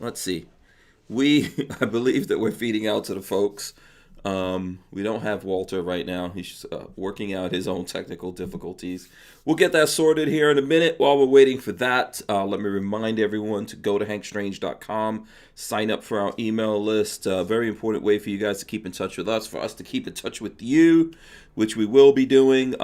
let's see. I believe that we're feeding out to the folks. We don't have Walter right now. He's working out his own technical difficulties. We'll get that sorted here in a minute. While we're waiting for that, let me remind everyone to go to hankstrange.com, sign up for our email list. Very important way for you guys to keep in touch with us, for us to keep in touch with you, which we will be doing.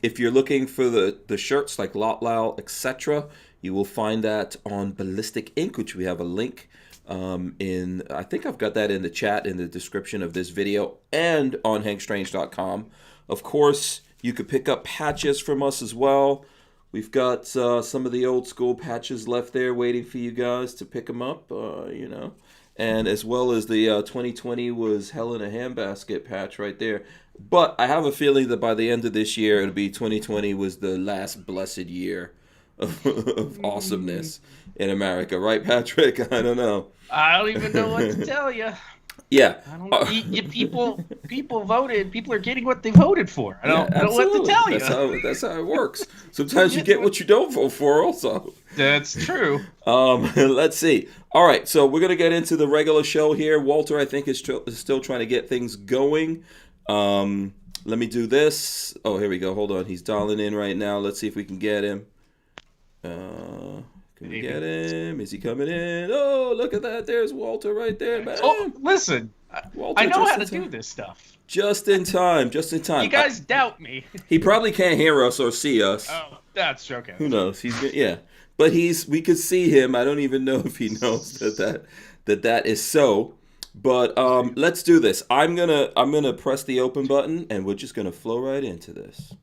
If you're looking for the shirts like Lola, etc., you will find that on Ballistic Ink, which we have a link I think I've got that in the chat in the description of this video and on hankstrange.com. Of course, you could pick up patches from us as well. We've got some of the old school patches left there waiting for you guys to pick them up, and as well as the 2020 was hell in a handbasket patch right there. But I have a feeling that by the end of this year, it'll be 2020 was the last blessed year of awesomeness in America, right, Patrick? I don't know. I don't even know what to tell you. Yeah, I don't. People voted. People are getting what they voted for. I don't know what to tell you. That's how it works. Sometimes you get what you don't vote for. Also, that's true. Let's see. All right, so we're gonna get into the regular show here. Walter, I think, is still trying to get things going. Let me do this. Oh, here we go. Hold on. He's dialing in right now. Let's see if we can get him. Can we get him? Is he coming in? Oh, look at that. There's Walter right there, man. Oh, listen. Walter, I know how to do this stuff. Just in time. Just in time. You guys doubt me. He probably can't hear us or see us. Oh, that's okay. Who knows? But we could see him. I don't even know if he knows that is so. But let's do this. I'm gonna press the open button, and we're just gonna flow right into this.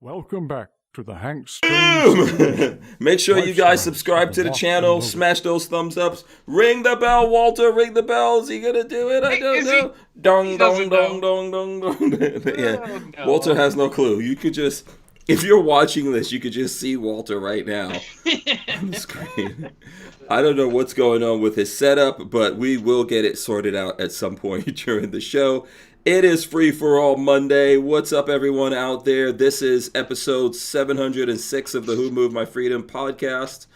Welcome back to the Hank Strange. Make sure you guys subscribe to the channel, smash those thumbs ups, ring the bell, Walter, ring the bell. Is he gonna do it? I don't know. Dong dong dong dong dong dong. Yeah, no. Walter has no clue. You could just, if you're watching this, you could just see Walter right now on the screen. I don't know what's going on with his setup, but we will get it sorted out at some point during the show. It is Free for All Monday. What's up, everyone out there? This is episode 706 of the Who Moved My Freedom podcast.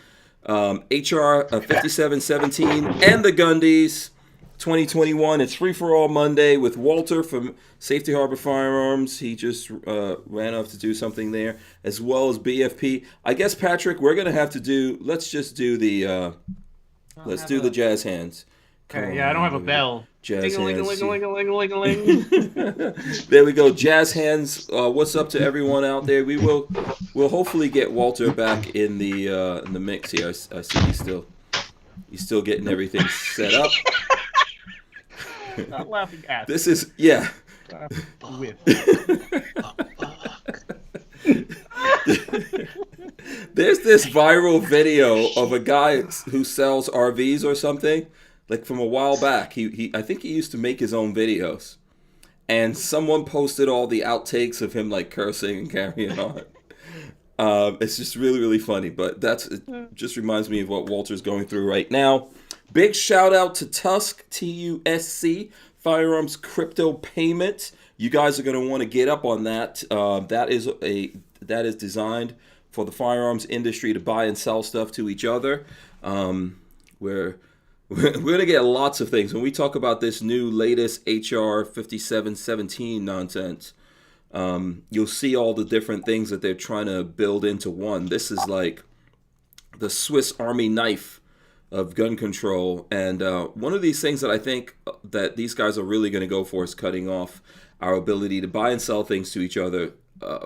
H.R.5717 and the Gundies 2021. It's Free for All Monday with Walter from Safety Harbor Firearms. He just ran off to do something there, as well as BFP. I guess, Patrick, we're going to have to let's do the jazz hands. Okay, yeah, I don't have a bell. Jazz hands. Ding-a-ling-a-ling-a-ling-a-ling. There we go. Jazz hands. What's up to everyone out there? We'll hopefully get Walter back in the mix here. I see he's still getting everything set up. Not laughing at. This is with. There's this viral video of a guy who sells RVs or something. Like from a while back, I think he used to make his own videos, and someone posted all the outtakes of him like cursing and carrying on. It's just really, really funny, but it just reminds me of what Walter's going through right now. Big shout out to TUSC, TUSC, Firearms Crypto Payment. You guys are going to want to get up on that. That is designed for the firearms industry to buy and sell stuff to each other. We're going to get lots of things. When we talk about this new latest H.R.5717 nonsense, you'll see all the different things that they're trying to build into one. This is like the Swiss Army knife of gun control. And one of these things that I think that these guys are really going to go for is cutting off our ability to buy and sell things to each other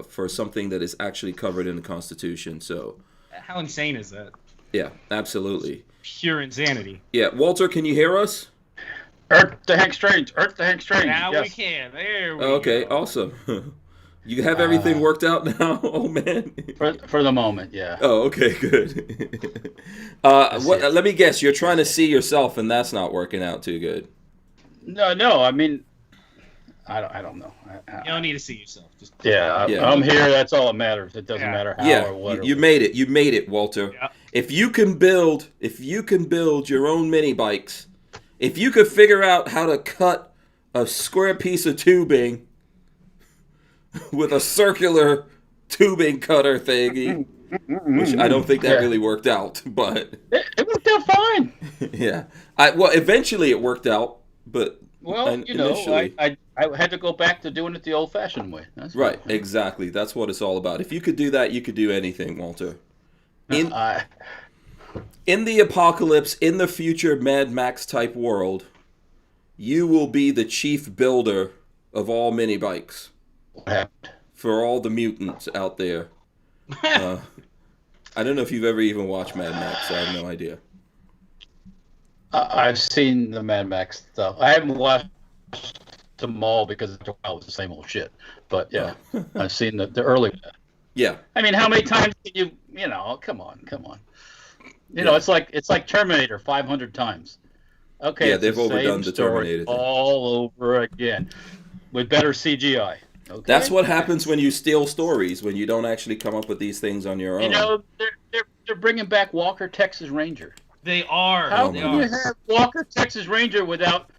for something that is actually covered in the Constitution. So, how insane is that? Yeah, absolutely. Pure insanity. Yeah, Walter, can you hear us? Earth the Hank Strange. Now yes. we can. There we go. Okay, awesome. You have everything worked out now? Oh, man. For the moment, yeah. Oh, okay, good. Let me guess. You're trying to see yourself, and that's not working out too good. No. I mean, I don't know. You don't need to see yourself. I'm here. That's all that matters. It doesn't matter how or what. You made it. You made it, Walter. Yeah. If you can build your own mini bikes, if you could figure out how to cut a square piece of tubing with a circular tubing cutter thingy, which I don't think that really worked out, but it worked out fine. Yeah. Well, eventually it worked out, but Well, initially, I had to go back to doing it the old-fashioned way. That's right, exactly. That's what it's all about. If you could do that, you could do anything, Walter. In the apocalypse, in the future Mad Max type world, you will be the chief builder of all mini bikes for all the mutants out there. I don't know if you've ever even watched Mad Max. I have no idea. I've seen the Mad Max stuff. I haven't watched them all because it was the same old shit. But yeah, I've seen the early. Yeah. I mean, how many times can you know? Come on. You know, it's like Terminator 500 times. Okay. Yeah, it's they've the overdone same the Terminator story thing. all over again with better CGI. Okay? That's what happens when you steal stories, when you don't actually come up with these things on your own. You know, they're bringing back Walker Texas Ranger. They are. How They can are. you have Walker Texas Ranger without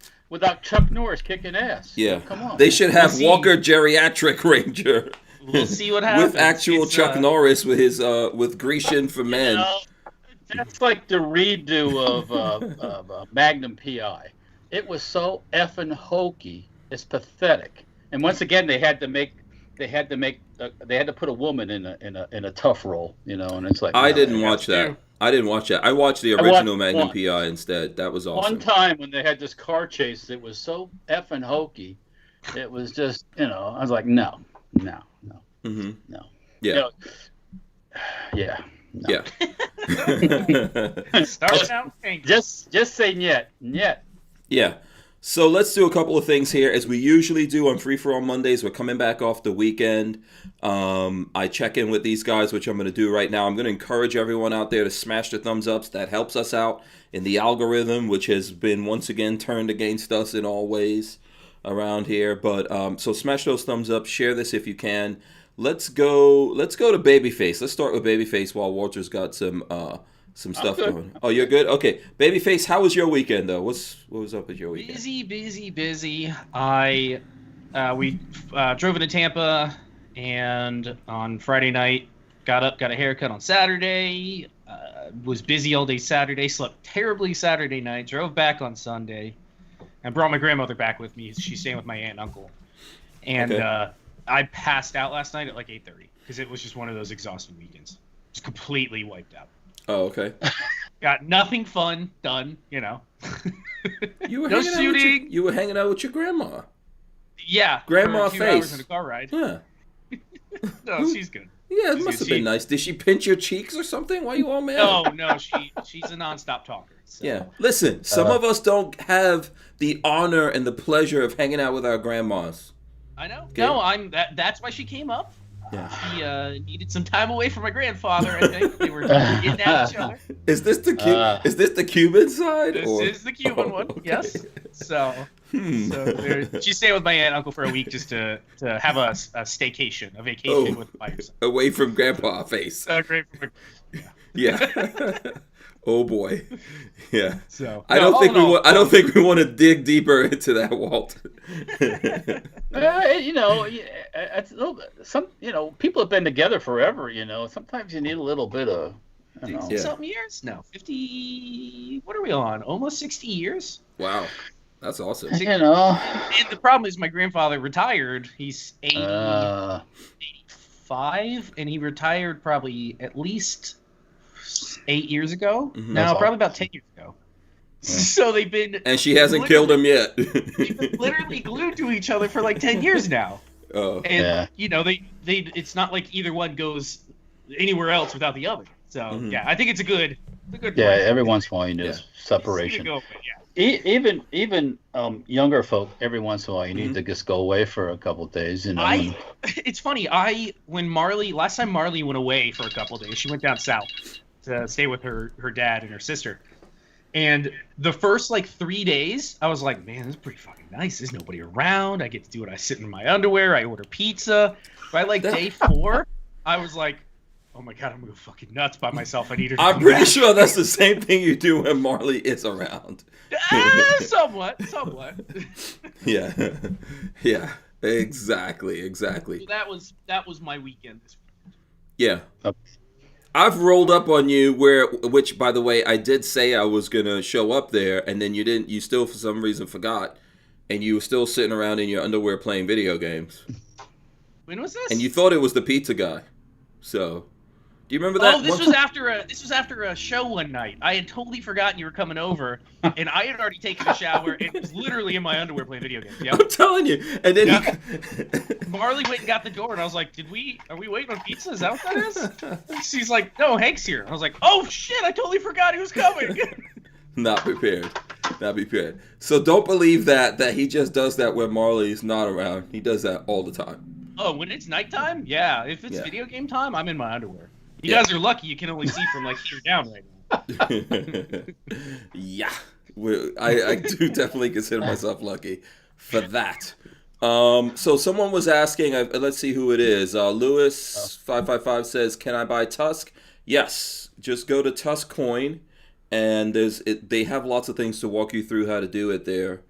Chuck Norris kicking ass? Yeah. Come on. They should have We'll see. Walker Geriatric Ranger. We'll see what happens. With actual It's, Chuck Norris with his with Grecian for Men. You know, that's like the redo of Magnum PI. It was so effing hokey. It's pathetic. And once again, they had to put a woman in a tough role, you know. And it's like I didn't watch that. I watched the original Magnum PI instead. That was awesome. One time when they had this car chase, it was so effing hokey. It was just, you know, I was like, no. Mm-hmm. No. Yeah. You know, yeah. No. Yeah. Start out pink. Just say niet. Yeah. So let's do a couple of things here. As we usually do on FreeForAll Mondays, we're coming back off the weekend. I check in with these guys, which I'm going to do right now. I'm going to encourage everyone out there to smash the thumbs ups. That helps us out in the algorithm, which has been once again turned against us in all ways around here. But so smash those thumbs up. Share this if you can. Let's go to Babyface. Let's start with Babyface while Walter's got some stuff going. Oh, you're good? Okay. Babyface, how was your weekend, though? What was up with your weekend? Busy. We drove into Tampa, and on Friday night, got up, got a haircut on Saturday, was busy all day Saturday, slept terribly Saturday night, drove back on Sunday, and brought my grandmother back with me. She's staying with my aunt and uncle. And I passed out last night at like 8:30 because it was just one of those exhausting weekends. Just completely wiped out. Oh, okay. Got nothing fun done, you know. You were No hanging shooting. you were hanging out with your grandma. Yeah. Grandma for a few Face. hours in a car ride. Yeah. No, she's good. Yeah, it must have been nice. Did she pinch your cheeks or something? Why you all mad? No, she's a nonstop talker. So. Yeah. Listen, some of us don't have the honor and the pleasure of hanging out with our grandmas. I know. Okay. No, that's why she came up. Yeah. She needed some time away from my grandfather, I think. They were getting at each other. Is this the Cuban side? This or? is the Cuban one, Okay. yes. So she's staying with my aunt and uncle for a week just to have a staycation, a vacation with by herself. Away from Grandpa Face. Great. Yeah. Oh boy. Yeah. So I don't think we want to dig deeper into that, Walt. You know, it's a little bit, people have been together forever. You know, sometimes you need a little bit of. I don't know. Something years? No, 50. What are we on? Almost 60 years. Wow, that's awesome. You know, and the problem is my grandfather retired. He's 85, and he retired probably at least 8 years ago. Mm-hmm. No, probably about 10 years ago. Yeah. So they've been. And she hasn't killed him yet. They've been literally glued to each other for like 10 years now. Oh. And you know they it's not like either one goes anywhere else without the other. So yeah, I think it's a good. Yeah, every once in a while you need separation. Even younger folk, every once in a while you need to just go away for a couple of days. You know. It's funny. Last time Marley went away for a couple of days, she went down south to stay with her dad and her sister. And the first 3 days, I was like, man, this is pretty fucking nice. There's nobody around. I get to do it. I sit in my underwear. I order pizza. By day 4, I was like, oh my God, I'm going to go fucking nuts by myself. I need her to I'm pretty sure that's the same thing you do when Marley is around. Somewhat. Yeah. Exactly. So that was my weekend this weekend. Yeah. I've rolled up on you which by the way, I did say I was gonna show up there, and then you didn't. You still, for some reason, forgot, and you were still sitting around in your underwear playing video games. When was this? And you thought it was the pizza guy. So, do you remember that? Oh, this was after a show one night. I had totally forgotten you were coming over, and I had already taken a shower and was literally in my underwear playing video games. Yep. I'm telling you. And then Marley went and got the door, and I was like, are we waiting on pizza? Is that what that is? She's like, no, Hank's here. I was like, oh shit, I totally forgot he was coming. Not prepared. So don't believe that he just does that when Marley's not around. He does that all the time. Oh, when it's nighttime? Yeah. If it's video game time, I'm in my underwear. You guys are lucky you can only see from like here down right now. Yeah. I do definitely consider myself lucky for that. So someone was asking, let's see who it is. Lewis555 says, can I buy TUSC? Yes. Just go to TUSC Coin, and they have lots of things to walk you through how to do it there.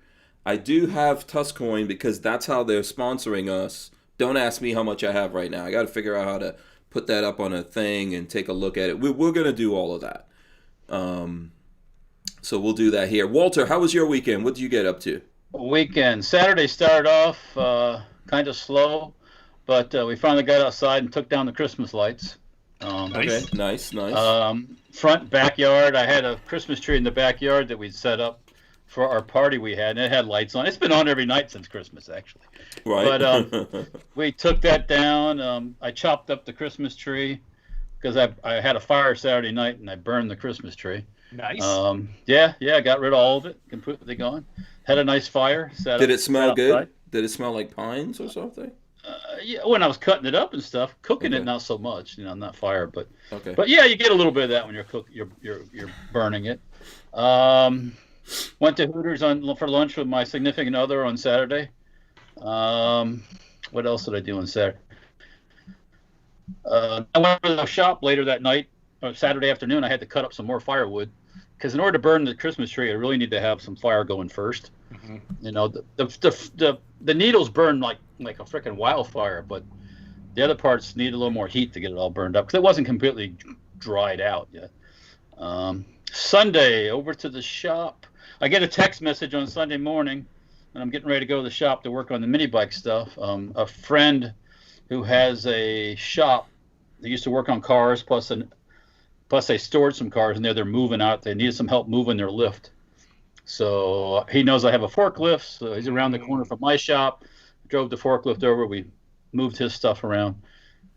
I do have TUSC Coin because that's how they're sponsoring us. Don't ask me how much I have right now. I got to figure out how to put that up on a thing and take a look at it. We're going to do all of that. So we'll do that here. Walter, how was your weekend? What did you get up to? Weekend. Saturday started off kind of slow, but we finally got outside and took down the Christmas lights. Okay, nice. Front backyard. I had a Christmas tree in the backyard that we'd set up for our party we had, and it had lights on. It's been on every night since Christmas, actually. Right. But we took that down. I chopped up the Christmas tree because I had a fire Saturday night and I burned the Christmas tree. Nice. Yeah, I got rid of all of it, completely gone. Had a nice fire. Did it smell good? Did it smell like pines or something? Yeah, when I was cutting it up and stuff, cooking it not so much, not fire, but okay. But yeah, you get a little bit of that when you're burning it. Went to Hooters for lunch with my significant other on Saturday. What else did I do on Saturday? I went to the shop later that night, or Saturday afternoon. I had to cut up some more firewood because in order to burn the Christmas tree, I really need to have some fire going first. Mm-hmm. The needles burn like a freaking wildfire, but the other parts need a little more heat to get it all burned up because it wasn't completely dried out yet. Sunday, over to the shop. I get a text message on Sunday morning, and I'm getting ready to go to the shop to work on the mini bike stuff. A friend who has a shop, they used to work on cars, plus they stored some cars, and they're moving out. They needed some help moving their lift. So he knows I have a forklift, so he's around the corner from my shop. Drove the forklift over. We moved his stuff around.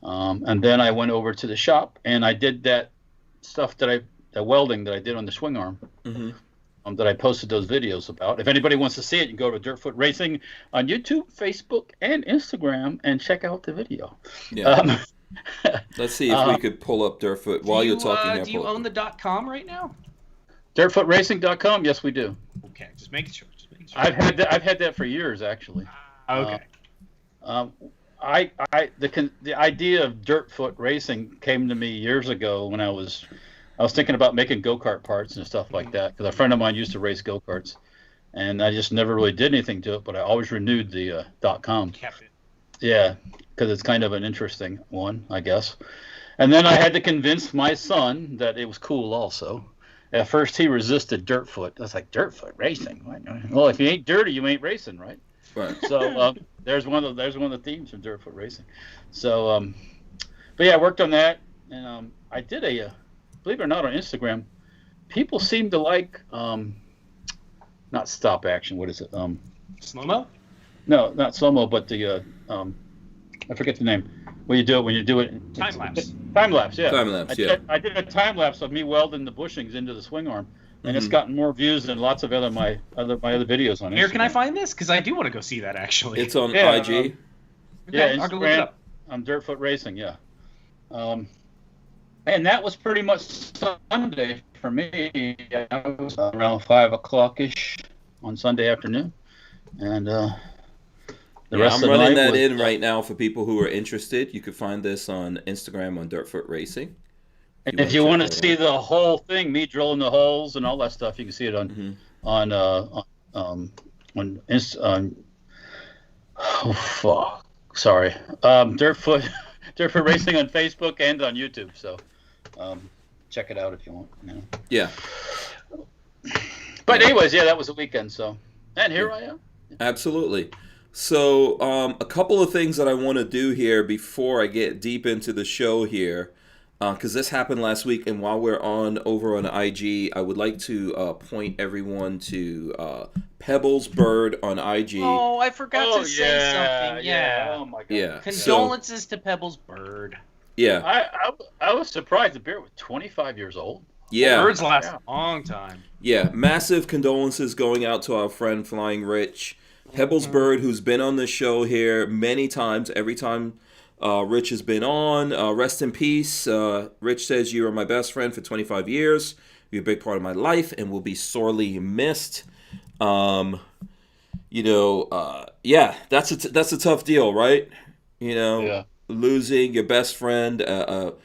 And then I went over to the shop, and I did that stuff that welding that I did on the swing arm. Mm-hmm. That I posted those videos about. If anybody wants to see it, you can go to Dirtfoot Racing on YouTube, Facebook, and Instagram and check out the video. Yeah. Let's see if we could pull up Dirtfoot while you're talking. Do you own the .com right now? DirtfootRacing.com? Yes, we do. Okay, just making sure. I've had that for years, actually. Okay. The idea of Dirtfoot Racing came to me years ago when I was thinking about making go-kart parts and stuff like that because a friend of mine used to race go-karts, and I just never really did anything to it, but I always renewed the .com. Kept it. Yeah, because it's kind of an interesting one, I guess. And then I had to convince my son that it was cool also. At first, he resisted Dirtfoot. I was like, Dirtfoot Racing? Well, if you ain't dirty, you ain't racing, right? Right. So there's one of the themes from Dirtfoot Racing. So, but yeah, I worked on that, and I did believe it or not, on Instagram, people seem to like not stop action. What is it? Slow-mo? No, not slow-mo, but the I forget the name. When you do it. Time lapse. Time lapse, yeah. Time lapse, yeah. I did a time lapse of me welding the bushings into the swing arm, and it's gotten more views than lots of my other videos on Instagram. Here, can I find this? Because I do want to go see that actually. It's on IG. Okay, Instagram. I'll go look it up. I'm Dirtfoot Racing, yeah. And that was pretty much Sunday for me. I was around 5 o'clock-ish on Sunday afternoon. And the rest I'm of the running night that was, in right now for people who are interested. You can find this on Instagram on Dirtfoot Racing. And if you want to see the whole thing, me drilling the holes and all that stuff, you can see it on Dirtfoot Racing on Facebook and on YouTube. So check it out if you want. You know. Yeah. But anyways, yeah, that was the weekend. So, and here I am. Absolutely. So, a couple of things that I want to do here before I get deep into the show here, because this happened last week, and while we're over on IG, I would like to point everyone to Pebbles Bird on IG. Oh, I forgot to say something. Yeah. Oh my god. Yeah. Condolences to Pebbles Bird. Yeah. I was surprised the bear was 25 years old. Yeah. Birds last a long time. Yeah. Massive condolences going out to our friend Flying Rich. Pebbles Bird, who's been on the show here many times, every time Rich has been on. Rest in peace. Rich says, you are my best friend for 25 years. You're a big part of my life and will be sorely missed. Yeah, that's a tough deal, right? You know, Yeah. Losing your best friend, a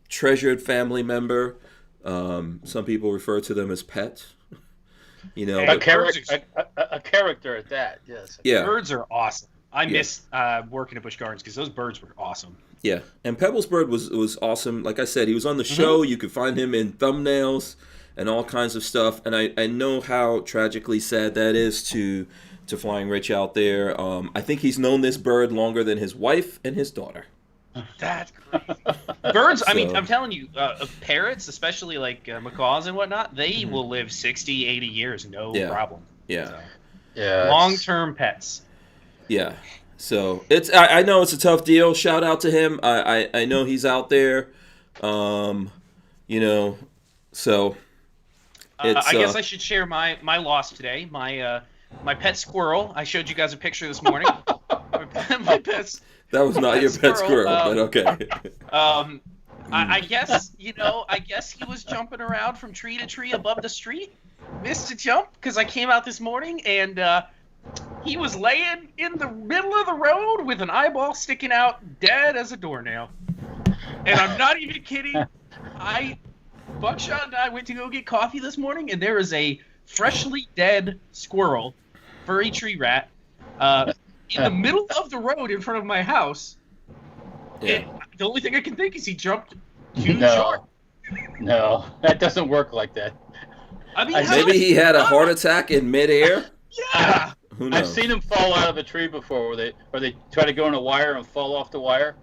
treasured family member. Some people refer to them as pet. You know, A character at that. Yes. yeah. Birds are awesome. I miss working at Busch Gardens because those birds were awesome. Yeah, and Pebbles Bird was awesome. Like I said, he was on the show. You could find him in thumbnails and all kinds of stuff. And I know how tragically sad that is to Flying Rich out there. I think he's known this bird longer than his wife and his daughter. That's crazy. Birds, I mean, So- I'm telling you, parrots, especially like macaws and whatnot, they will live 60, 80 years, no Yeah. problem. Yeah, So, Yeah. long-term pets. yeah. So I know it's a tough deal. Shout out to him. I know he's out there. So it's. I guess I should share my loss today. My pet squirrel. I showed you guys a picture this morning. my pet's. That was not your pet squirrel, but okay. I guess I guess he was jumping around from tree to tree above the street. Missed a jump because I came out this morning and he was laying in the middle of the road with an eyeball sticking out, dead as a doornail. And I'm not even kidding. Buckshot and I went to go get coffee this morning, and there is a freshly dead squirrel, furry tree rat, in the middle of the road in front of my house. Yeah. And the only thing I can think is he jumped too No. short. No, that doesn't work like that. I mean, Maybe he had a heart attack in midair. Yeah. Who knows? I've seen them fall out of a tree before, where they try to go on a wire and fall off the wire.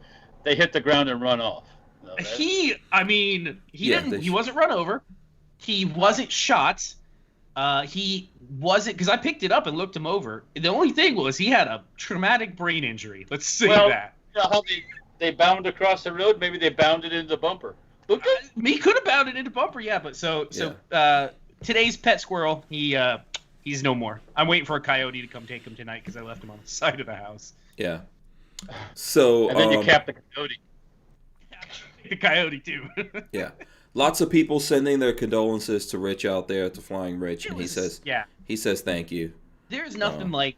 They hit the ground and run off. No, He Yeah, didn't. they He wasn't run over. He wasn't shot. He wasn't, because I picked it up and looked him over. The only thing was he had a traumatic brain injury. Let's say that. You know how they bound across the road? Maybe they bounded into the bumper. Look at Me could have bounded into bumper, yeah. But so today's pet squirrel, he's no more. I'm waiting for a coyote to come take him tonight because I left him on the side of the house. Yeah. So. and then you cap the coyote. The coyote too. Yeah. Lots of people sending their condolences to Rich out there, to Flying Rich, and he says thank you. There's nothing like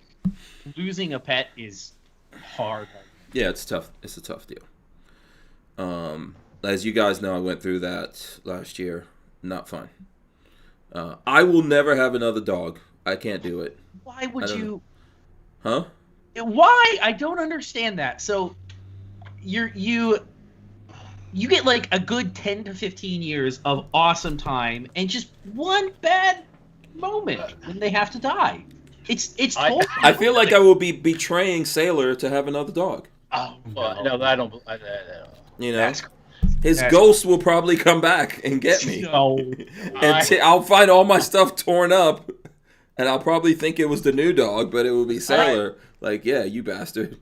losing a pet is hard. Yeah, it's tough. It's a tough deal. As you guys know, I went through that last year. Not fun. I will never have another dog. I can't do it. Why would you? Huh? Why? I don't understand that. So you get like a good 10 to 15 years of awesome time and just one bad moment when they have to die. It's totally I feel like I will be betraying Sailor to have another dog. Oh, no, I don't. You know, That's his ghost will probably come back and get me. no. And I'll find all my stuff torn up, and I'll probably think it was the new dog, but it will be Sailor. Like, yeah, you bastard.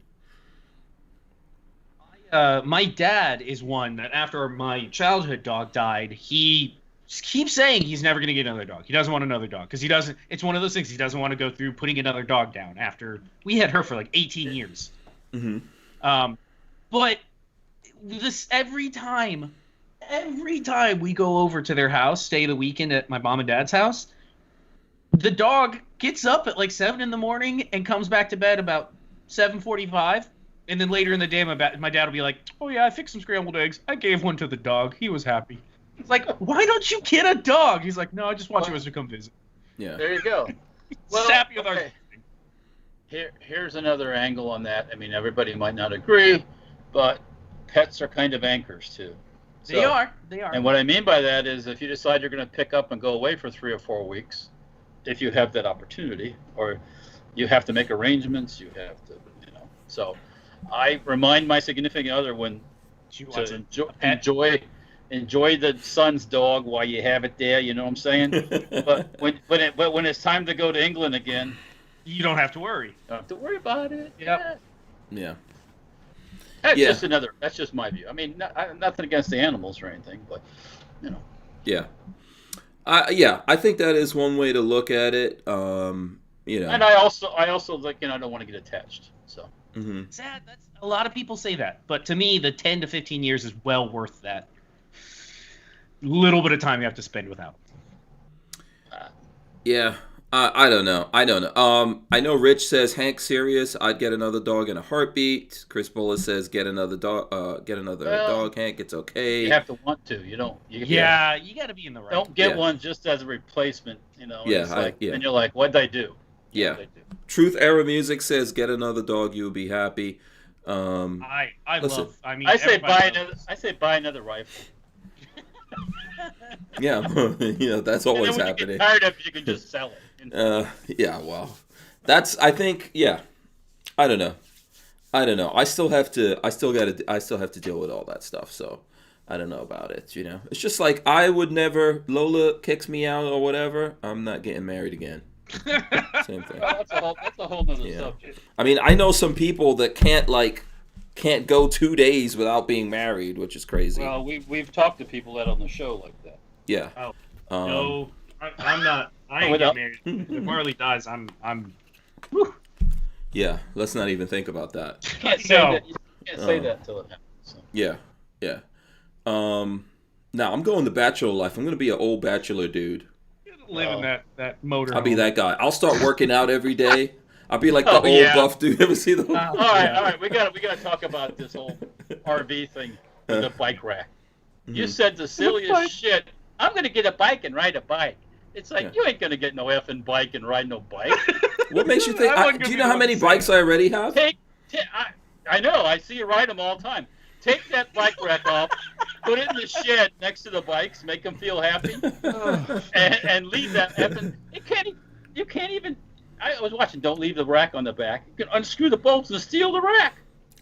My dad is one that after my childhood dog died, he keeps saying he's never going to get another dog. He doesn't want another dog because he doesn't. It's one of those things he doesn't want to go through putting another dog down after we had her for like 18 years. Mm-hmm. But this every time we go over to their house, stay the weekend at my mom and dad's house, the dog gets up at like 7 in the morning and comes back to bed about 7:45. And then later in the day, my dad will be like, "Oh yeah, I fixed some scrambled eggs. I gave one to the dog. He was happy." It's like, why don't you get a dog? He's like, "No, I just want you guys to come visit." Yeah. There you go. Well, happy with okay. Here's another angle on that. I mean, everybody might not agree, but pets are kind of anchors too. They are. And what I mean by that is if you decide you're going to pick up and go away for 3 or 4 weeks, if you have that opportunity, or you have to make arrangements, you have to, So I remind my significant other to enjoy the son's dog while you have it there. You know what I'm saying? but when it's time to go to England again, you don't have to worry. Don't have to worry about it. Yep. Yeah. That's just my view. I mean, nothing against the animals or anything, but Yeah. I think that is one way to look at it. And I also like, I don't want to get attached. So. Mm-hmm. Sad. That's a lot of people say that, but to me, the 10 to 15 years is well worth that little bit of time you have to spend without. Yeah. I don't know. I know Rich says, Hank, serious. I'd get another dog in a heartbeat. Chris Bullis says, get another dog. Dog, Hank. It's okay. You have to want to. You don't. You got to be in the right. Don't get one just as a replacement. Yeah. And you're like, what'd I do? Yeah. Truth Era Music says, get another dog. You'll be happy. I love. I mean, I say buy another rifle. Yeah, that's always and then when happening. You get tired of it, you can just sell it. Yeah, well, I think, I don't know. I still have to deal with all that stuff. So I don't know about it. It's just like I would never. Lola kicks me out or whatever. I'm not getting married again. Same thing. Well, that's a whole nother subject. I mean, I know some people that can't go 2 days without being married, which is crazy. Well, we've talked to people that on the show like that. Yeah. Oh, no, I'm not. I ain't getting married. If Marley dies, I'm. Whew. Yeah, let's not even think about that. You can't say that until it happens. So. Yeah. Now I'm going the bachelor life. I'm going to be an old bachelor dude. Live in that motor. I'll be that guy. I'll start working out every day. I'll be like the old buff dude. Ever see the? All right. We got to talk about this whole RV thing with the bike rack. Mm-hmm. You said the silliest shit. I'm going to get a bike and ride a bike. It's like, you ain't going to get no effing bike and ride no bike. What makes you think? Do you know how many bikes I already have? I know. I see you ride them all the time. Take that bike rack off, put it in the shed next to the bikes, make them feel happy, and leave that effing. You can't even. I was watching Don't Leave the Rack on the Back. You can unscrew the bolts and steal the rack.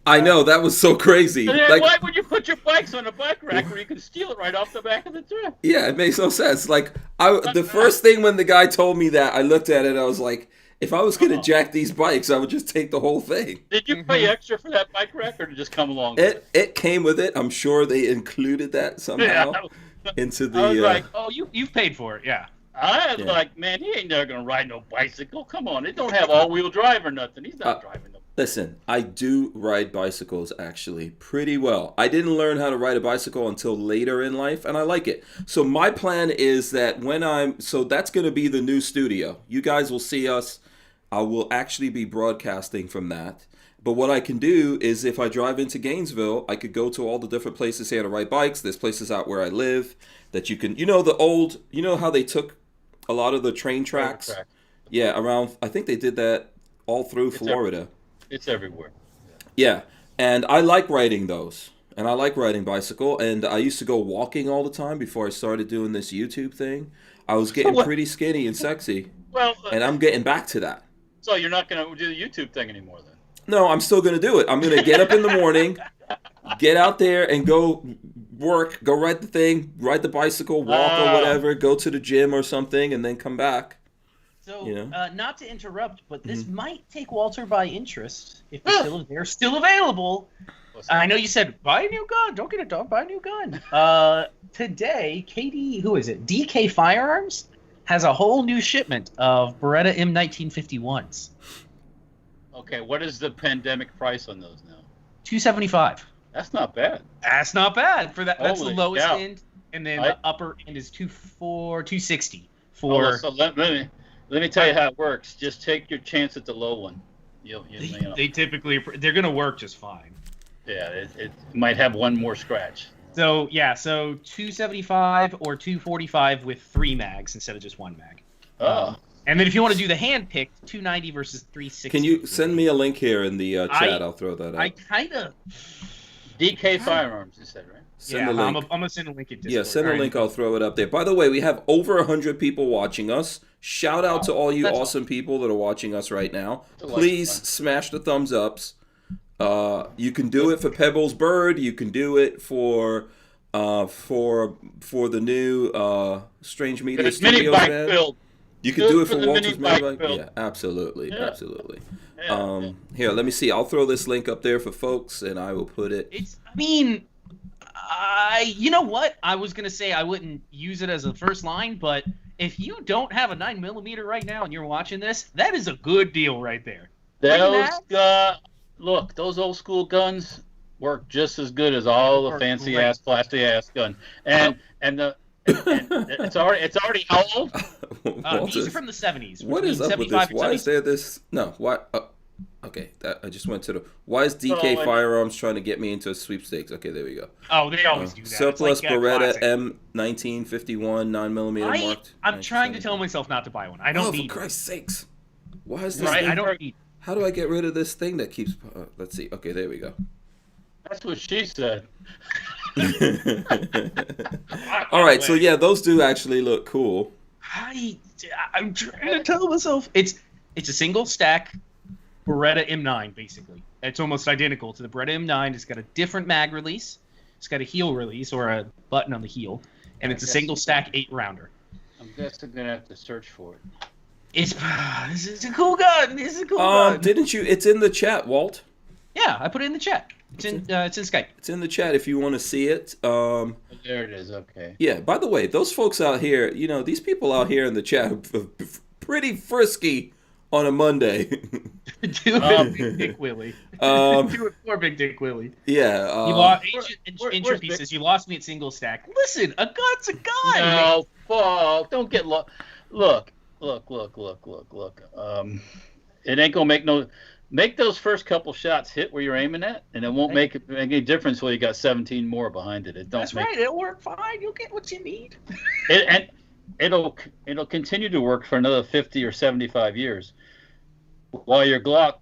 I know, that was so crazy. And then why would you put your bikes on a bike rack where you can steal it right off the back of the truck? Yeah, it makes no sense. Like, the first thing when the guy told me that, I looked at it, I was like, if I was going to jack these bikes, I would just take the whole thing. Did you pay extra for that bike rack, or did it just come along? It came with it. I'm sure they included that somehow into the... I was like, you've paid for it, yeah. I was like, man, he ain't never going to ride no bicycle. Come on, it don't have all-wheel drive or nothing. He's not driving no. Listen, I do ride bicycles, actually, pretty well. I didn't learn how to ride a bicycle until later in life, and I like it. So my plan is that so that's going to be the new studio. You guys will see us. I will actually be broadcasting from that. But what I can do is if I drive into Gainesville, I could go to all the different places here to ride bikes. There's places out where I live that you can, how they took a lot of the train tracks? Yeah, around, I think they did that all through Florida. It's everywhere. Yeah, and I like riding those. And I like riding bicycle. And I used to go walking all the time before I started doing this YouTube thing. I was getting pretty skinny and sexy. Well, and I'm getting back to that. So you're not going to do the YouTube thing anymore then? No, I'm still going to do it. I'm going to get up in the morning, get out there and go work, go ride the thing, ride the bicycle, walk or whatever, go to the gym or something, and then come back. So, not to interrupt, but this might take Walter by interest if they're still available. I know you said, buy a new gun. Don't get a dog, buy a new gun. Today, DK Firearms has a whole new shipment of Beretta M1951s. Okay, what is the pandemic price on those now? $275. That's not bad. That's not bad for that. That's the lowest end, and then the upper end is $260 for. So let me tell you how it works. Just take your chance at the low one. They typically they're going to work just fine. Yeah, it might have one more scratch. So $275 or $245 with 3 mags instead of just 1 mag. And then if you want to do the hand picked, $290 versus $360. Can you send me a link here in the chat? I'll throw that up. I kind of. DK Firearms, you said, right? Send the link. I'm gonna send a link in Discord. Yeah, send a All link. right. I'll throw it up there. By the way, we have over 100 people watching us. Shout out to all you That's awesome people that are watching us right now. Delightful. Please smash the thumbs ups. You can do it for Pebbles Bird. You can do it for the new Strange Media Mini Studios bike man. build. You can do it for the Walter's mini bike Mini Bike. build. Yeah, absolutely, Yeah. absolutely. Yeah. Here, let me see. I'll throw this link up there for folks, and I will put it. You know what? I was gonna say I wouldn't use it as a first line, but if you don't have a 9mm right now and you're watching this, that is a good deal right there. Look, those old school guns work just as good as all the fancy ass plastic ass gun. And it's already how old? These are from the 70s. What is up with 75 this? Why is there this? No, why? Okay, I just went to the. Why is DK Firearms trying to get me into sweepstakes? Okay, there we go. Oh, they always do that. Surplus it's like, Beretta classic. M1951 9mm marked. I'm trying to tell myself not to buy one. I don't need. For Christ's sakes! Why is this? Right, thing, I don't need. How do I get rid of this thing that keeps? Let's see. Okay, there we go. That's what she said. All right, so yeah, those do actually look cool. I'm trying to tell myself it's a single stack Beretta M9 basically. It's almost identical to the Beretta M9. It's got a different mag release. It's got a heel release or a button on the heel, and it's a single stack 8-rounder. I'm guessing I'm gonna have to search for it. It's a cool gun. This is a cool gun. Didn't you? It's in the chat, Walt. Yeah, I put it in the chat. It's in Skype. It's in the chat if you want to see it. There it is. Okay. Yeah. By the way, those folks out here, these people out here in the chat are pretty frisky on a Monday. Do it, Big Dick Willie. Do it for Big Dick Willie. Yeah. You lost, Entropy says you lost me at single stack. Listen, a gun's a gun. No, fuck. Don't get look. Look. It ain't gonna make those first couple shots hit where you're aiming at, and it won't make any difference when you got 17 more behind it. That's right. It'll work fine. You'll get what you need. It'll continue to work for another 50 or 75 years, while your Glock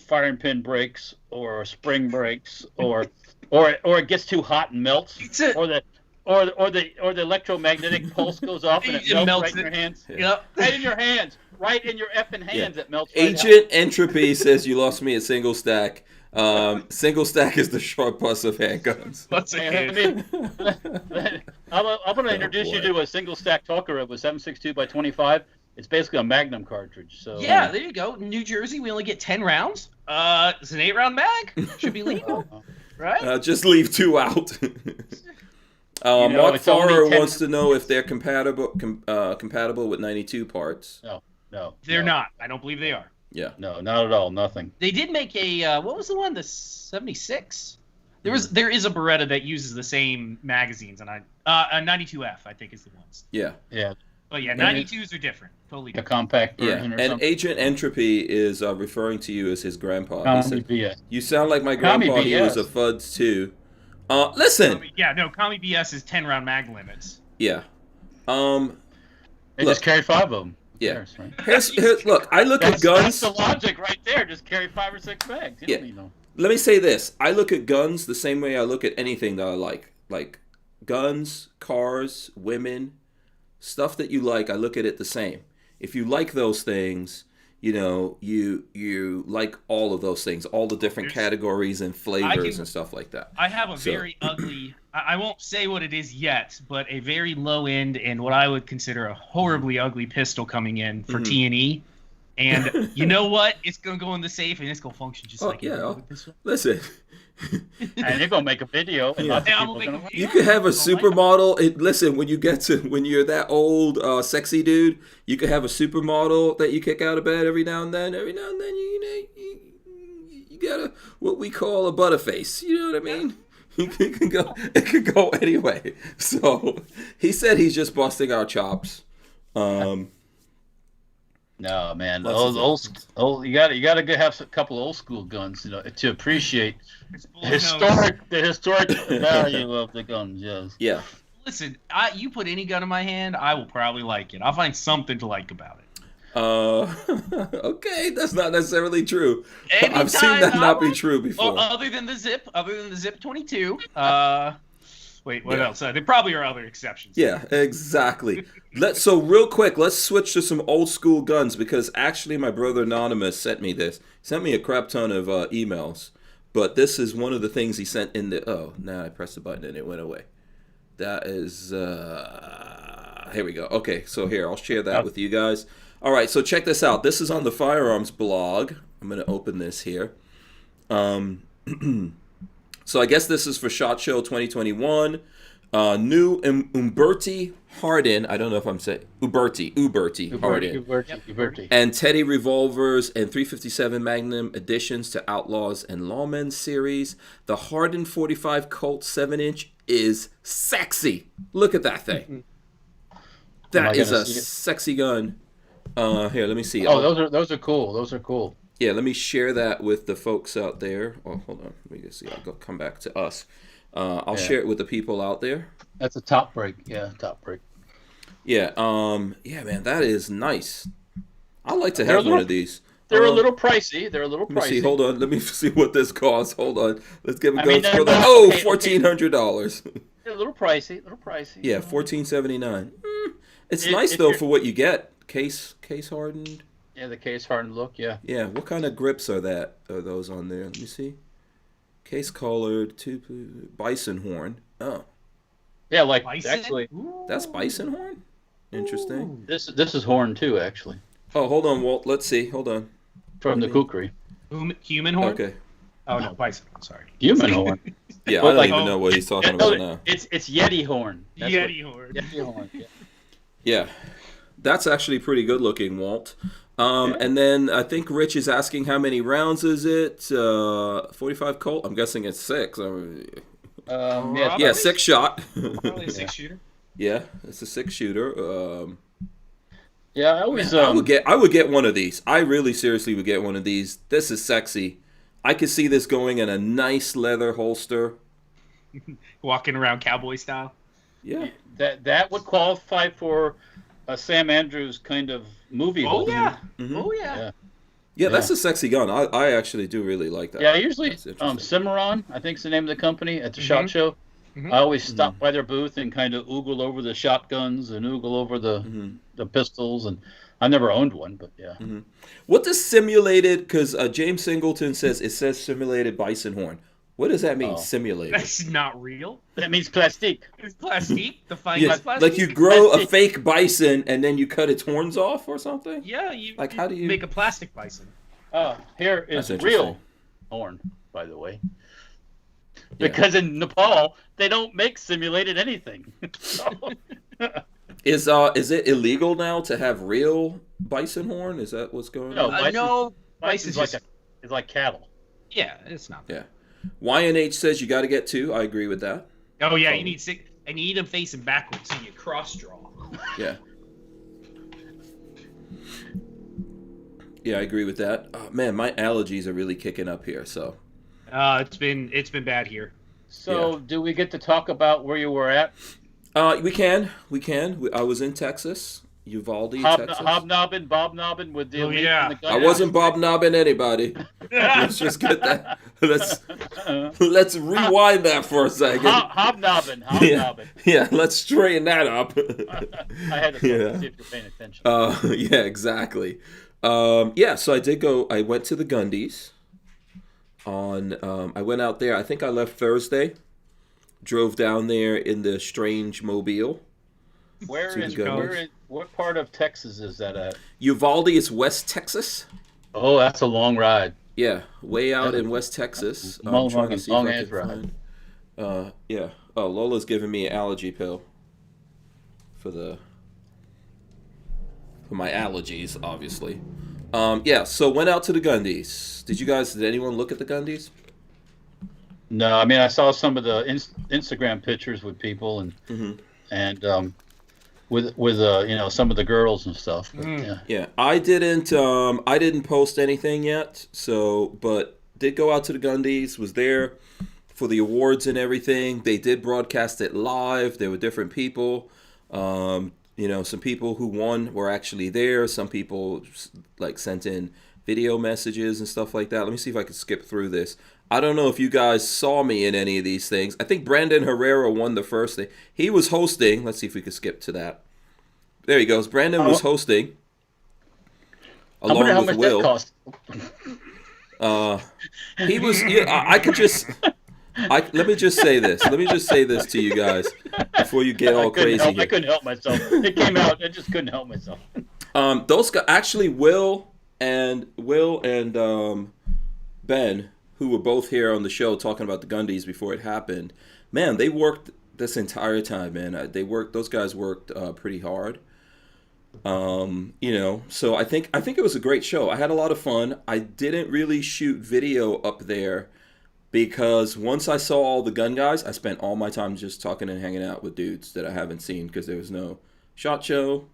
firing pin breaks or spring breaks or it gets too hot and melts, or the electromagnetic pulse goes off and it melts right in your hands. Yep. Right in your hands. Right in your effing hands. It melts right Agent out. Entropy says you lost me at single stack. Single stack is the short bus of handguns. I'm going to introduce you to a single stack talker with 7.62 by 25. It's basically a Magnum cartridge. So yeah, there you go. New Jersey, we only get 10 rounds. It's an 8-round mag. Should be legal, right? Just leave 2 out. Mark Farrer wants to know if they're compatible with 92 parts. No, they're not. I don't believe they are. Yeah. No, not at all. Nothing. They did make a what was the one? The 76. There is a Beretta that uses the same magazines, and a 92F I think is the ones. Yeah. Yeah. But yeah, 92s are different. Totally The different. compact version or and something. Agent Entropy is referring to you as his grandpa. He Commie said, BS. you sound like my grandpa. He was a FUDS too. Listen. Commie BS is 10-round mag limits. Yeah. They just carry 5 of them. Yeah. Cares, right? Here's look. I look at guns. That's the logic right there. Just carry 5 or 6 bags. You don't need no. Let me say this. I look at guns the same way I look at anything that I like. Like guns, cars, women, stuff that you like, I look at it the same. If you like those things, you like all of those things, all the different categories and flavors and stuff like that. I have a very ugly, I won't say what it is yet, but a very low end and what I would consider a horribly ugly pistol coming in for T&E. And you know what? It's going to go in the safe and it's going to function just like yeah. every pistol. Listen. And they're going to make a video. And You could have a supermodel. Listen, when you're that old, sexy dude, you could have a supermodel that you kick out of bed every now and then. Every now and then, you got a what we call a butterface. You know what I mean? It could go anyway. So he said he's just busting our chops. No, man. You gotta have a couple of old school guns, to appreciate the historic value of the guns. Yes. Yeah. Listen, you put any gun in my hand, I will probably like it. I'll find something to like about it. Okay, that's not necessarily true. Anytime I've seen that I not be want- true before. Well, other than the Zip 22. Wait, what Yeah. else? There probably are other exceptions. Yeah, exactly. So real quick, let's switch to some old school guns because actually my brother Anonymous sent me this. He sent me a crap ton of emails, but this is one of the things he sent in the. Oh, now I pressed the button and it went away. That is. Here we go. Okay, so here I'll share that with you guys. All right, so check this out. This is on the Firearms blog. I'm going to open this here. So I guess this is for SHOT Show 2021. New Umberti Hardin. I don't know if I'm saying Uberti Hardin. Uberti. And Teddy revolvers and 357 Magnum additions to Outlaws and Lawmen series. The Hardin 45 Colt 7-inch is sexy. Look at that thing. That is a sexy gun. Here, let me see. Oh, those are cool. Those are cool. Yeah, let me share that with the folks out there. Oh, hold on. Let me just see. I'll come back to us. I'll share it with the people out there. That's a top break. Yeah, top break. Yeah. Yeah, man, that is nice. I'd like to have one of these. They're a little pricey. They're a little Let me pricey. see. Hold on. Let me see what this costs. Hold on. Let's give it I mean, go for they're- the okay, $1,400. They're a little pricey. Yeah, $1,479. It's nice though for what you get. Case hardened. Yeah, the case hardened look. Yeah. Yeah. What kind of grips are those on there? Let me see. Case colored bison horn. Oh, Yeah, like Bison? actually, Ooh. that's bison horn. Interesting. Ooh. this is horn too. Actually, Oh, hold on, Walt. Let's see. Hold on. from the kukri. Human horn? Okay. Oh, no, bison. Sorry. Human horn. Yeah, Well, I don't like- even know what he's talking about now. It's Yeti horn. That's what- Yeti horn. Yeti horn. Yeah. Yeah, that's actually pretty good looking, Walt. And then I think Rich is asking how many rounds is it? 45 Colt. I'm guessing it's 6. Yeah, 6 shot. Probably a 6-shooter. Yeah, it's a 6 shooter. Yeah, I always I would get one of these. I really seriously would get one of these. This is sexy. I could see this going in a nice leather holster. Walking around cowboy style. Yeah. that would qualify for a Sam Andrews kind of movie. Oh, holster. yeah. Mhm. Oh, yeah. Yeah, that's a sexy gun. I actually do really like that. Yeah, usually That's interesting. Cimarron, I think is the name of the company at the SHOT Show. Mhm. I always stop by their booth and kind of oogle over the shotguns and oogle over the pistols, and I never owned one, but yeah. What does simulated? Because James Singleton says it says simulated bison horn. What does that mean? Oh. Simulated. That's not real. That means plastique. It's plastique. The finest plastique. Like you grow a fake bison and then you cut its horns off or something. Yeah, you Like, how do you- make a plastic bison? Here is That's real interesting. horn, by the way. Yeah. Because in Nepal they don't make simulated anything. So- Is it illegal now to have real bison horn? Is that what's going No. on? Bison- No, Bison's bison's it's like cattle. yeah, it's not. Yeah. YNH says you got to get 2. I agree with that. Oh yeah, you need 6, and you need them facing backwards, so you cross draw. Yeah. Yeah, I agree with that. Oh, man, my allergies are really kicking up here. So. It's been bad here. So do we get to talk about where you were at? We can. I was in Texas, Uvalde, Texas. Hobnobbing with the Oh, elite yeah. and the gun I wasn't bob-nobbing anybody. Let's just get that. Let's rewind that for a second. Hobnobbing. Yeah, let's straighten that up. I had to see if you're paying attention. Yeah, exactly. Yeah, so I did go. I went to the Gundies. I went out there. I think I left Thursday. Drove down there in the strange mobile. What part of Texas is that at? Uvalde is West Texas. Oh, that's a long ride. Yeah, way out in West Texas. Long trying to see if I ass can ride. find- Yeah. Oh, Lola's giving me an allergy pill for my allergies, obviously. Yeah. So went out to the Gundies. Did anyone look at the Gundies? No, I mean I saw some of the Instagram pictures with people and with some of the girls and stuff. But, yeah. Yeah, I didn't post anything yet. But did go out to the Gundies. Was there for the awards and everything. They did broadcast it live. There were different people. some people who won were actually there. Some people like sent in video messages and stuff like that. Let me see if I can skip through this. I don't know if you guys saw me in any of these things. I think Brandon Herrera won the first thing. He was hosting. Let's see if we can skip to that. There he goes. Brandon was hosting. Along how with much Will. that cost? He was. Yeah, I could just. Let me just say this. Let me just say this to you guys before you get all crazy here. I couldn't help myself. It came out. I just couldn't help myself. Those guys, actually, Will and Ben, who were both here on the show talking about the Gundies before it happened. Man, they worked this entire time, man. Those guys worked pretty hard. So I think it was a great show. I had a lot of fun. I didn't really shoot video up there because once I saw all the gun guys, I spent all my time just talking and hanging out with dudes that I haven't seen because there was no SHOT Show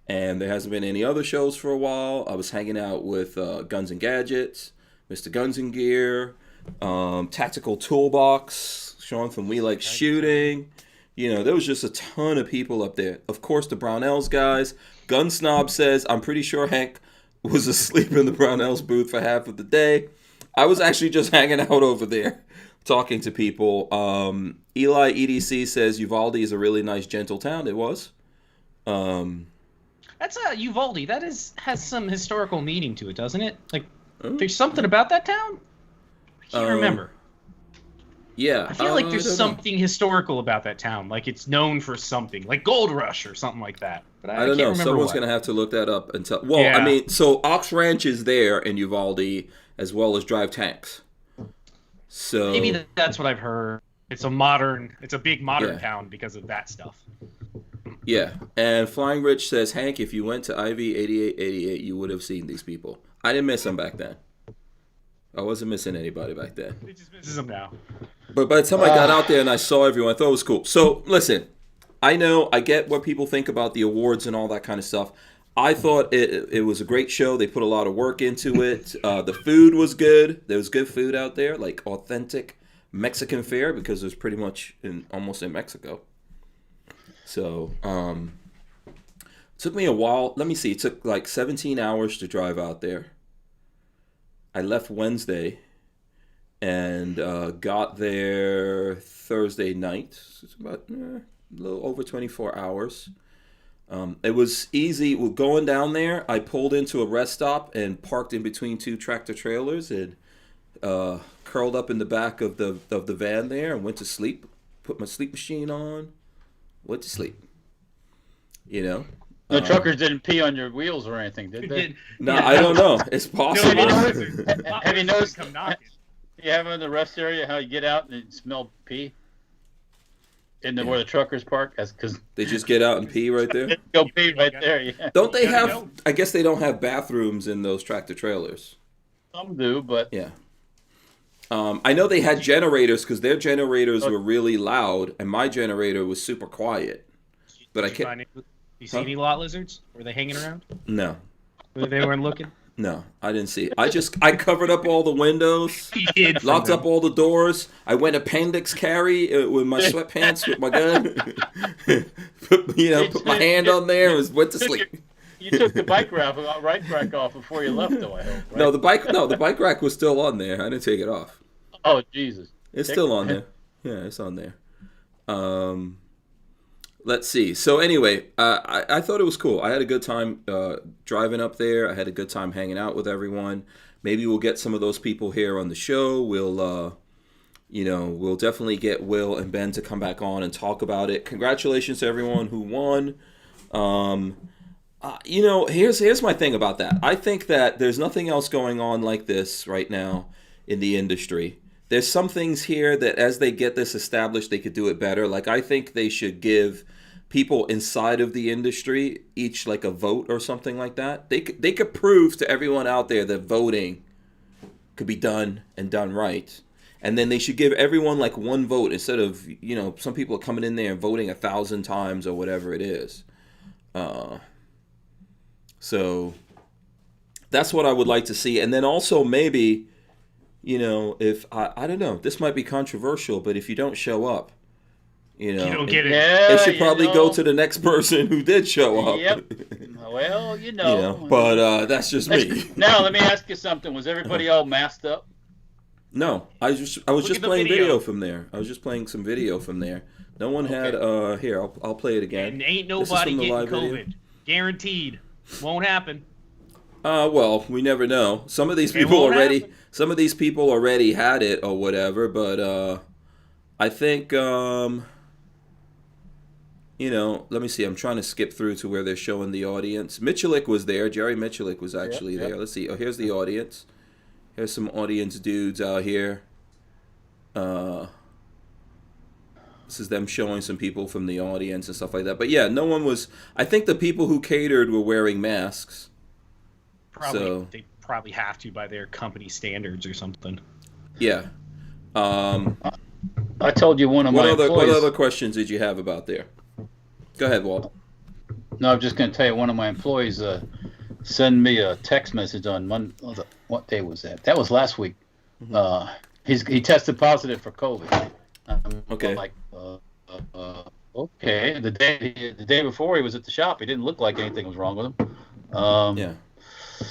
and there hasn't been any other shows for a while. I was hanging out with Guns and Gadgets, Mr. Guns and Gear, Tactical Toolbox, Sean from We Like Shooting. There was just a ton of people up there. Of course, the Barnauls guys. Gun Snob says, I'm pretty sure Hank was asleep in the Barnauls booth for half of the day. I was actually just hanging out over there, talking to people. Eli EDC says, Uvalde is a really nice, gentle town. It was. That's Uvalde. That has some historical meaning to it, doesn't it? Like, there's something about that town? I can't remember. Yeah. I feel like there's something historical about that town. Like it's known for something, like Gold Rush or something like that. But I don't know. remember Someone's going to have to look that up and tell. Well, yeah. I mean, so Ox Ranch is there in Uvalde as well as Drive Tanks. So maybe that's what I've heard. It's a big modern town because of that stuff. Yeah. And Flying Rich says, Hank, if you went to IV 8888, you would have seen these people. I didn't miss them back then. I wasn't missing anybody back then. He just misses them now. But by the time I got out there and I saw everyone, I thought it was cool. So, listen, I get what people think about the awards and all that kind of stuff. I thought it was a great show. They put a lot of work into it. The food was good. There was good food out there, like authentic Mexican fare, because it was pretty much almost in Mexico. So, it took me a while. Let me see. It took like 17 hours to drive out there. I left Wednesday and got there Thursday night. It's about a little over 24 hours. It was easy. Going down there, I pulled into a rest stop and parked in between two tractor trailers and curled up in the back of the van there and went to sleep. Put my sleep machine on, went to sleep. The truckers didn't pee on your wheels or anything, did they? No, I don't know. It's possible. Have you noticed? You have in the rest area how you get out and you smell pee where the truckers park? That's because they just get out and pee right there. Go pee right there. Yeah. Don't they have? I guess they don't have bathrooms in those tractor trailers. Some do, but yeah. I know they had generators because their generators were really loud, and my generator was super quiet. But I can't. You see any lot lizards? Were they hanging around? No. They weren't looking? No, I didn't see it. I covered up all the windos, locked up all the doors. I went appendix carry with my sweatpants with my gun. Put my hand on there and went to sleep. You took the bike rack off before you left, though, I hope, right? No, the bike rack was still on there. I didn't take it off. Oh, Jesus. It's still on there. Yeah, it's on there. Let's see. So anyway, I thought it was cool. I had a good time driving up there. I had a good time hanging out with everyone. Maybe we'll get some of those people here on the show. We'll definitely get Will and Ben to come back on and talk about it. Congratulations to everyone who won. Here's my thing about that. I think that there's nothing else going on like this right now in the industry. There's some things here that as they get this established, they could do it better. Like, I think they should give people inside of the industry each like a vote or something like that. They could prove to everyone out there that voting could be done and done right. And then they should give everyone like one vote instead of, some people are coming in there and voting 1,000 times or whatever it is. So that's what I would like to see. And then also maybe, if I don't know, this might be controversial, but if you don't show up, You know, You don't get it. Yeah, it should probably go to the next person who did show up. Yep. Well, but that's just me. Now, let me ask you something. Was everybody all masked up? No, I was Look just at the playing video. video from there. I was just playing some video from there. No one had. Here, I'll play it again. And ain't This is nobody from the getting live COVID. video. Guaranteed. Won't happen. Well, we never know. Some of these It people won't already. happen. Some of these people already had it or whatever. But I think. You know, let me see. I'm trying to skip through to where they're showing the audience. Michelik was there. Jerry Michelik was actually there. Let's see. Oh, here's the audience. Here's some audience dudes out here. This is them showing some people from the audience and stuff like that. But yeah, no one was. I think the people who catered were wearing masks. Probably they probably have to by their company standards or something. Yeah. I told you one of my What employees. other questions did you have about there? Go ahead, Walt. No, I'm just going to tell you, one of my employees sent me a text message on Monday. What day was that? That was last week. He tested positive for COVID. Okay. I'm like, okay. The day before he was at the shop, he didn't look like anything was wrong with him. Yeah.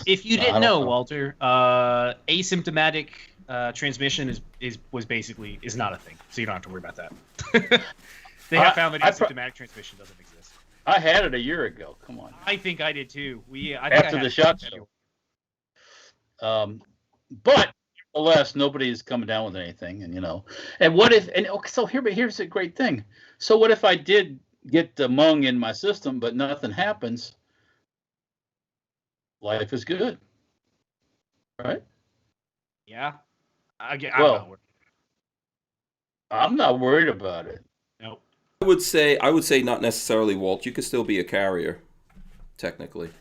If you I didn't don't know, know. Walter, asymptomatic transmission is not a thing, so you don't have to worry about that. They have found that asymptomatic transmission doesn't exist. I had it a year ago. Come on. I think I did too. I think After I had the it shot too. show. But alas, nobody is coming down with anything, and And what if? And okay, so here's a great thing. So what if I did get the mung in my system, but nothing happens? Life is good, right? Yeah. I'm Well, not worried. I'm not worried about it. Nope. I would say not necessarily, Walt. You could still be a carrier, technically.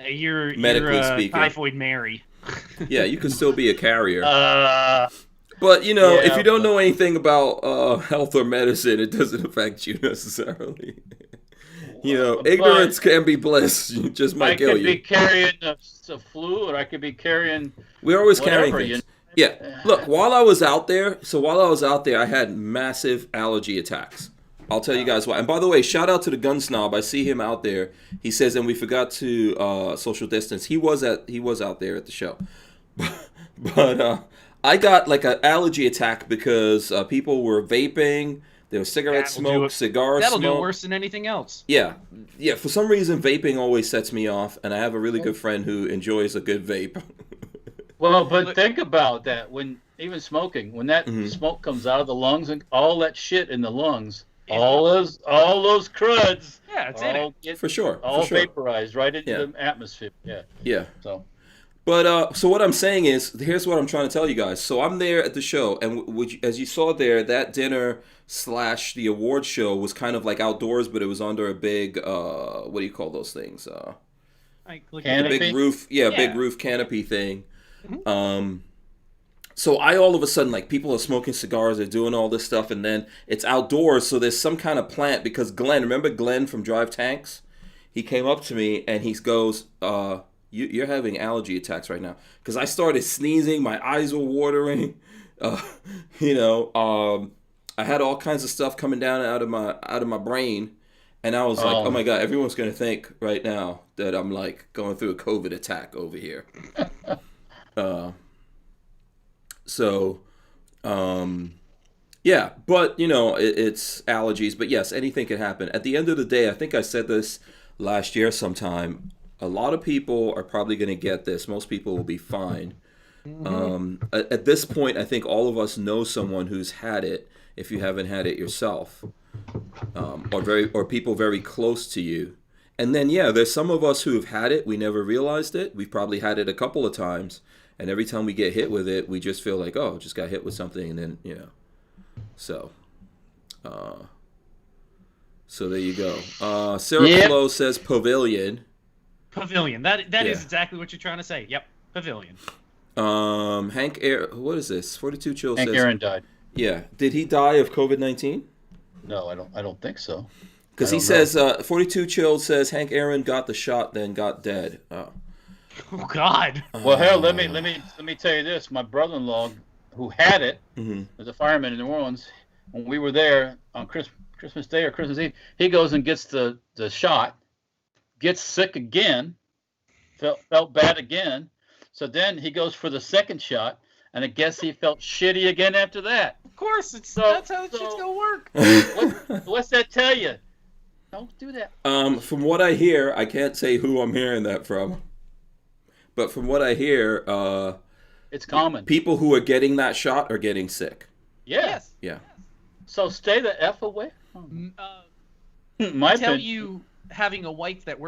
You're Medically speaking. Typhoid Mary. Yeah, you could still be a carrier. But Yeah, if you don't know anything about health or medicine, it doesn't affect you necessarily. Ignorance can be bliss. It just might kill you. I could be carrying the flu, or I could be carrying. We're always carrying whatever, things. Yeah. Look, while I was out there, I had massive allergy attacks. I'll tell you guys why. And by the way, shout out to the gun snob. I see him out there. He says, and we forgot to social distance. He was out there at the show. But I got like an allergy attack because people were vaping. There was cigarette smoke, cigar That'll smoke. do worse than anything else. Yeah. For some reason, vaping always sets me off, and I have a really good friend who enjoys a good vape. Well, but think about that. When even smoking, when that smoke comes out of the lungs and all that shit in the lungs, all those cruds, Yeah, it's in it. get For sure. vaporized right into the atmosphere. Yeah. Yeah. So. But so what I'm saying is, here's what I'm trying to tell you guys. So I'm there at the show, and as you saw there, that dinner / the award show was kind of like outdoors, but it was under a big what do you call those things? Like Canopy? Big roof, big roof canopy thing. So I all of a sudden, like, people are smoking cigars, they're doing all this stuff, and then it's outdoors, so there's some kind of plant, because remember Glenn from Drive Tanks? He came up to me and he goes, you're having allergy attacks right now. Because I started sneezing, my eyes were watering, I had all kinds of stuff coming down out of my brain, and I was like, oh my God, everyone's going to think right now that I'm like going through a COVID attack over here. Yeah, but it's allergies. But yes, anything can happen. At the end of the day, I think I said this last year sometime. A lot of people are probably going to get this. Most people will be fine. At this point, I think all of us know someone who's had it. If you haven't had it yourself, or people very close to you. And then there's some of us who have had it. We never realized it. We've probably had it a couple of times. And every time we get hit with it, we just feel like, oh, just got hit with something, and then So there you go. Sarah Flo says pavilion. Pavilion. That is exactly what you're trying to say. Yep, pavilion. Hank what is this? 42 Chill Hank says. Aaron died. Yeah. Did he die of COVID-19? No, I don't think so. Because he says 42 Chill says Hank Aaron got the shot, then got dead. Oh. Oh God. Well, hell, let me tell you this. My brother-in-law, who had it, was a fireman in New Orleans. When we were there on Christmas Day or Christmas Eve. He goes and gets the shot, gets sick again, felt bad again. So then he goes for the second shot, and I guess he felt shitty again after that. Of course, that's how the shit's gonna work. What's that tell you? Don't do that. From what I hear, I can't say who I'm hearing that from, but from what I hear, it's common. People who are getting that shot are getting sick. Yes. Yeah. So stay the F away. I tell you, having a wife that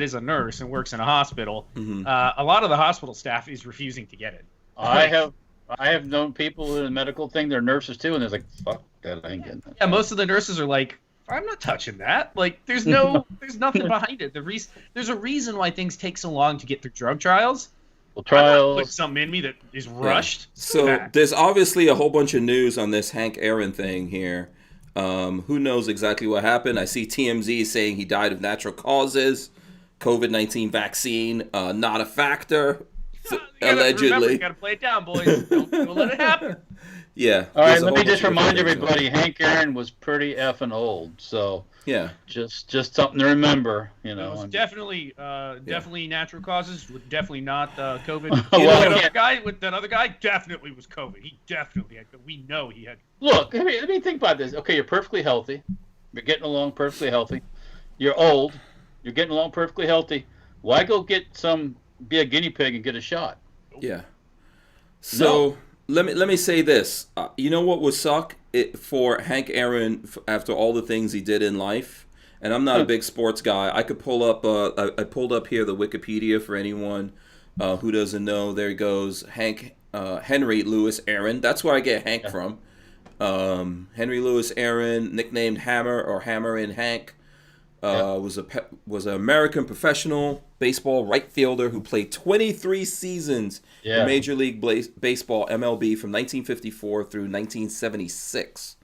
is a nurse and works in a hospital, a lot of the hospital staff is refusing to get it. I have known people in the medical thing, they're nurses too, and they're like, fuck that, I ain't getting that. Yeah, most of the nurses are like, I'm not touching that. Like, there's nothing behind it. There's a reason why things take so long to get through drug trials. Well, trials. Put something in me that is rushed. Yeah. So there's obviously a whole bunch of news on this Hank Aaron thing here. Who knows exactly what happened? I see TMZ saying he died of natural causes. COVID-19 vaccine, not a factor. Allegedly. You gotta play it down, boys. Don't let it happen. Yeah. All right, let me just remind everybody, Hank Aaron was pretty effing old, so yeah, just something to remember, It was definitely natural causes, definitely not COVID. That other guy definitely was COVID. He definitely had. We know he had. Look, let me think about this. Okay, you're perfectly healthy. You're getting along perfectly healthy. You're old. You're getting along perfectly healthy. Why go be a guinea pig and get a shot? Yeah. So let me say this. You know what would suck for Hank Aaron after all the things he did in life? And I'm not a big sports guy. I could pull up. I pulled up here the Wikipedia for anyone who doesn't know. There he goes. Henry Louis Aaron. That's where I get Hank from. Henry Louis Aaron, nicknamed Hammer or Hammer in Hank. Was an American professional baseball right fielder who played 23 seasons in Major League Baseball MLB from 1954 through 1976.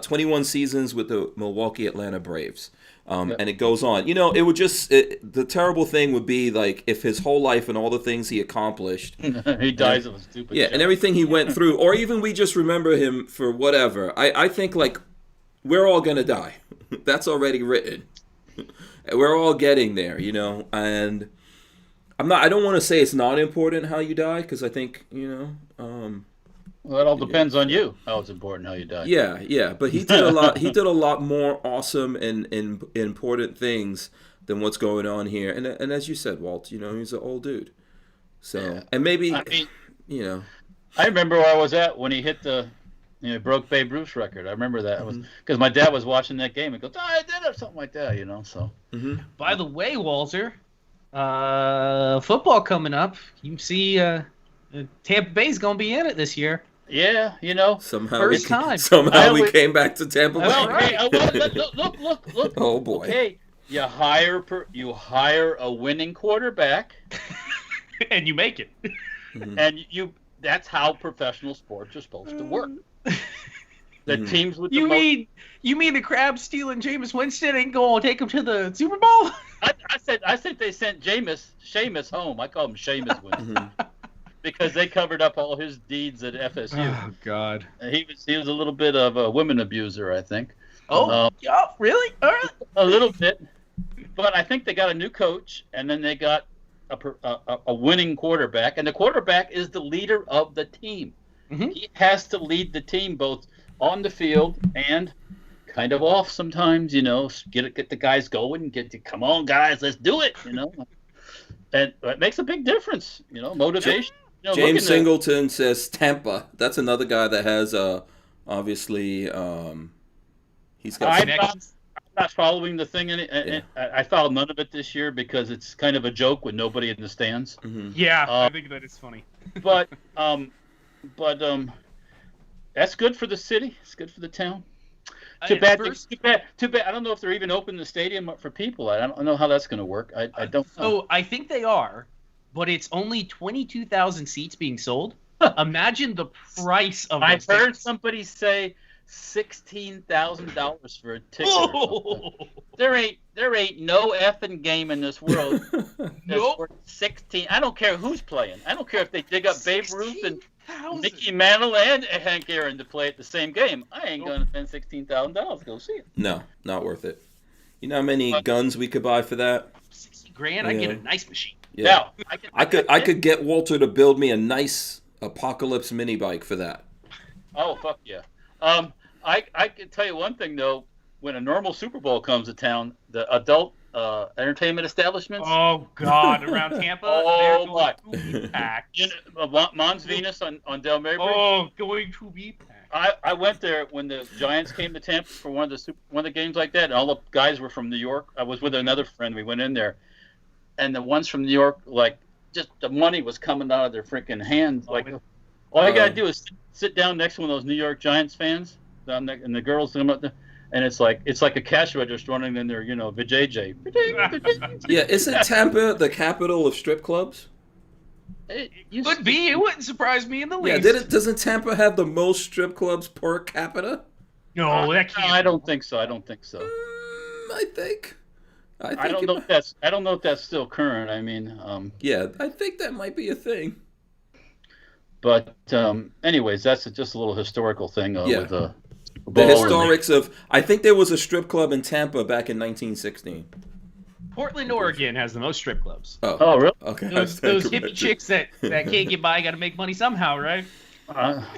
21 seasons with the Milwaukee Atlanta Braves. And it goes on. You know, it would the terrible thing would be like if his whole life and all the things he accomplished. He dies of a stupid job. And everything he went through, or even we just remember him for whatever. I think like we're all going to die. That's already written. We're all getting there, you know, and I don't want to say it's not important how you die, because I think, you know, well, it all depends on you how it's important how you die. Yeah, but he did a lot more awesome and important things than what's going on here. And as you said, Walt, you know, he's an old dude. So, and maybe, you know, I remember where I was at when he hit broke Babe Ruth's record. I remember that. It was because my dad was watching that game and goes, I did it, or something like that, you know. So. By the way, Walter, football coming up. You see, Tampa Bay's gonna be in it this year. Yeah, you know. Somehow we came back to Tampa Bay. Well, look. Oh boy. Okay, you hire a winning quarterback, and you make it. And that's how professional sports are supposed to work. The teams with you mean the crabs stealing Jameis Winston ain't gonna take him to the Super Bowl? I said they sent Seamus home. I call him Seamus Winston because they covered up all his deeds at FSU. Oh God. He was a little bit of a women abuser, I think. Oh, really? All right. A little bit, but I think they got a new coach, and then they got a winning quarterback, and the quarterback is the leader of the team. He has to lead the team both on the field and kind of off sometimes, you know, get the guys going, come on guys, let's do it, you know. And it makes a big difference, you know, motivation. You know, James Singleton says Tampa. That's another guy that has obviously he's got connections. I'm not following the thing in it. And I followed none of it this year because it's kind of a joke with nobody in the stands. Yeah, I think that is funny. But that's good for the city. It's good for the town. Too bad. I don't know if they're even opening the stadium up for people. I don't know how that's going to work. I don't know. Oh, I think they are, but it's only 22,000 seats being sold. Imagine the price of. I've heard somebody say $16,000 for a ticket. There ain't no effing game in this world that's worth 16. I don't care who's playing. I don't care if they dig up Babe Ruth and Mickey Mantle and Hank Aaron to play at the same game. I ain't going to spend $16,000 to go see it. No, not worth it. You know how many guns we could buy for that? $60,000, I get a nice machine. Yeah. Now, I could get Walter to build me a nice Apocalypse mini bike for that. Oh, fuck yeah. I can tell you one thing, though. When a normal Super Bowl comes to town, the adult entertainment establishments. Oh, God. Around Tampa? Oh, they're going to be packed. Mons Venus on Del Mar. Oh, going to be packed. I went there when the Giants came to Tampa for one of the games like that, and all the guys were from New York. I was with another friend. We went in there, and the ones from New York, like, just the money was coming out of their freaking hands. Like, all you gotta do is sit down next to one of those New York Giants fans, and the girls come up there, and it's like a cash register running in there, vajayjay. Yeah, isn't Tampa the capital of strip clubs? It would be. It wouldn't surprise me in the least. Yeah, doesn't Tampa have the most strip clubs per capita? No, that can't. I don't think so. I think. I don't know if that's still current. I mean, yeah, I think that might be a thing. But anyways, that's just a little historical thing with the historics of. I think there was a strip club in Tampa back in 1916. Portland, Oregon has the most strip clubs. Oh really? Okay. Those hippie chicks that can't get by got to make money somehow, right?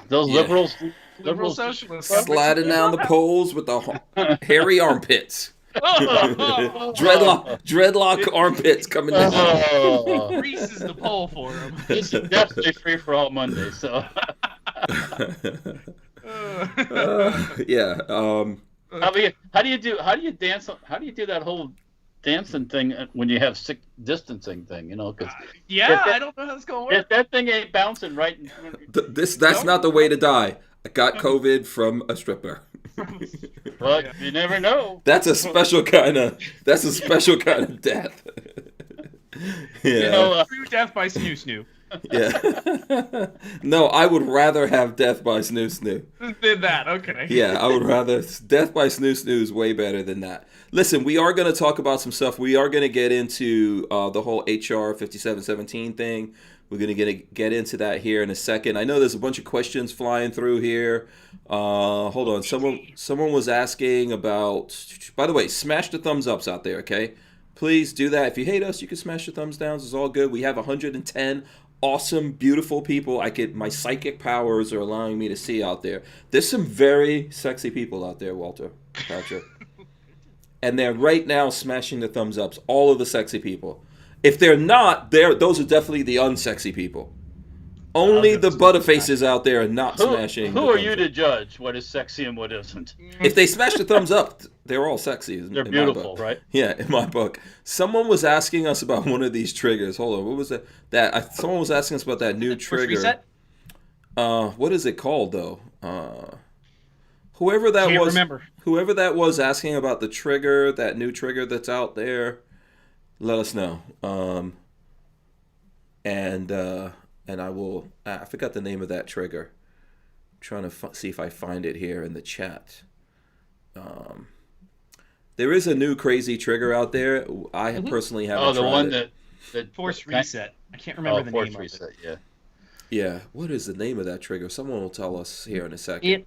Those liberals. Liberal socialists. Sliding down the poles with the hairy armpits. Dreadlock armpits coming down. Grease is the pole for them. This is definitely free for all Monday. So. Yeah. How do you do dance? How do you do that whole dancing thing when you have sick distancing thing? Cause I don't know how it's gonna work. If that thing ain't bouncing right, that's not the way to die. I got COVID from a stripper. Well, you never know. That's a special kind of death. Yeah. True death by snoo. Yeah. No, I would rather have death by snoo. Than that, okay. Yeah, I would rather death by snoo is way better than that. Listen, we are going to talk about some stuff. We are going to get into the whole H.R.5717 thing. We're going to get into that here in a second. I know there's a bunch of questions flying through here. Hold on. Someone was asking about... By the way, smash the thumbs ups out there, okay? Please do that. If you hate us, you can smash the thumbs downs. It's all good. We have 110 awesome, beautiful people my psychic powers are allowing me to see out there. There's some very sexy people out there, Walter, Patrick. And they're right now smashing the thumbs ups. All of the sexy people. If they're not, those are definitely the unsexy people. Only the butterfaces out there are not smashing. Who are you to judge what is sexy and what isn't? If they smash the thumbs up, they're all sexy. They're beautiful, right? Yeah, in my book. Someone was asking us about one of these triggers. Hold on, what was it? Someone was asking us about that new trigger. Reset? What is it called though? Whoever that Can't was. remember. Whoever that was asking about the trigger, that new trigger that's out there. Let us know. And I will. I forgot the name of that trigger. I'm trying to see if I find it here in the chat. There is a new crazy trigger out there. I personally haven't tried it. Oh, the one that Force Reset. I can't remember the name Force Reset, of it. Yeah. What is the name of that trigger? Someone will tell us here in a second.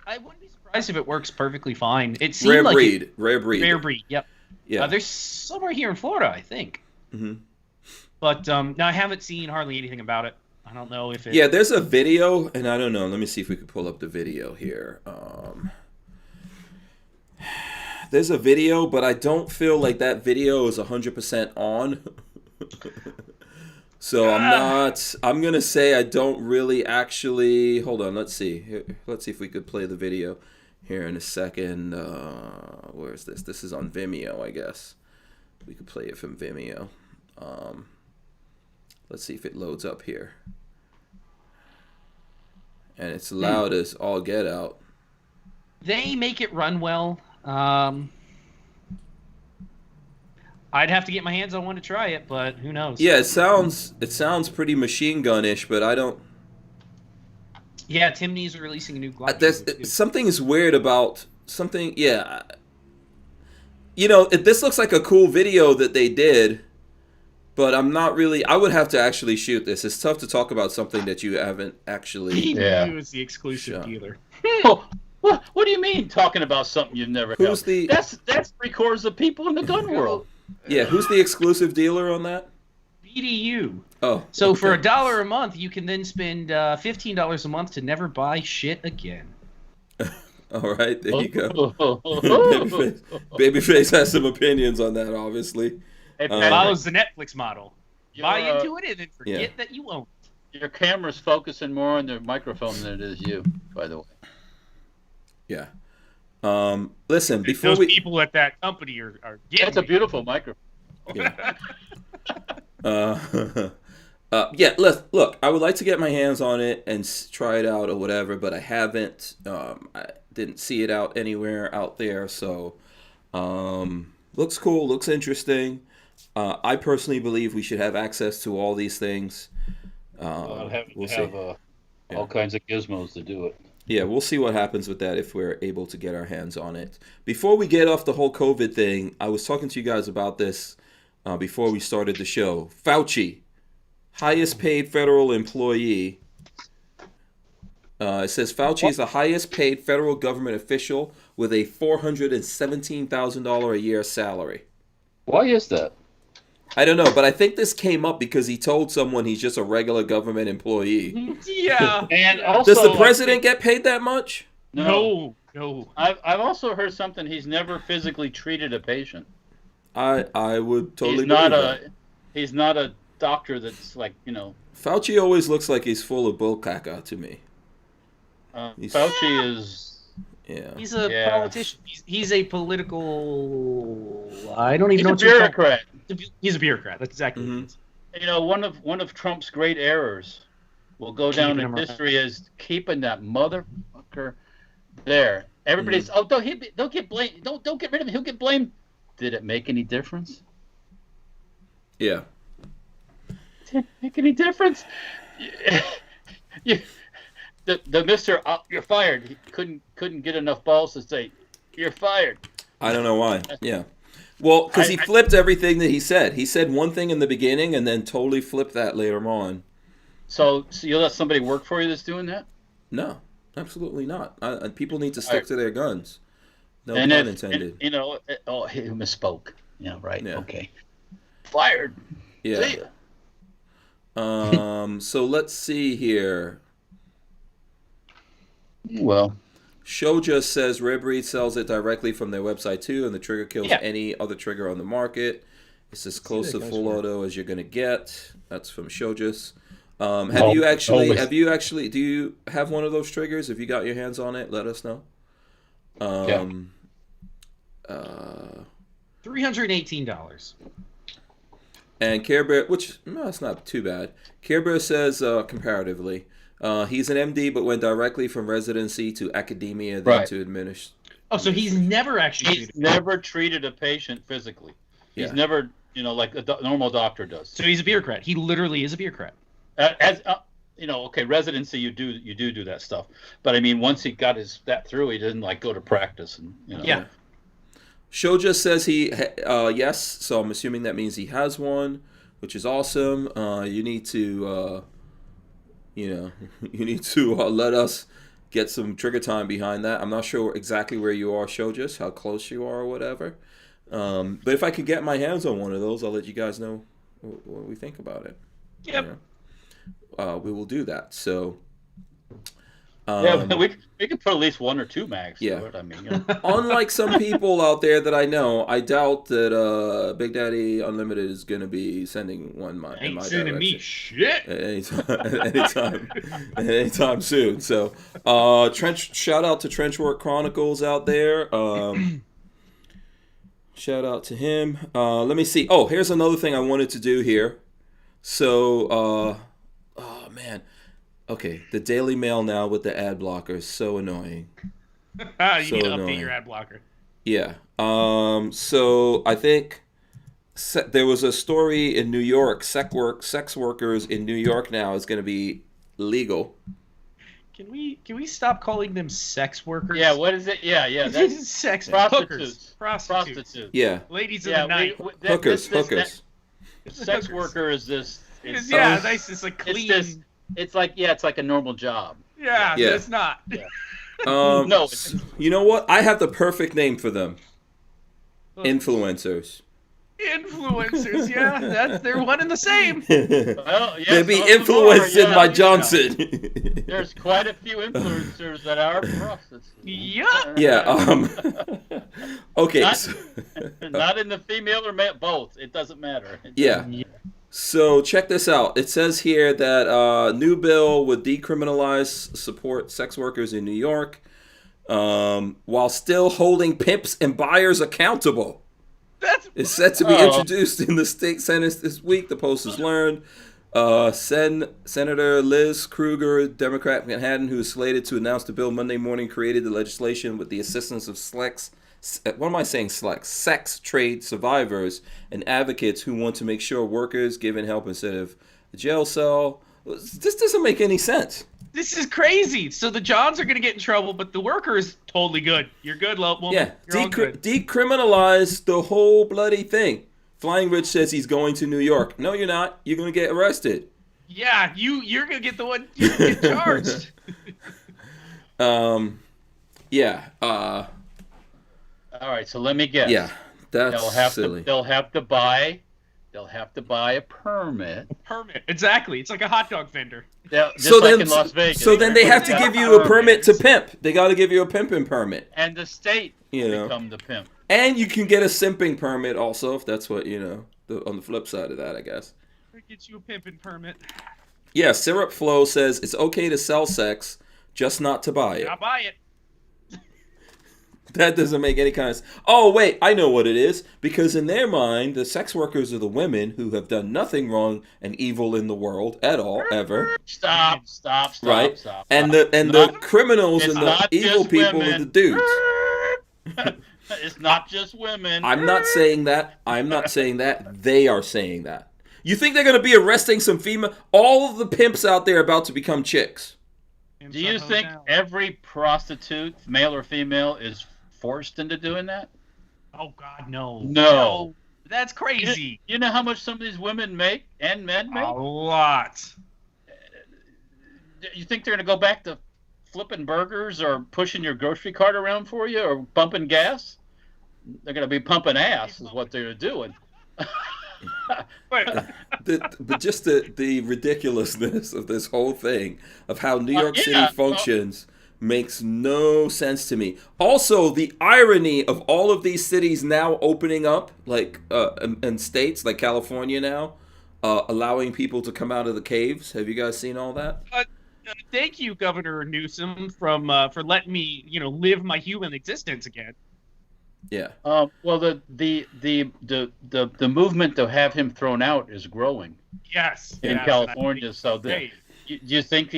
I wouldn't be surprised if it works perfectly fine. It Rare seemed breed. Rare breed. Yep. Yeah. There's somewhere here in Florida, I think. Mm-hmm. But no, I haven't seen hardly anything about it. I don't know if it... Yeah, there's a video, and I don't know. Let me see if we can pull up the video here. There's a video, but I don't feel like that video is 100% on. So I'm going to say I don't really actually... Hold on, let's see. Let's see if we could play the video here in a second. Where is this? This is on Vimeo, I guess. We could play it from Vimeo. Let's see if it loads up here. And it's loud as all get out. They make it run well. I'd have to get my hands on one to try it, but who knows? Yeah, it sounds pretty machine gun-ish, but I don't... Yeah, Timney's releasing a new Glock. Something is weird about something. Yeah, this looks like a cool video that they did, but I'm not really. I would have to actually shoot this. It's tough to talk about something that you haven't actually. Yeah. BDU is the exclusive Sure. dealer. Oh, what do you mean talking about something you've never Who's held? the- That's 3/4 of people in the gun world. Yeah, who's the exclusive dealer on that? BDU. Oh, So for okay. $1 a month, you can then spend $15 a month to never buy shit again. All right, there you go. go. Babyface has some opinions on that, obviously. Hey, It Patrick, follows the Netflix model. Buy your, into it and then forget that you own it. your camera's focusing more on the microphone than it is you, by the way. Yeah. Listen, before Those we. people at that company are getting That's a me. beautiful microphone. Yeah. Yeah. Look. I would like to get my hands on it and try it out or whatever, but I haven't. I didn't see it out anywhere out there, so looks cool. Looks interesting. I personally believe we should have access to all these things. We'll see. All kinds of gizmos to do it. Yeah, we'll see what happens with that if we're able to get our hands on it. Before we get off the whole COVID thing, I was talking to you guys about this before we started the show. Fauci, highest paid federal employee. It says Fauci is the highest paid federal government official with a $417,000 a year salary. Why is that? I don't know, but I think this came up because he told someone he's just a regular government employee. Yeah. And also, Does the president get paid that much? No. I've also heard something. He's never physically treated a patient. I would totally He's not believe that. He's not a doctor that's like, you know. Fauci always looks like he's full of bull caca to me. Fauci is. Yeah. He's a Yeah. politician. He's a political. I don't even He's know a what you call bureaucrat. it. He's a bureaucrat. That's exactly what it is. You know, one of Trump's great errors will go down Keeping in him around. history as keeping that motherfucker there. Everybody's don't get blamed. Don't get rid of him. He'll get blamed. Did it make any difference? Yeah. Did it make any difference? The Mr. You're fired. He couldn't get enough balls to say you're fired. I don't know why. Yeah. Well, because he flipped everything that he said. He said one thing in the beginning and then totally flipped that later on. So you let somebody work for you that's doing that? No, absolutely not. People need to stick to their guns. No pun And intended. he misspoke. Yeah, right. Yeah. Okay. Fired. Yeah. See ya. So let's see here. Well, Show just says Rare Breed sells it directly from their website too, and the trigger kills any other trigger on the market. It's as close to full auto as you're gonna get. That's from Shojas. Have you actually? Do you have one of those triggers? If you got your hands on it, let us know. $318. And Care Bear, which it's not too bad. Care Bear says comparatively, he's an MD, but went directly from residency to academia, then to administer. Oh, so he's never actually. he's never treated a patient physically. He's Yeah. never, like a normal doctor does. So he's a bureaucrat. He literally is a bureaucrat. Residency you do that stuff. But I mean, once he got that through, he didn't go to practice and Yeah. Show just says he yes, so I'm assuming that means he has one, which is awesome. You need to let us get some trigger time behind that. I'm not sure exactly where you are, Show just how close you are or whatever. But if I could get my hands on one of those, I'll let you guys know what we think about it. Yep. We will do that. So. we could put at least one or two mags Yeah. to it. I mean, Unlike some people out there that I know, I doubt that Big Daddy Unlimited is going to be sending one in my sending me direction. shit. Anytime soon. So, shout out to Trenchwork Chronicles out there. Shout out to him. Let me see. Oh, here's another thing I wanted to do here. So, oh man. Okay, the Daily Mail now with the ad blocker is so annoying. You So need to annoying. update your ad blocker. Yeah. So I think there was a story in New York. Sex workers in New York now is going to be legal. Can we stop calling them sex workers? yeah. What is it? Yeah. That's sex prostitutes. hookers. Prostitutes. Prostitutes. Yeah. Ladies of the night. Hookers. sex worker is this. It's nice. It's like clean. It's like a normal job. Yeah. It's not. Yeah. No. You know what? I have the perfect name for them. Influencers. Influencers, yeah, they're one and the same. Well, yes, They'd be influencing by Johnson. There's quite a few influencers that are prostitutes. Yeah. Okay. Not in the female or male, both. It doesn't matter. Yeah. So check this out. It says here that new bill would decriminalize support sex workers in New York, while still holding pimps and buyers accountable. It's set to be introduced in the state Senate this week, the Post has learned. Senator Liz Krueger, Democrat from Manhattan, who is slated to announce the bill Monday morning, created the legislation with the assistance of sex trade survivors and advocates who want to make sure workers given help instead of a jail cell. This doesn't make any sense. This is crazy. So the Johns are going to get in trouble, but the worker is totally good. You're good, woman. Yeah, You're all good. Decriminalize the whole bloody thing. Flying Rich says he's going to New York. No, you're not. You're going to get arrested. Yeah, you're going to get the one you get charged. Yeah. All right, so let me guess. Yeah, that's silly. They'll have to buy a permit. Exactly. It's like a hot dog vendor. Yeah, in Las Vegas. So then they have to give you a permit to pimp. They got to give you a pimping permit. And the state become the pimp. And you can get a simping permit also, if that's what, on the flip side of that, I guess. It gets you a pimping permit. Yeah, Syrup Flow says it's okay to sell sex, just not to buy it. Not buy it. That doesn't make any kind of sense. Oh, wait, I know what it is. Because in their mind, the sex workers are the women who have done nothing wrong and evil in the world at all, ever. Stop. Right? Stop. And the criminals and the evil people are the dudes. It's not just women. I'm not saying that. They are saying that. You think they're going to be arresting some female? All of the pimps out there are about to become chicks. Do you think every prostitute, male or female, is forced into doing that? Oh, God, no. No. That's crazy. You know how much some of these women make and men make? A lot. You think they're going to go back to flipping burgers or pushing your grocery cart around for you or pumping gas? They're going to be pumping ass is what they're doing. But just the ridiculousness of this whole thing, of how New York City functions, makes no sense to me. Also, the irony of all of these cities now opening up, like in states like California now, allowing people to come out of the caves. Have you guys seen all that? Thank you, Governor Newsom, for letting me, live my human existence again. Yeah. Well, the movement to have him thrown out is growing. Yes. In California, so do you think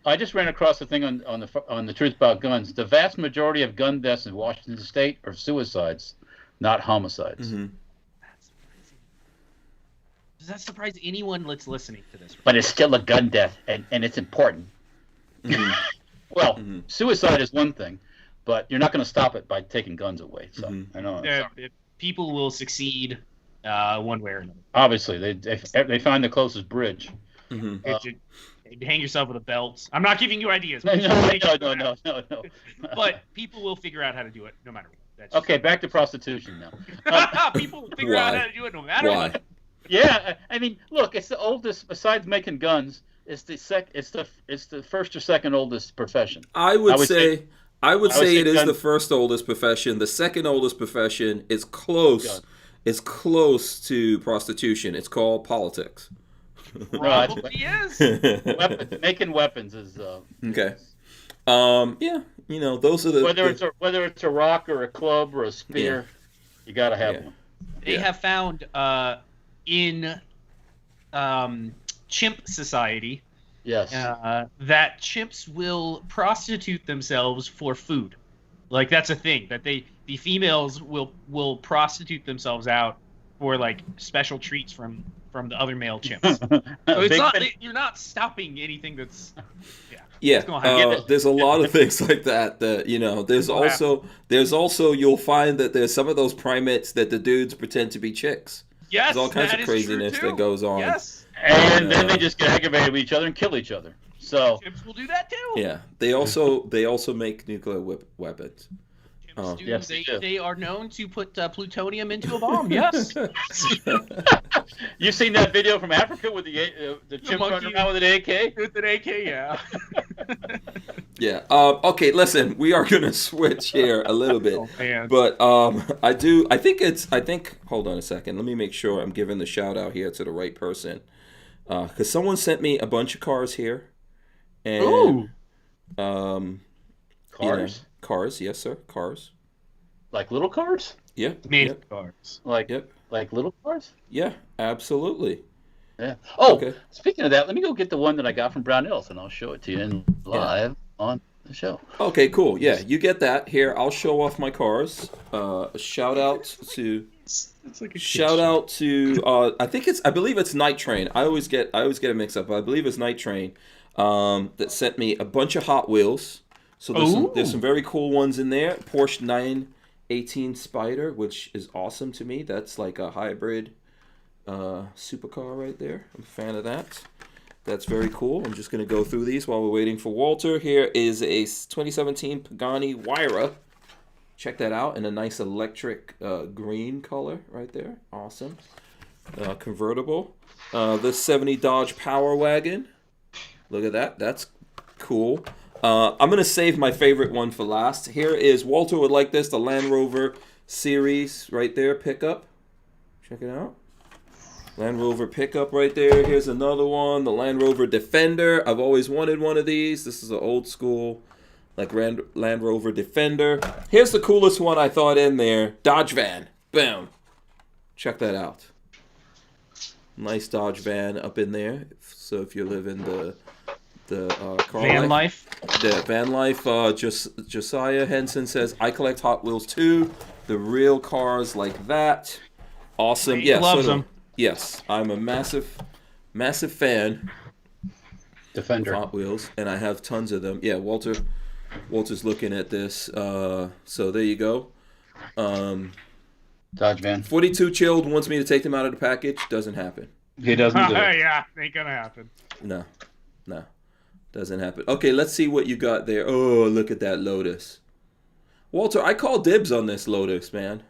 I just ran across a thing on the Truth About Guns. The vast majority of gun deaths in Washington State are suicides, not homicides. Mm-hmm. Does that surprise anyone that's listening to this? But it's still a gun death, and it's important. Mm-hmm. Well, suicide is one thing, but you're not going to stop it by taking guns away. So I know. People will succeed one way or another. Obviously, they find the closest bridge. Mm-hmm. Hang yourself with a belt. I'm not giving you ideas. No. But people will figure out how to do it no matter what. Okay, back to prostitution now. People will figure out how to do it no matter what. Yeah, I mean, look, it's the oldest besides making guns. It's the first or second oldest profession. I would say it is the first oldest profession. The second oldest profession is close. It's close to prostitution. It's called politics. Probably is. Making weapons is okay. Yeah, those are the whether it's a rock or a club or a spear, you gotta have one. They have found in chimp society, that chimps will prostitute themselves for food. Like that's a thing that the females will prostitute themselves out for like special treats from the other male chimps. So it's you're not stopping anything that's there's a lot of things like that there's also you'll find that there's some of those primates that the dudes pretend to be chicks. Yes, There's all kinds that of is true, craziness too. that goes on. Yes. And then they just get aggravated with each other and kill each other. So Chimps will do that too. Yeah, they also make nuclear weapons. Chimps do. Yes, they do. They are known to put plutonium into a bomb. Yes. you seen that video from Africa with the chimp running monkey. around with an AK? With an AK, yeah. Yeah. Okay. Listen, we are gonna switch here a little bit, Oh, man. but I think. Hold on a second. Let me make sure I'm giving the shout out here to the right person, because someone sent me a bunch of cars here, and Ooh. Cars? you know, cars. Yes, sir. Cars. Like little cars? Yep. Made Yep. cars. Like little cars? Yeah. Absolutely. Yeah. Oh, Okay. speaking of that, let me go get the one that I got from Barnauls, and I'll show it to you live on the show. Okay. Cool. Yeah. You get that here. I'll show off my cars. Shout out to. It's like a Shout out to I believe it's Night Train. I always get it mixed up. But I believe it's Night Train that sent me a bunch of Hot Wheels. So there's some very cool ones in there. Porsche 918 Spider, which is awesome to me. That's like a hybrid supercar right there. I'm a fan of that. That's very cool. I'm just going to go through these while we're waiting for Walter. Here is a 2017 Pagani Huayra. Check that out in a nice electric green color right there. Awesome. Convertible. This 70 Dodge Power Wagon. Look at that. That's cool. I'm going to save my favorite one for last. Here is, Walter would like this, the Land Rover series right there, pickup. Check it out. Land Rover pickup right there. Here's another one, the Land Rover Defender. I've always wanted one of these. This is an old school like Land Rover Defender. Here's the coolest one I thought in there. Dodge van. Boom. Check that out. Nice Dodge van up in there. So if you live in the car Van life. The van life. Josiah Henson says, I collect Hot Wheels too. The real cars like that. Awesome. He Yes. loves them. Yes. I'm a massive fan Defender. of Hot Wheels, and I have tons of them. Yeah, Walter's looking at this. So there you go. Dodge van. 42 Chilled wants me to take them out of the package. Doesn't happen. He doesn't do it. Yeah, ain't gonna happen. No. Doesn't happen. Okay, let's see what you got there. Oh, look at that Lotus. Walter, I call dibs on this Lotus, man.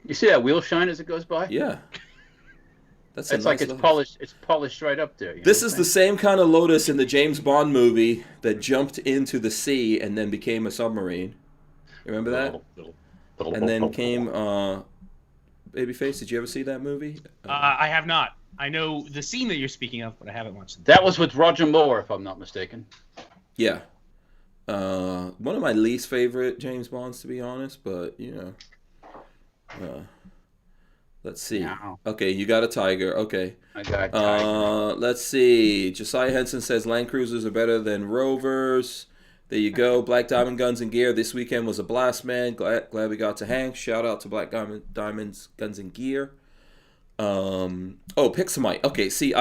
You see that wheel shine as it goes by? Yeah. That's It's like it's Lotus. polished. It's polished right up there. This is the same kind of Lotus in the James Bond movie that jumped into the sea and then became a submarine. You remember that? And then came Babyface. Did you ever see that movie? I have not. I know the scene that you're speaking of, but I haven't watched it. That was with Roger Moore, if I'm not mistaken. Yeah. One of my least favorite James Bonds, to be honest, but you know. Let's see. No. Okay, you got a Tiger. Okay. I got Tiger. Let's see. Josiah Henson says Land Cruisers are better than Rovers. There you go. Black Diamond Guns and Gear. This weekend was a blast, man. Glad we got to hang. Shout out to Black Diamonds Guns and Gear. Pixamite. Okay, see,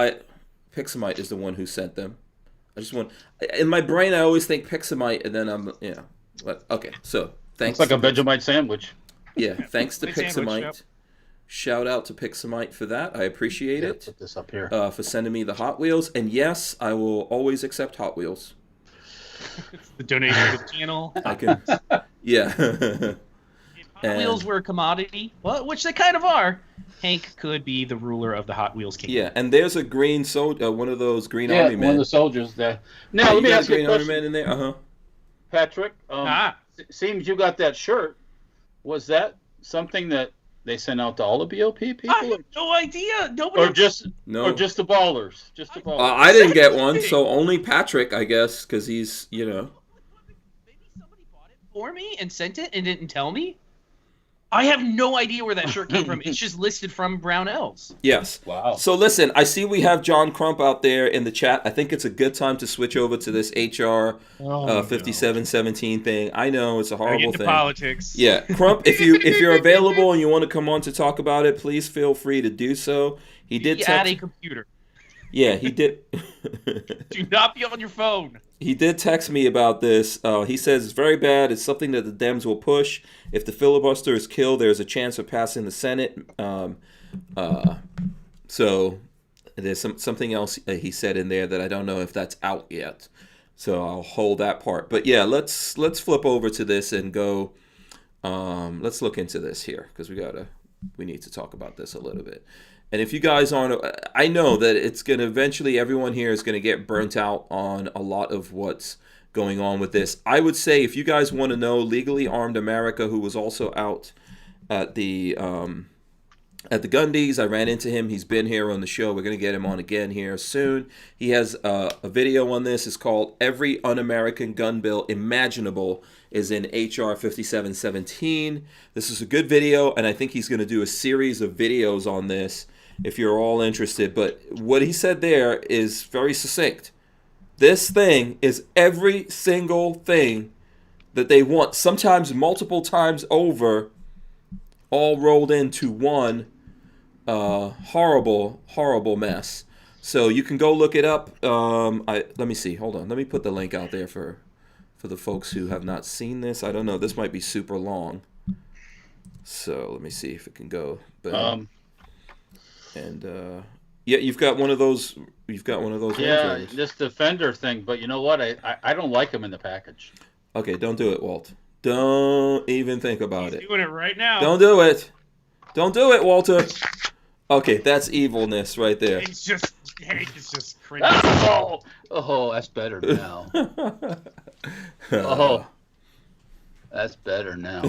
Pixamite is the one who sent them. I just want, in my brain, I always think Pixamite, and then okay, so thanks. It's like a Vegemite sandwich. Yeah, thanks to Big sandwich, Pixamite. yep. Shout out to Pixamite for that. I appreciate it. Put this up here. For sending me the Hot Wheels. And yes, I will always accept Hot Wheels. The donation to the channel. I can. Yeah. Hot Wheels were a commodity, well, which they kind of are. Hank could be the ruler of the Hot Wheels kingdom. Yeah, and there's a green one of those green Yeah, army one men. of the soldiers there. Now, You let me got ask a you a green army question, man in there? Uh-huh. Patrick. Seems you got that shirt. Was that something that they sent out to all the BOP people? I have no idea. Nobody. Or just No. or just the ballers? Just the ballers. I didn't get one, so only Patrick, I guess, because he's, Maybe somebody bought it for me and sent it and didn't tell me. I have no idea where that shirt came from. It's just listed from Barnauls. Yes. Wow. So listen, I see we have John Crump out there in the chat. I think it's a good time to switch over to this HR 5717 thing. I know it's a horrible thing. Politics. Yeah, Crump, if you're available and you want to come on to talk about it, please feel free to do so. He did Be at a computer. Yeah, he did. Do not be on your phone. He did text me about this. He says it's very bad. It's something that the Dems will push. If the filibuster is killed, there's a chance of passing the Senate. So there's something else he said in there that I don't know if that's out yet. So I'll hold that part. But yeah, let's flip over to this and go. Let's look into this here because we need to talk about this a little bit. And if you guys aren't, I know that it's going to eventually, everyone here is going to get burnt out on a lot of what's going on with this. I would say if you guys want to know, Legally Armed America, who was also out at the Gundies, I ran into him. He's been here on the show. We're going to get him on again here soon. He has a video on this. It's called Every Un-American Gun Bill Imaginable is in H.R. 5717. This is a good video, and I think he's going to do a series of videos on this if you're all interested. But what he said there is very succinct. This thing is every single thing that they want, sometimes multiple times over, all rolled into one horrible mess. So you can go look it up. Let me see. Hold on. Let me put the link out there for the folks who have not seen this. I don't know. This might be super long. So let me see if it can go. Yeah, you've got one of those. Yeah, this Defender thing. But you know what? I don't like them in the package. Okay, don't do it, Walt. Don't even think about it. He's doing it right now. Don't do it. Don't do it, Walter. Okay, that's evilness right there. It's just crazy. Oh, that's better now. Oh, that's better now.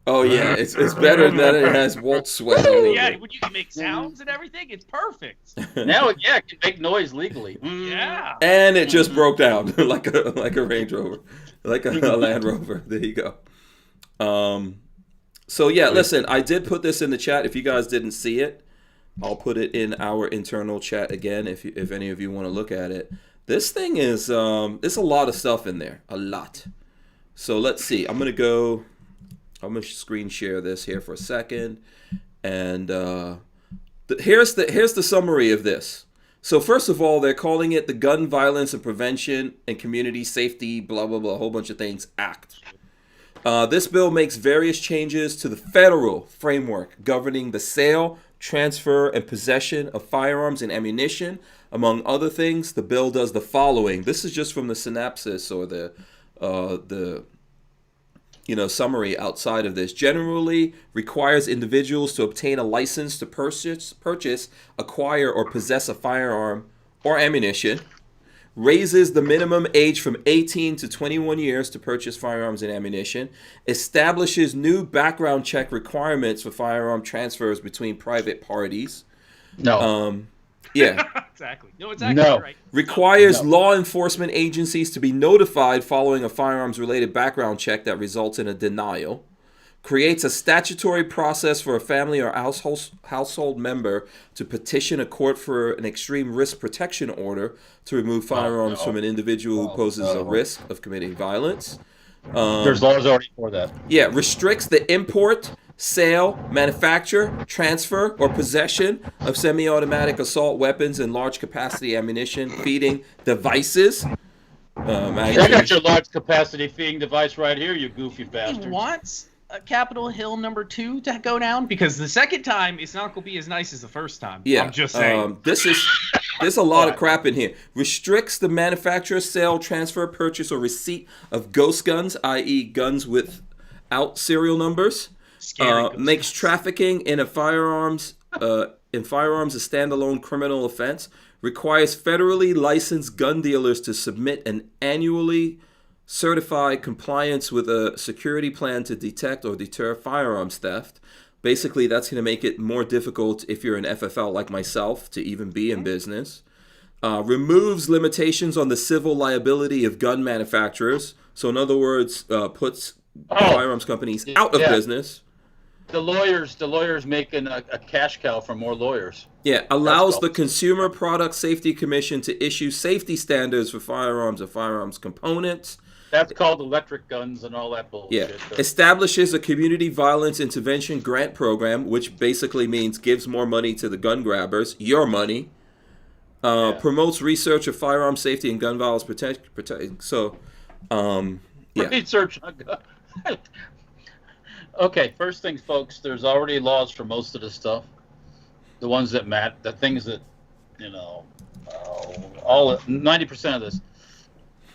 Oh yeah, it's better that it has Walt sweat all over. Yeah, when you can make sounds and everything, it's perfect. Now, yeah, it can make noise legally. Yeah. And it just broke down like a Range Rover, like a Land Rover. There you go. So yeah, listen, I did put this in the chat. If you guys didn't see it, I'll put it in our internal chat again. If any of you want to look at it, this thing is there's a lot of stuff in there, a lot. So let's see. I'm gonna screen share this here for a second, and here's the summary of this. So first of all, they're calling it the Gun Violence and Prevention and Community Safety, blah blah blah, a whole bunch of things Act. This bill makes various changes to the federal framework governing the sale, transfer, and possession of firearms and ammunition. Among other things, the bill does the following. This is just from the synopsis or the summary outside of this. Generally requires individuals to obtain a license to purchase, acquire, or possess a firearm or ammunition. Raises the minimum age from 18 to 21 years to purchase firearms and ammunition. Establishes new background check requirements for firearm transfers between private parties. No. Yeah. Exactly. No, it's actually right. Requires law enforcement agencies to be notified following a firearms-related background check that results in a denial. Creates a statutory process for a family or household member to petition a court for an extreme risk protection order to remove firearms from an individual who poses a risk of committing violence. There's laws already for that. Yeah, restricts the import, sale, manufacture, transfer, or possession of semi-automatic assault weapons and large capacity ammunition feeding devices. I got your large capacity feeding device right here, you goofy bastard. He wants Capitol Hill number 2 to go down because the second time it's not going to be as nice as the first time. Yeah, I'm just saying. There's a lot of crap in here. Restricts the manufacture, sale, transfer, purchase, or receipt of ghost guns, i.e. guns without serial numbers. Makes trafficking in firearms a standalone criminal offense. Requires federally licensed gun dealers to submit an annually certified compliance with a security plan to detect or deter firearms theft. Basically, that's going to make it more difficult if you're an FFL like myself to even be in business. Removes limitations on the civil liability of gun manufacturers. So in other words, puts firearms companies out of business. The lawyers making a cash cow for more lawyers. Yeah, allows the Consumer Product Safety Commission to issue safety standards for firearms and firearms components. That's called electric guns and all that bullshit. Yeah. Establishes a community violence intervention grant program, which basically means gives more money to the gun grabbers, your money. Promotes research of firearm safety and gun violence protection. So, research on gun. Okay, first things folks, there's already laws for most of this stuff. the ones that matter, the things that, all 90% of this.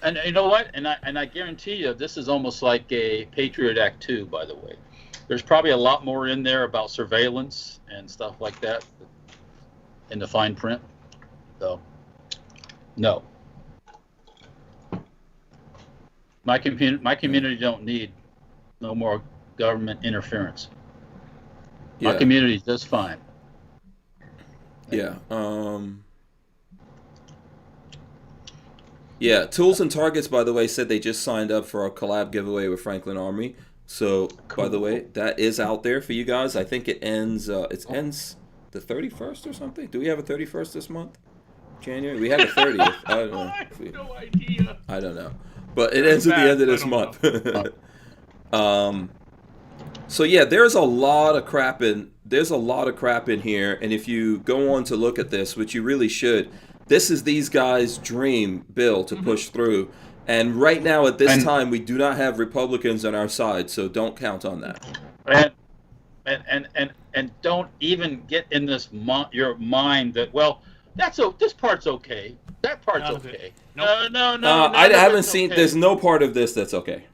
And you know what? And I guarantee you, this is almost like a Patriot Act 2, by the way. There's probably a lot more in there about surveillance and stuff like that in the fine print. So, no. My community don't need no more government interference. My community is just fine. Yeah. Yeah. Tools and Targets, by the way, said they just signed up for our collab giveaway with Franklin Armory. So, Cool. by the way, that is out there for you guys. I think it ends. Ends the 31st or something. Do we have a 31st this month? January. We have a 30th. I don't know. I have no idea. I don't know. But it ends at the end of this I month. So yeah, there's a lot of crap in here, and if you go on to look at this, which you really should, this is these guys' dream bill to push through. And right now at this time, we do not have Republicans on our side, so don't count on that. And don't even get in your mind that, well, this part's okay. That part's okay. Nope. No. I haven't seen. Okay. There's no part of this that's okay.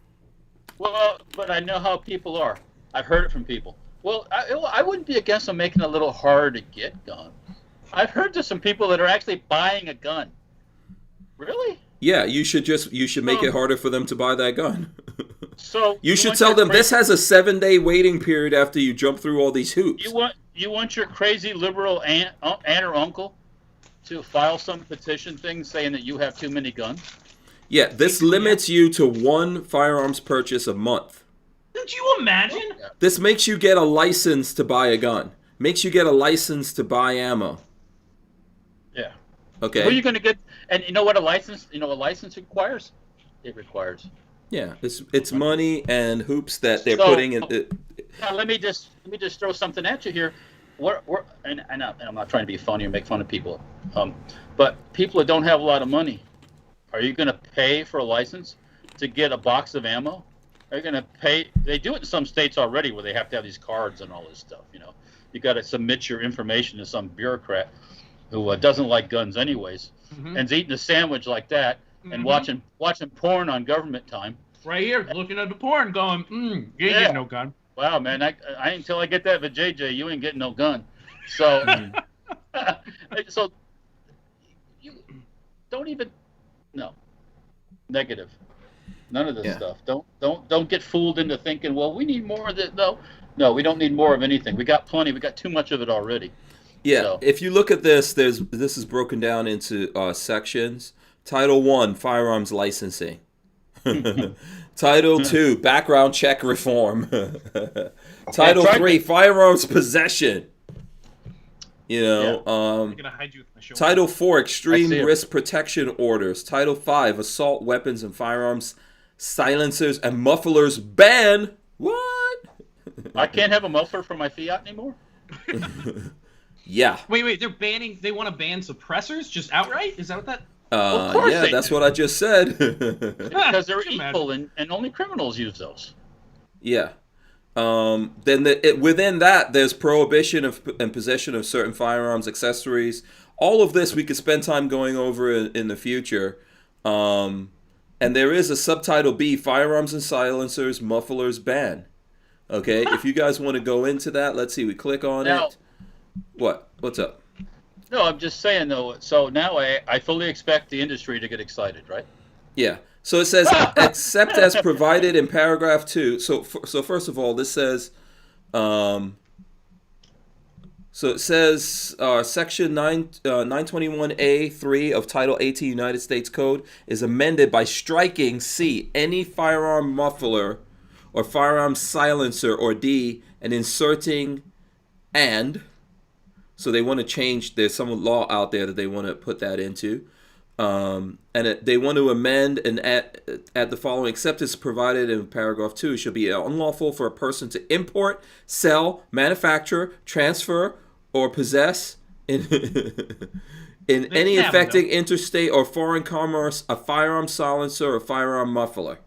Well, but I know how people are. I've heard it from people. Well, I wouldn't be against them making it a little harder to get guns. I've heard there's some people that are actually buying a gun. Really? Yeah, you should make it harder for them to buy that gun. So you should tell them this has a 7-day waiting period after you jump through all these hoops. You want your crazy liberal aunt or uncle to file some petition thing saying that you have too many guns? Yeah, this limits you to 1 firearms purchase a month. Could you imagine? This makes you get a license to buy a gun. Makes you get a license to buy ammo. Yeah. Okay. Who are you going to get? And you know what a license? You know what a license requires? It requires. Yeah, it's money and hoops that they're putting in. Now let me just throw something at you here. And I'm not trying to be funny or make fun of people, but people that don't have a lot of money, are you going to pay for a license to get a box of ammo? Are you going to pay? They do it in some states already where they have to have these cards and all this stuff. You got to submit your information to some bureaucrat who doesn't like guns anyways, and is eating a sandwich like that and watching porn on government time. Right here, looking at the porn, going, you ain't getting no gun. Wow, man, I until I get that with JJ, you ain't getting no gun. So, so you don't even negative. None of this stuff. Don't get fooled into thinking, well, we need more of this. No, we don't need more of anything. We got plenty. We got too much of it already. Yeah, so. If you look at this, this is broken down into sections. Title 1, firearms licensing. Title 2, background check reform. Title 3, firearms possession. Title 4, extreme risk protection orders. Title 5, assault weapons and firearms silencers and mufflers ban. What? I can't have a muffler for my Fiat anymore? Yeah. Wait, they want to ban suppressors just outright? Is that what that? Of course yeah, that's what I just said. Because they're evil and only criminals use those. Yeah. Then within that, there's prohibition and possession of certain firearms, accessories. All of this we could spend time going over in the future. And there is a subtitle B, firearms and silencers, mufflers ban. Okay, if you guys want to go into that, let's see. We click on it. What? What's up? No, I'm just saying, though. So now I fully expect the industry to get excited, right? Yeah. So it says, except as provided in paragraph 2. So first of all, this says, so it says section 921A3 of Title 18 United States Code is amended by striking C, any firearm muffler or firearm silencer, or D, and inserting and. So they want to change, there's some law out there that they want to put that into. They want to amend and add the following, except as provided in paragraph 2, it should be unlawful for a person to import, sell, manufacture, transfer, or possess in any affecting interstate or foreign commerce a firearm silencer or firearm muffler.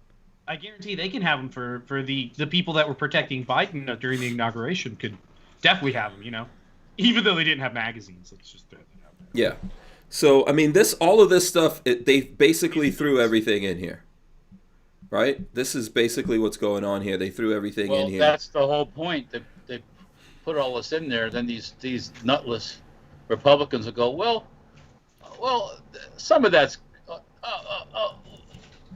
I guarantee they can have them for the people that were protecting Biden during the inauguration could definitely have them, Even though they didn't have magazines, let's just throw that out there. Yeah. So I mean, all of this stuff, they basically threw everything in here, right? This is basically what's going on here. They threw everything in here. Well, that's the whole point. They put all this in there. Then these nutless Republicans will go, well, some of that's,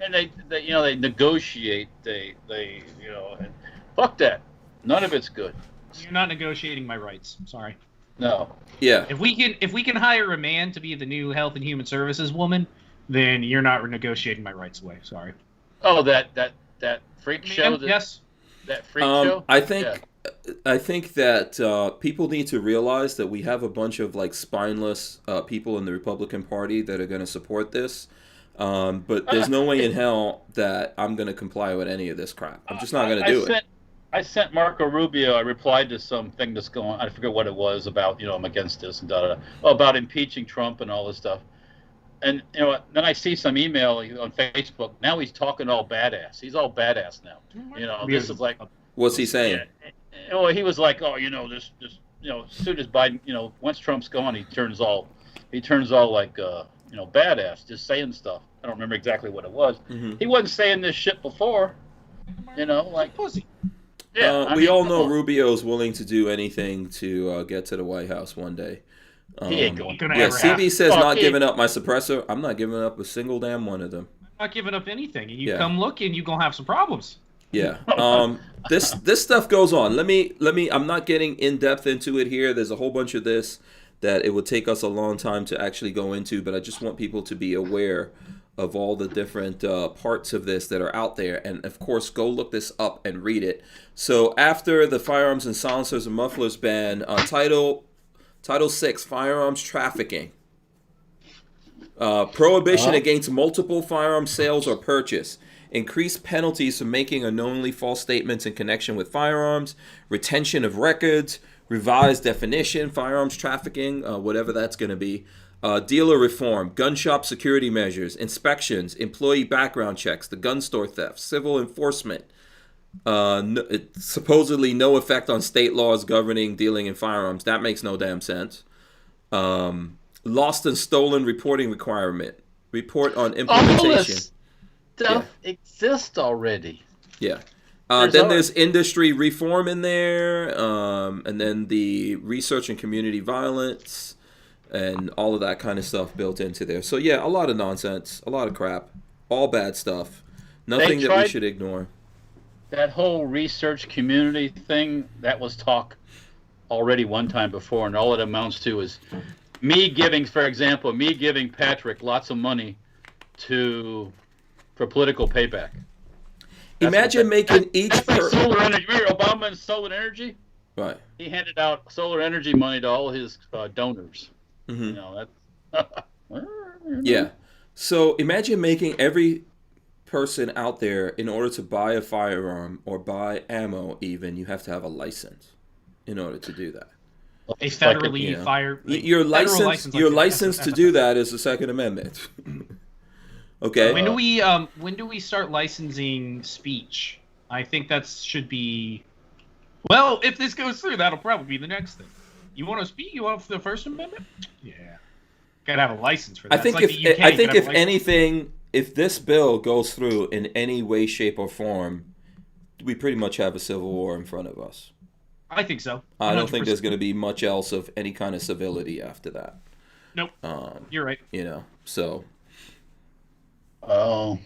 and they negotiate. They and fuck that. None of it's good. You're not negotiating my rights. Sorry. No. Yeah. If we can hire a man to be the new Health and Human Services woman, then you're not negotiating my rights away. Sorry. Oh, that freak show. Yes. That freak show. I think that people need to realize that we have a bunch of like spineless people in the Republican Party that are going to support this. But there's no way in hell that I'm going to comply with any of this crap. I'm just not going to do it. I sent Marco Rubio. I replied to something that's going. I forget what it was about. I'm against this and about impeaching Trump and all this stuff. And then I see some email on Facebook. Now he's talking all badass. He's all badass now. This is like. What's he saying? Yeah, well, he was like, this, as soon as Biden, once Trump's gone, he turns all like, badass, just saying stuff. I don't remember exactly what it was. Mm-hmm. He wasn't saying this shit before. Like pussy. Yeah, we all know Rubio's willing to do anything to get to the White House one day. He ain't going. Yeah, CB says not giving up my suppressor. I'm not giving up a single damn one of them. I'm not giving up anything, and you come looking, you're gonna have some problems. Yeah. This stuff goes on. Let me. I'm not getting in depth into it here. There's a whole bunch of this that it would take us a long time to actually go into, but I just want people to be aware of all the different parts of this that are out there. And of course, go look this up and read it. So after the Firearms and Silencers and Mufflers ban, Title 6, Firearms Trafficking. Prohibition against multiple firearm sales or purchase. Increased penalties for making unknowingly false statements in connection with firearms. Retention of records. Revised definition. Firearms trafficking, whatever that's going to be. Dealer reform, gun shop security measures, inspections, employee background checks, the gun store theft, civil enforcement, supposedly no effect on state laws governing dealing in firearms. That makes no damn sense. Lost and stolen reporting requirement, report on implementation. All this stuff exists already. Yeah. Then there's industry reform in there, and then the research and community violence. And all of that kind of stuff built into there. So, yeah, a lot of nonsense, a lot of crap, all bad stuff. Nothing that we should ignore. That whole research community thing, that was talk already one time before, and all it amounts to is me giving Patrick lots of money for political payback. Imagine making each solar energy. Remember Obama and solar energy? Right. He handed out solar energy money to all his donors. Mm-hmm. Yeah. So imagine making every person out there, in order to buy a firearm or buy ammo even, you have to have a license in order to do that. A federally your license to do that is the Second Amendment. Okay. When do we start licensing speech? I think that should be. Well, if this goes through, that'll probably be the next thing. You want to speak? You want the First Amendment? Yeah, gotta have a license for that. I think if anything, if this bill goes through in any way, shape, or form, we pretty much have a civil war in front of us. I think so. 100%. I don't think there's going to be much else of any kind of civility after that. Nope. You're right. So. Oh.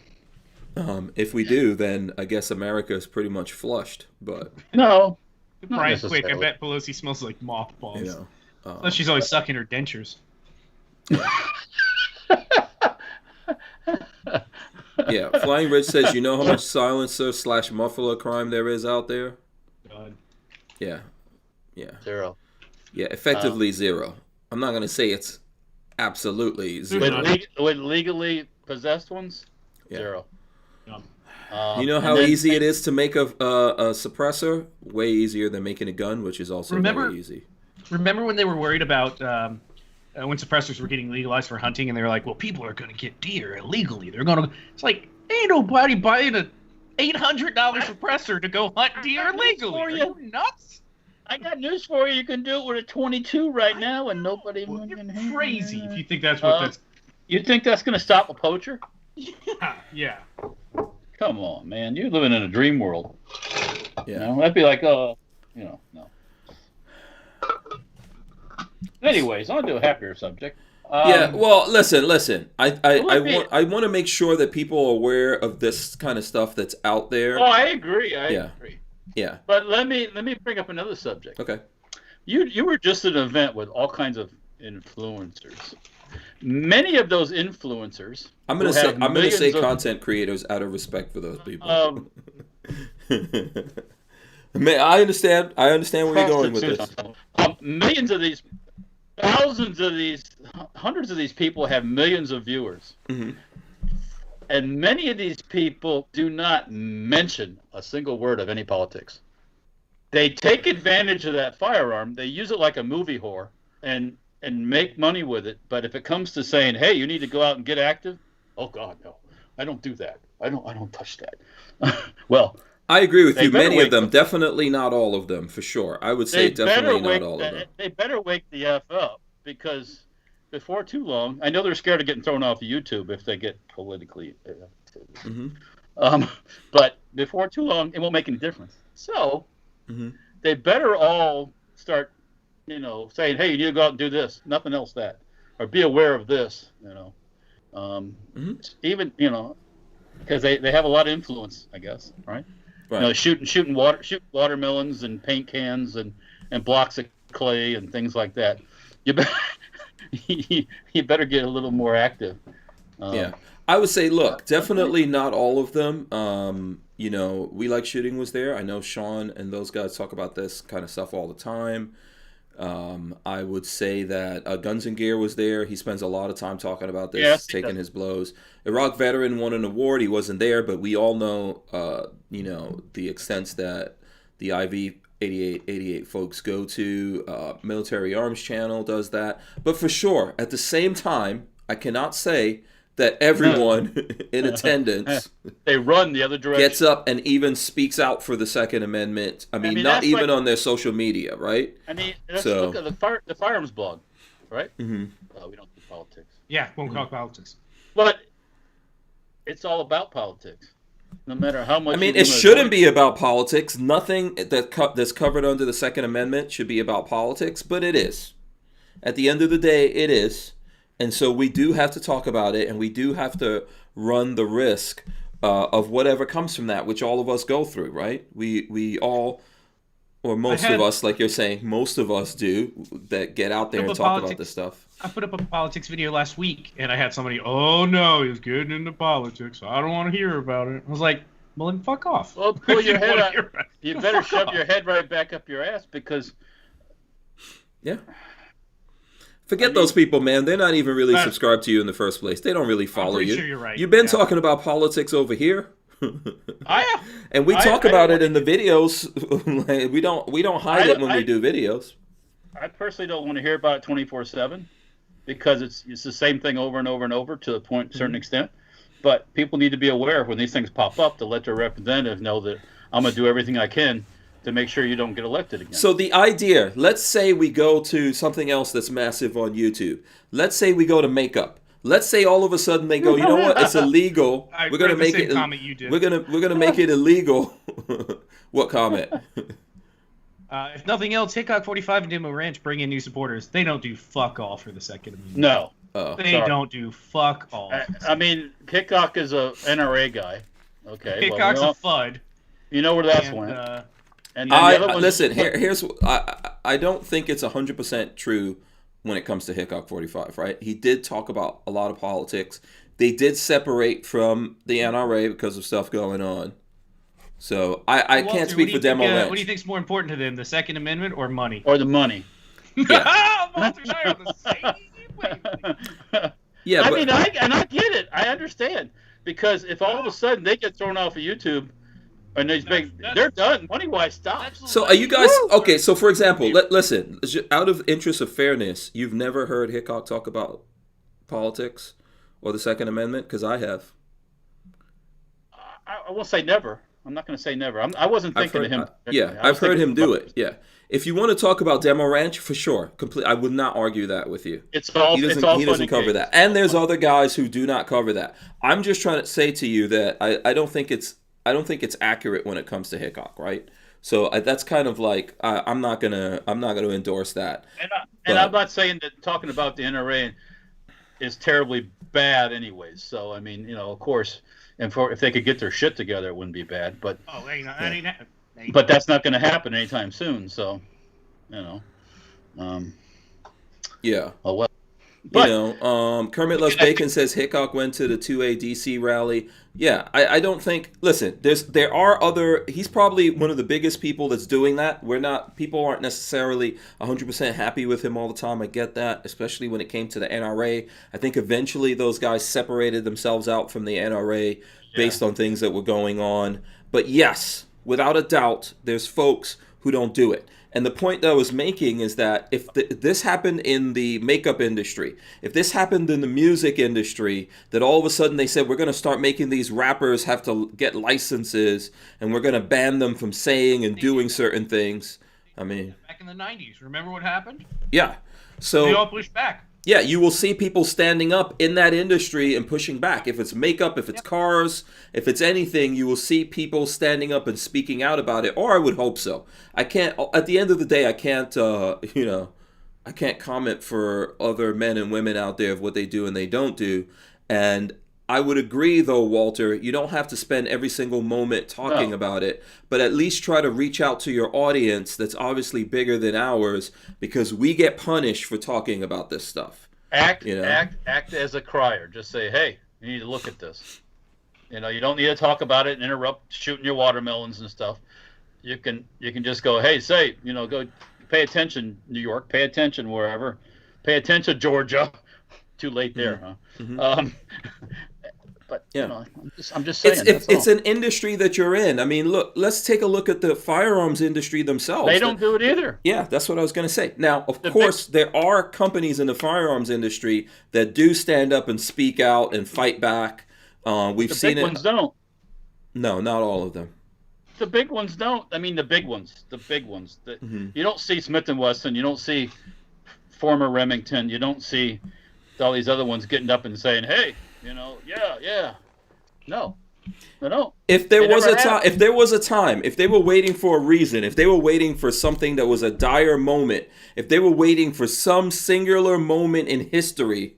If we do, then I guess America is pretty much flushed. But no. Brian, quick! I bet Pelosi smells like mothballs. Unless she's always sucking her dentures. Yeah, Flying Rich says, you know how much silencer/muffler crime there is out there? God. Yeah. 0. Yeah, effectively 0. I'm not going to say it's absolutely 0. With legally possessed ones? 0. You know how easy it is to make a suppressor? Way easier than making a gun, which is also very easy. Remember when they were worried about when suppressors were getting legalized for hunting, and they were like, well, people are going to get deer illegally. They're going to... It's like, ain't nobody buying a $800 suppressor to go hunt deer illegally. Are you nuts? I got news for you. You can do it with a 22 right now, and nobody. You're crazy if you think that's what that's. You think that's going to stop a poacher? Yeah. Come on, man. You're living in a dream world. Yeah. You know, that'd be like, no. Anyways, on to a happier subject. Yeah, well, listen. I want to make sure that people are aware of this kind of stuff that's out there. Oh, I agree. I agree. Yeah. But let me bring up another subject. Okay. You were just at an event with all kinds of influencers. Many of those influencers. I'm gonna say content creators out of respect for those people. I understand where you're going with this. Millions of these, thousands of these, hundreds of these people have millions of viewers. Mm-hmm. And many of these people do not mention a single word of any politics. They take advantage of that firearm. They use it like a movie whore and make money with it. But if it comes to saying, hey, you need to go out and get active, oh, God, no. I don't do that. I don't touch that. Well, I agree with you. Many of them, definitely not all of them, for sure. I would say definitely not all of them. They better wake the F up, because before too long, I know they're scared of getting thrown off of YouTube if they get politically. But before too long, it won't make any difference. So they better all start, saying, hey, you need to go out and do this. Nothing else that. Or be aware of this, Even, because they have a lot of influence, I guess, right? Right. Shooting watermelons and paint cans and blocks of clay and things like that. You better get a little more active. Yeah, I would say, look, definitely not all of them. We Like Shooting was there. I know Sean and those guys talk about this kind of stuff all the time. I would say that Guns and Gear was there. He spends a lot of time talking about this, taking his blows. Iraq veteran won an award. He wasn't there, but we all know, the extents that the IV 88 folks go to. Military Arms Channel does that. But for sure, at the same time, I cannot say that everyone in attendance they run the other direction, gets up and even speaks out for the Second Amendment. I mean not even on their social media, right? Let's look at the Firearms blog, right? Mm-hmm. We don't do politics. Yeah, won't talk politics. But it's all about politics. No matter how much. It shouldn't be about politics. Nothing that's covered under the Second Amendment should be about politics, but it is. At the end of the day, it is. And so we do have to talk about it, and we do have to run the risk of whatever comes from that, which all of us go through, right? We all, or most of us, like you're saying, most of us do, that get out there and talk about this stuff. I put up a politics video last week, and I had somebody, oh no, he's getting into politics. I don't want to hear about it. I was like, well, then fuck off. Well, pull your head up. You better shove your head right back up your ass, because... Yeah. Forget those people, man. They're not even really subscribed to you in the first place. They don't really follow you. Sure you're right. You've been talking about politics over here. And we talk about it in the videos. we don't hide it when we do videos. I personally don't want to hear about it 24/7, because it's the same thing over and over and over to a certain extent. But people need to be aware when these things pop up to let their representatives know that I'm going to do everything I can to make sure you don't get elected again. So the idea, let's say we go to something else that's massive on YouTube. Let's say we go to makeup. Let's say all of a sudden they go, you know what? It's illegal. We're gonna make it. We're gonna make it illegal. What comment? If nothing else, Hickok.45 and Demo Ranch bring in new supporters. They don't do fuck all for the Second Amendment. No. They don't do fuck all. Hickok is a NRA guy. Okay. Hickok's a FUD. You know where that's went. And listen, here's I don't think it's 100% true when it comes to Hickok.45, right? He did talk about a lot of politics. They did separate from the NRA because of stuff going on. So I can't speak for Demo Ranch. What do you think is more important to them, the Second Amendment or money? Or the money. Yeah. Walter's on the same wavelength. Yeah, I get it. I understand. Because if all of a sudden they get thrown off of YouTube, and they're done. Money-wise, stop. So are you guys... Okay, so for example, listen, out of interest of fairness, you've never heard Hickok talk about politics or the Second Amendment? Because I have. I won't say never. I'm not going to say never. I wasn't thinking of him. I've heard him do it. Yeah. If you want to talk about Demo Ranch, for sure, I would not argue that with you. He doesn't cover that, and there's other guys who do not cover that. I'm just trying to say to you that I don't think it's accurate when it comes to Hickok, right? So that's kind of like I'm not gonna endorse that. And I'm not saying that talking about the NRA is terribly bad, anyways. So I mean, of course, and if they could get their shit together, it wouldn't be bad. But but that's not going to happen anytime soon. So, yeah. Oh well. But, Kermit Loves Bacon says Hickok went to the 2A DC rally. Yeah, I don't think. Listen, there are other. He's probably one of the biggest people that's doing that. People aren't necessarily 100% happy with him all the time. I get that, especially when it came to the NRA. I think eventually those guys separated themselves out from the NRA based on things that were going on. But yes, without a doubt, there's folks who don't do it. And the point that I was making is that if this happened in the makeup industry, if this happened in the music industry, that all of a sudden they said, we're going to start making these rappers have to get licenses and we're going to ban them from saying and doing certain things. I mean, back in the 90s, remember what happened? Yeah. So they all pushed back. Yeah, you will see people standing up in that industry and pushing back. If it's makeup, if it's cars, if it's anything, you will see people standing up and speaking out about it. Or I would hope so. I can't. At the end of the day, I can't. I can't comment for other men and women out there of what they do and they don't do. And I would agree, though, Walter, you don't have to spend every single moment talking about it, but at least try to reach out to your audience that's obviously bigger than ours, because we get punished for talking about this stuff. Act as a crier. Just say, hey, you need to look at this. You don't need to talk about it and interrupt shooting your watermelons and stuff. You can just go, hey, go pay attention, New York, pay attention wherever. Pay attention, Georgia. Too late there, huh? Mm-hmm. But I'm just saying. It's an industry that you're in. I mean, look, let's take a look at the firearms industry themselves. They don't do it either. Yeah, that's what I was going to say. Now, of course, there are companies in the firearms industry that do stand up and speak out and fight back. We've seen it. The big ones don't. No, not all of them. The big ones don't. I mean, the big ones. You don't see Smith & Wesson. You don't see former Remington. You don't see all these other ones getting up and saying, hey, no. If there was a time, if they were waiting for a reason, if they were waiting for something that was a dire moment, if they were waiting for some singular moment in history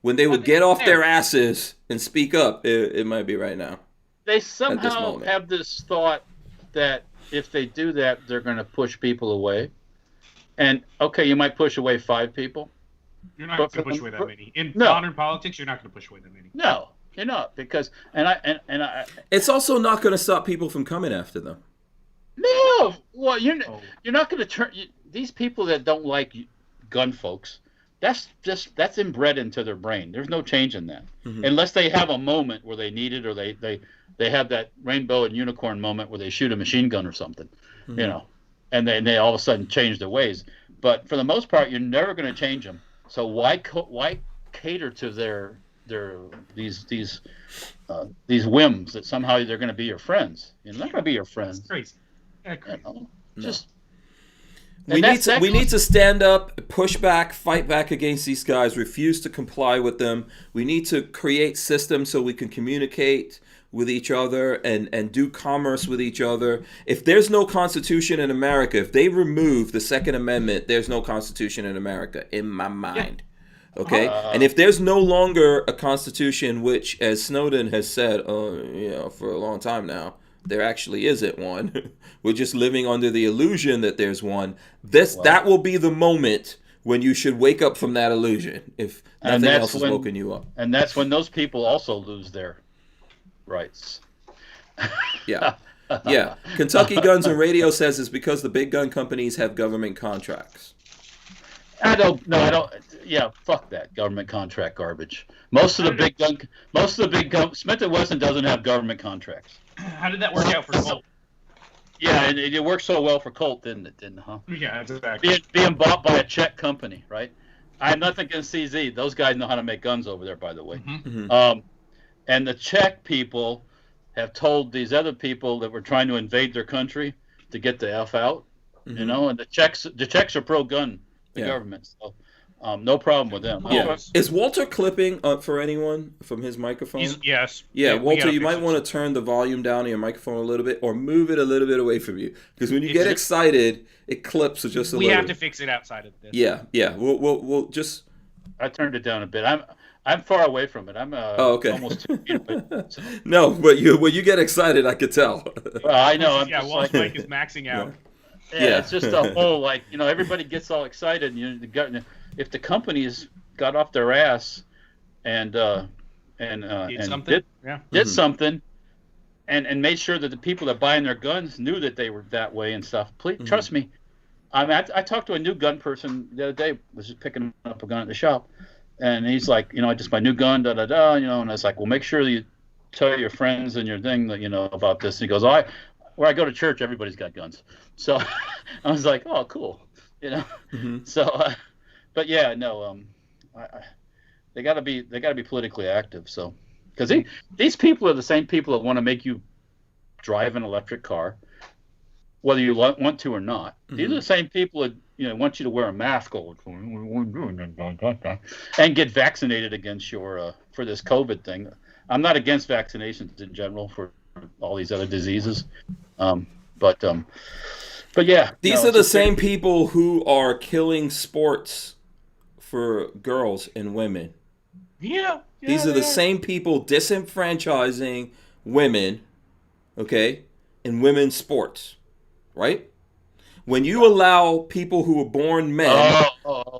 when they would get off their asses and speak up, it might be right now. They somehow have this thought that if they do that, they're going to push people away. And, okay, you might push away 5 people. You're not going to push away that many. In modern politics, you're not going to push away that many. No, you're not, because it's also not going to stop people from coming after them. No, well, you're not going to turn these people that don't like gun folks. That's inbred into their brain. There's no change in that, unless they have a moment where they need it, or they have that rainbow and unicorn moment where they shoot a machine gun or something, and they all of a sudden change their ways. But for the most part, you're never going to change them. So why cater to their these whims that somehow they're going to be your friends? You're not going to be your friends. That's crazy. Yeah, crazy. We need to stand up, push back, fight back against these guys, refuse to comply with them. We need to create systems so we can communicate with each other and do commerce with each other. If there's no Constitution in America, if they remove the Second Amendment, there's no Constitution in America, in my mind. Yeah. Okay? And if there's no longer a Constitution, which, as Snowden has said for a long time now, there actually isn't one. We're just living under the illusion that there's one. That will be the moment when you should wake up from that illusion, if nothing else has woken you up. And that's when those people also lose their rights. Yeah. Kentucky Guns and Radio says it's because the big gun companies have government contracts. I don't. Yeah, fuck that government contract garbage. Most of the big gun, Smith & Wesson doesn't have government contracts. How did that work out for Colt? Yeah, and it worked so well for Colt, didn't it? Yeah, exactly. Being bought by a Czech company, right? I have nothing against CZ. Those guys know how to make guns over there, by the way. Mm-hmm. And the Czech people have told these other people that were trying to invade their country to get the F out. You know, and the Czechs are pro-gun, the government. So no problem with them. Yeah. Is Walter clipping for anyone from his microphone? Yes. Yeah, Walter, you might want to turn the volume down on your microphone a little bit or move it a little bit away from you. Because when you get excited, it clips just a little. We have to fix it outside of this. Yeah. We'll just. I turned it down a bit. I'm far away from it. I'm almost 2 feet away. So. No, but when you get excited, I could tell. Well, I know. Walt's mic is maxing out. Yeah, it's just a whole everybody gets all excited. If the companies got off their ass and did something and made sure that the people that buying their guns knew that they were that way and stuff. Please trust me. I talked to a new gun person the other day. Was just picking up a gun at the shop, and he's like, just my new gun, and I was like, well, make sure that you tell your friends and your thing that about this. And he goes, where I go to church, everybody's got guns. So I was like, oh, cool, So, but yeah, no, they got to be politically active. So, because these people are the same people that want to make you drive an electric car, whether you want to or not. These are the same people that want you to wear a mask all the time and get vaccinated against for this COVID thing. I'm not against vaccinations in general for all these other diseases, but yeah, these are the same people who are killing sports for girls and women. Yeah, these are the same people disenfranchising women, okay, in women's sports, right? When you allow people who are born men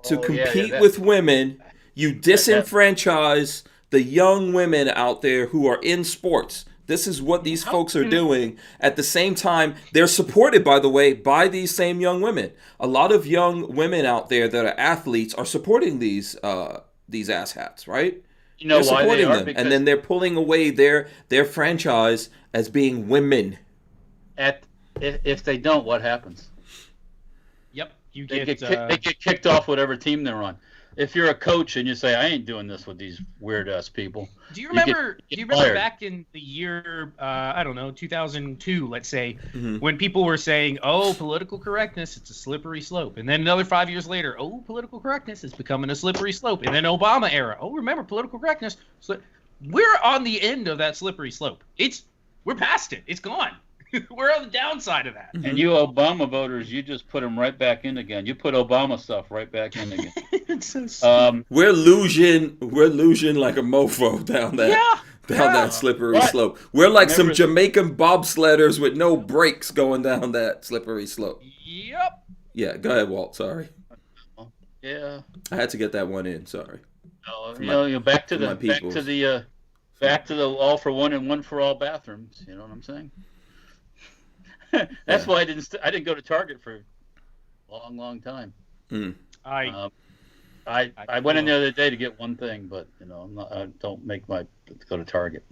to compete with women, you disenfranchise the young women out there who are in sports. This is what these folks are doing. At the same time, they're supported, by the way, by these same young women. A lot of young women out there that are athletes are supporting these asshats, right? They're supporting them, and then they're pulling away their franchise as being women. If they don't, what happens? Yep, they get kicked off whatever team they're on. If you're a coach and you say, I ain't doing this with these weird ass people. Do you remember back in the year 2002, let's say, when people were saying, oh, political correctness, it's a slippery slope. And then another 5 years later, oh, political correctness is becoming a slippery slope. And then Obama era, oh, remember political correctness. We're on the end of that slippery slope. We're past it. It's gone. We're on the downside of that. And you Obama voters, you just put them right back in again. You put Obama stuff right back in again. It's so we're losing like a mofo down that slippery slope. We're like some Jamaican bobsledders with no brakes going down that slippery slope. Yep. Yeah, go ahead, Walt. Sorry. Yeah. I had to get that one in. Sorry. Back to the all for one and one for all bathrooms. You know what I'm saying? That's why I didn't go to Target for a long time. I went in the other day to get one thing, but I don't make my go to Target.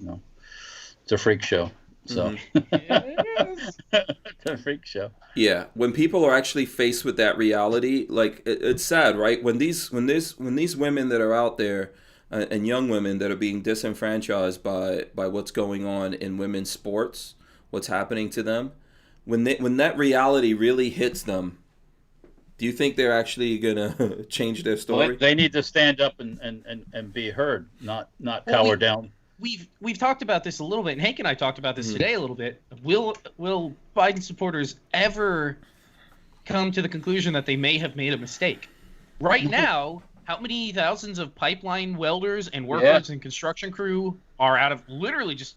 It's a freak show. So it's a freak show. Yeah, when people are actually faced with that reality, like it's sad, right? When these women that are out there and young women that are being disenfranchised by what's going on in women's sports, what's happening to them. When that reality really hits them, do you think they're actually gonna change their story? Well, they need to stand up and be heard, not cower down. We've talked about this a little bit, and Hank and I talked about this today a little bit. Will Biden supporters ever come to the conclusion that they may have made a mistake? Right now, how many thousands of pipeline welders and workers and construction crew are literally just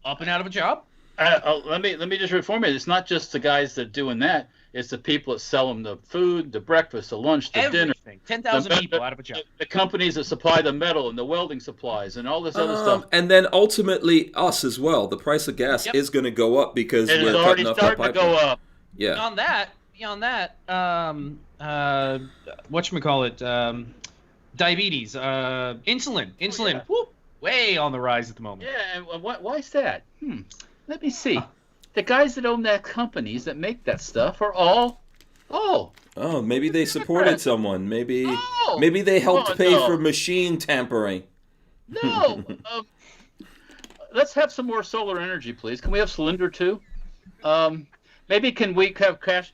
up and out of a job? Let me just reform it. It's not just the guys that are doing that. It's the people that sell them the food, the breakfast, the lunch, the dinner. 10,000 people out of a job. The companies that supply the metal and the welding supplies and all this other stuff. And then ultimately us as well. The price of gas is going to go up because we're cutting off that pipeline. To go up. Yeah. Beyond that, whatchamacallit, diabetes, insulin, whoop, way on the rise at the moment. Yeah, why is that? Let me see. The guys that own that companies that make that stuff are all. Oh, maybe they supported someone. Maybe they helped pay for machine tampering. No. let's have some more solar energy, please. Can we have Cylinder too? Maybe can we have cash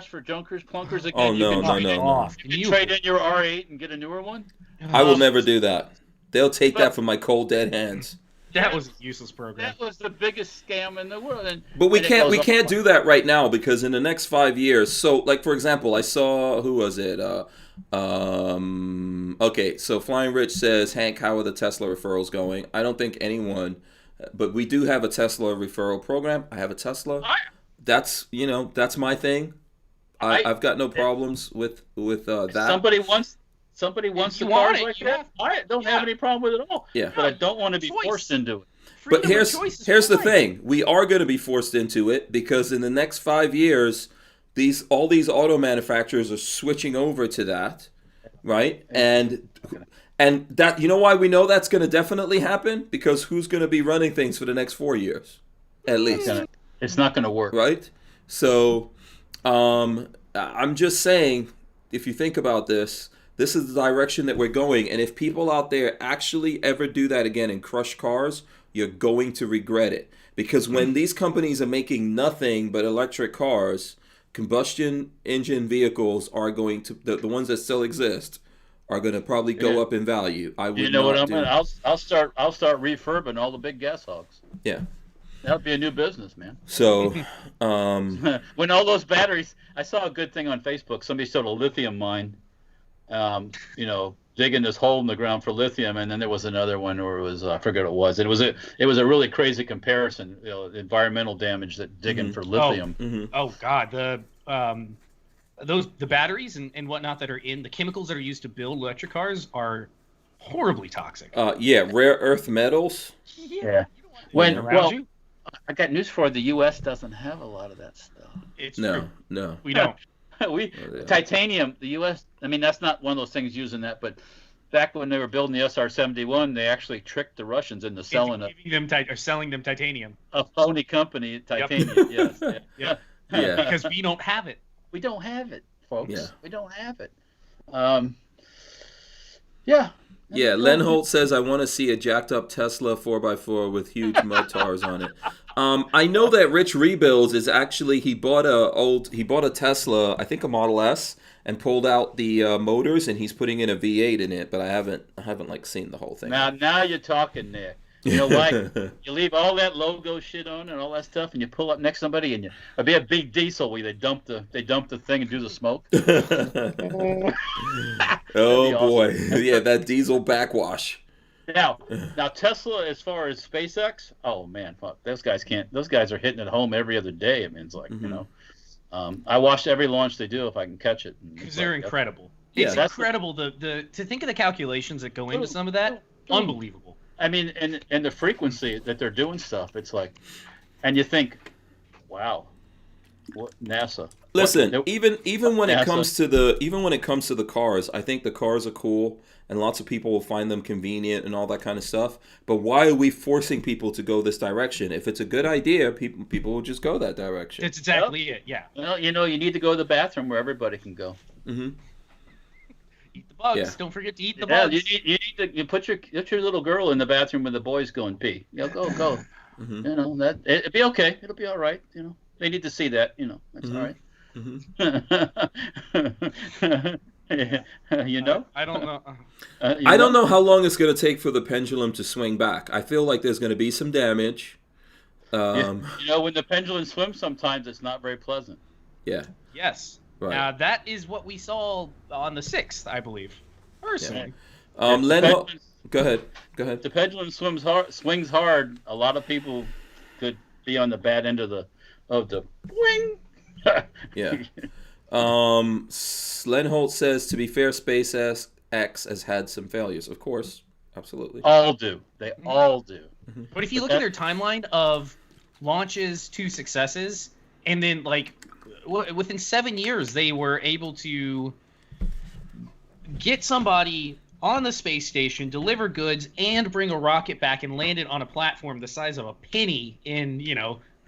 for junkers, clunkers again? Oh, no. You can trade in your R8 and get a newer one. I will never do that. They'll take that from my cold dead hands. That was a useless program. That was the biggest scam in the world. But we can't do that right now because in the next 5 years. So, like for example, I saw who was it? Okay, so Flying Rich says, Hank, how are the Tesla referrals going? I don't think anyone, but we do have a Tesla referral program. I have a Tesla. That's my thing. I've got no problems with that. Somebody wants the cars like that. I don't have any problem with it at all. Yeah. But I don't want to be forced into it. But here's the thing. We are going to be forced into it because in the next 5 years, all these auto manufacturers are switching over to that, right? And that, you know why we know that's going to definitely happen? Because who's going to be running things for the next 4 years, at least? It's not going to work, right? So, I'm just saying, if you think about this. This is the direction that we're going, and if people out there actually ever do that again and crush cars, you're going to regret it. Because when these companies are making nothing but electric cars, combustion engine vehicles are going to, the ones that still exist, are going to probably go up in value. I would. You know what I'm going to? I'll start refurbing all the big gas hogs. Yeah. That'll be a new business, man. So, when all those batteries, I saw a good thing on Facebook. Somebody showed a lithium mine. Digging this hole in the ground for lithium, and then there was another one where it was I forget what it was. It was a really crazy comparison. Environmental damage that digging for lithium. Oh God, the batteries and whatnot that are in the chemicals that are used to build electric cars are horribly toxic. Rare earth metals. Yeah. I got news for you. The U.S. doesn't have a lot of that stuff. It's no, we don't. Titanium, the U.S. I mean, that's not one of those things using that, but back when they were building the SR-71, they actually tricked the Russians into selling selling them titanium. A phony company, titanium. Yes. Yeah. Because we don't have it. We don't have it, folks. Yeah. We don't have it. Yeah, Len Holt says, I want to see a jacked up Tesla 4x4 with huge mud tars on it. I know that Rich Rebuilds is actually, he bought a Tesla, I think a Model S, and pulled out the motors, and he's putting in a V8 in it, but I haven't seen the whole thing. Now you're talking, Nick. You know why? You leave all that logo shit on and all that stuff, and you pull up next to somebody, and it'd be a big diesel where they dump the thing and do the smoke. Oh boy, yeah, that diesel backwash. Now Tesla, as far as SpaceX, oh man, fuck, those guys can't. Those guys are hitting it home every other day. I mean, it's like I watch every launch they do if I can catch it. Because they're incredible. Yeah, it's incredible. To think of the calculations that go into some of that, unbelievable. I mean, and the frequency that they're doing stuff, it's like, and you think, wow, what NASA? Listen, even when it comes to the cars, I think the cars are cool, and lots of people will find them convenient and all that kind of stuff. But why are we forcing people to go this direction? If it's a good idea, people will just go that direction. That's exactly it. Yeah. Well, you need to go to the bathroom where everybody can go. Mm-hmm. Eat the bugs. Yeah. Don't forget to eat the bugs. You need to put your little girl in the bathroom when the boys go and pee. Go. Mm-hmm. You know that it'll be okay. It'll be all right. You know they need to see that. You know that's all right. Mm-hmm. You know? I don't know. I don't know how long it's going to take for the pendulum to swing back. I feel like there's going to be some damage. You know, when the pendulum swims, sometimes it's not very pleasant. Yeah. Yes. Right. That is what we saw on the 6th, I believe. Personally. Yeah. Len, go ahead. If the pendulum swings hard, a lot of people could be on the bad end of the wing. Yeah. Len Holt says, to be fair, SpaceX has had some failures. Of course. Absolutely. All do. They all do. Mm-hmm. But if you look at their timeline of launches to successes, and then within 7 years they were able to get somebody on the space station, deliver goods, and bring a rocket back and land it on a platform the size of a penny in,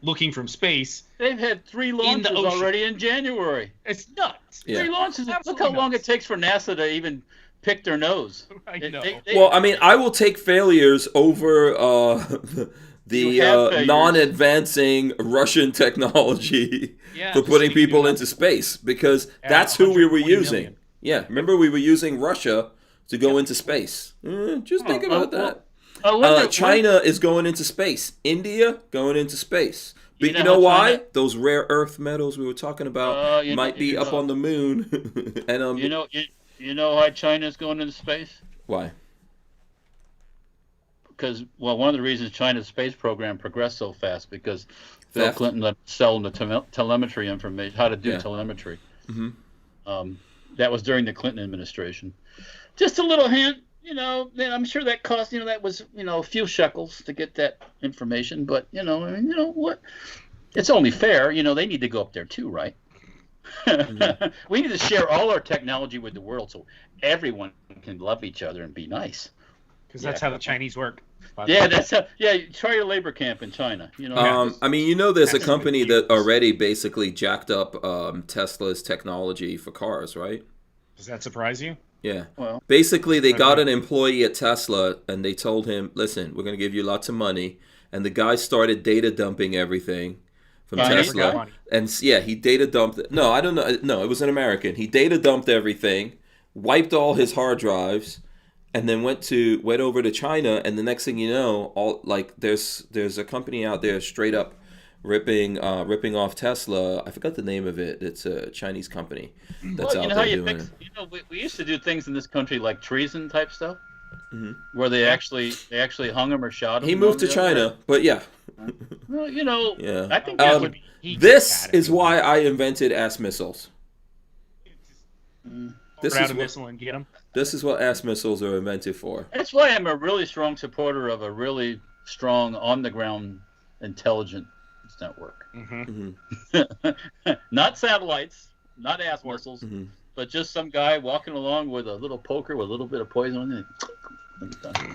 looking from space. They've had 3 launches already in January. It's nuts. Yeah. 3 launches. Absolutely Look how long nuts. it takes for NASA to even pick their nose. I know. Well, I mean, I will take failures over You have failures. non-advancing Russian technology Yeah, for just putting to do people nothing. into space, because Yeah, that's who we were 120 using. million. Yeah, remember we were using Russia to go into space. Just think about that. I wonder, China is going into space. India going into space. But you You know, know how why? China- Those rare earth metals we were talking about might be up on the moon. And you know why China's going into space? why? Because one of the reasons China's space program progressed so fast because Bill Theft. Clinton let sell the telemetry information, how to do Yeah. telemetry. Mm-hmm. That was during the Clinton administration. Just a little hint, and I'm sure that cost, that was, a few shekels to get that information. But, I mean, what? It's only fair. They need to go up there too, right? Mm-hmm. We need to share all our technology with the world so everyone can love each other and be nice. Because that's how the Chinese work. Yeah, that's how. Yeah, try your labor camp in China. I mean, there's a That's company the that already basically jacked up Tesla's technology for cars, right? Does that surprise you? Yeah. Well, Basically, they got an employee at Tesla, and they told him, "Listen, we're going to give you lots of money." And the guy started data dumping everything from Chinese Tesla. guy? And yeah, he data dumped. No, I don't know. No, it was an American. He data dumped everything, wiped all his hard drives, and then went over to China. And the next thing you know, there's a company out there straight up ripping off Tesla. I forgot the name of it. It's a Chinese company that's out there doing it. We used to do things in this country like treason type stuff, where they actually hung him or shot him. He moved to China, but yeah. Well, Yeah. I think that would be. This is why I invented ass missiles. This Put out is a what missile and get them. this is what ass missiles are invented for. That's why I'm a really strong supporter of a really strong on the ground intelligence network. Not satellites, not ass missiles, but just some guy walking along with a little poker with a little bit of poison in it.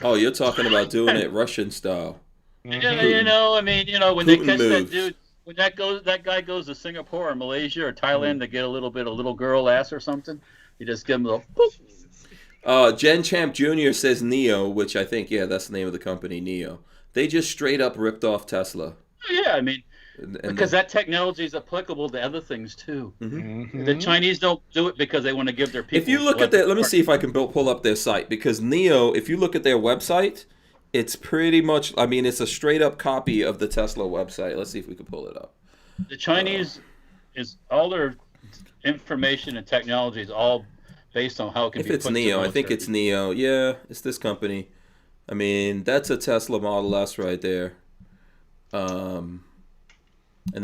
Oh, you're talking about doing it Russian style. I mean, when they Putin catch moves. that dude, when that guy goes to Singapore or Malaysia or Thailand to get a little bit of little girl ass or something, you just give him a little poof. Gen Champ Jr. says Neo, which I think, that's the name of the company, Neo. They just straight up ripped off Tesla. Yeah, I mean, And because that technology is applicable to other things too. The Chinese don't do it because they want to give their people. if you look at let me see if I can pull up their site, because Neo, if you look at their website, it's pretty much, I mean, it's a straight up copy of the Tesla website. Let's see if we can pull it up. The Chinese is all their information and technology is all based on how it can If be it's put to Neo, I think military. it's Neo. Yeah, it's this company. I mean, that's a Tesla Model S right there. And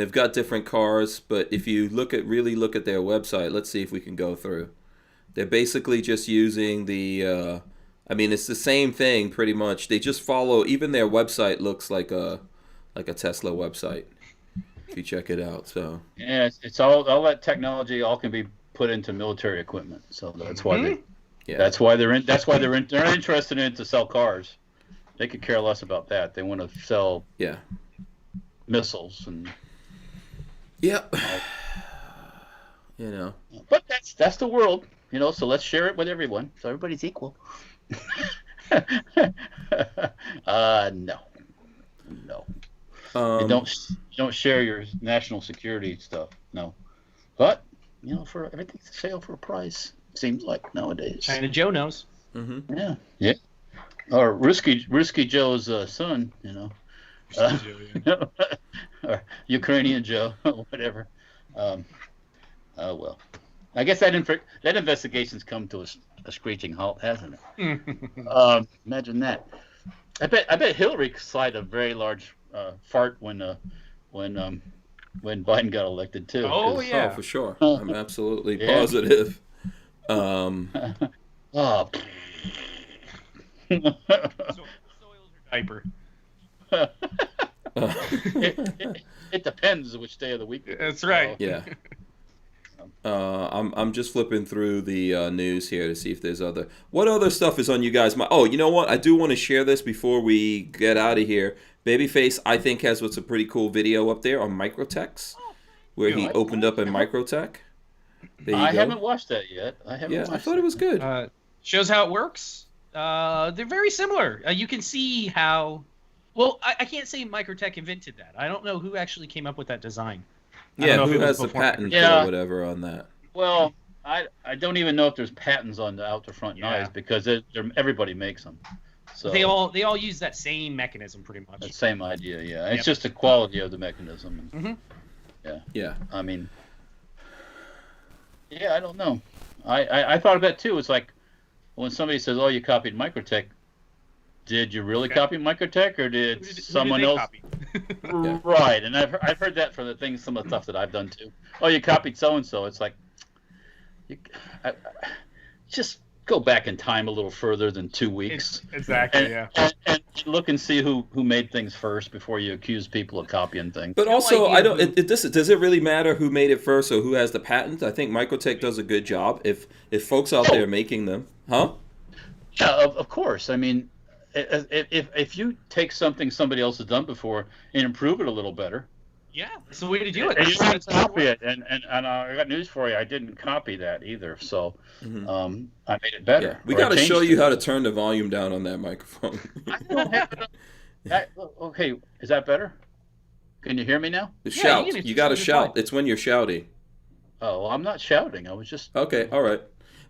they've got different cars, but if you really look at their website, let's see if we can go through. They're basically just using the I mean, it's the same thing pretty much. They just follow, even their website looks like a Tesla website. If you check it out, so Yeah, it's all that technology all can be put into military equipment. So that's why they're interested in it to sell cars. They could care less about that. They want to sell missiles and. Yep. But that's the world, So let's share it with everyone, so everybody's equal. No. You don't share your national security stuff. No. But for everything's a sale for a price. Seems like nowadays. China Joe knows. Yeah. Or Risky Joe's son, or Ukrainian Joe, whatever. Oh well. I guess that investigation's come to a screeching halt, hasn't it? Imagine that. I bet Hillary sighed a very large fart when Biden got elected too. Oh yeah, Oh, for sure. I'm absolutely positive. Oh. soils or diaper. It depends which day of the week. That's right. Yeah. I'm just flipping through the news here to see if there's what other stuff is on you guys' mind. Oh, you know what? I do want to share this before we get out of here. Babyface, I think, has what's a pretty cool video up there on Microtechs, where he opened up a Microtech. There you go. haven't watched that yet. I thought it was good. Shows how it works. They're very similar. You can see how. Well, I can't say Microtech invented that. I don't know who actually came up with that design. Yeah, who has the patent or whatever on that? Well, I don't even know if there's patents on the out the front knives because everybody makes them. So they all use that same mechanism pretty much. The same idea, yeah. It's just the quality of the mechanism. Mm-hmm. Yeah. Yeah. I mean, yeah, I don't know. I thought of that too. It's like when somebody says, "Oh, you copied Microtech." Did you really copy Microtech, or did someone else? Yeah. Right, and I've heard that for some of the stuff that I've done too. Oh, you copied so and so. It's like, just go back in time a little further than 2 weeks. Exactly. And look and see who made things first before you accuse people of copying things. But also, I don't. Does it really matter who made it first or who has the patent? I think Microtech does a good job. If folks out there making them, huh? Yeah, of course. I mean, if you take something somebody else has done before and improve it a little better. Yeah, it's the way to do it. And you didn't copy it, and I got news for you. I didn't copy that either, so I made it better. Yeah. We got to show you how to turn the volume down on that microphone. Okay, is that better? Can you hear me now? Shout. You got to shout. It's when you're shouting. Oh, well, I'm not shouting. I was just okay. All right.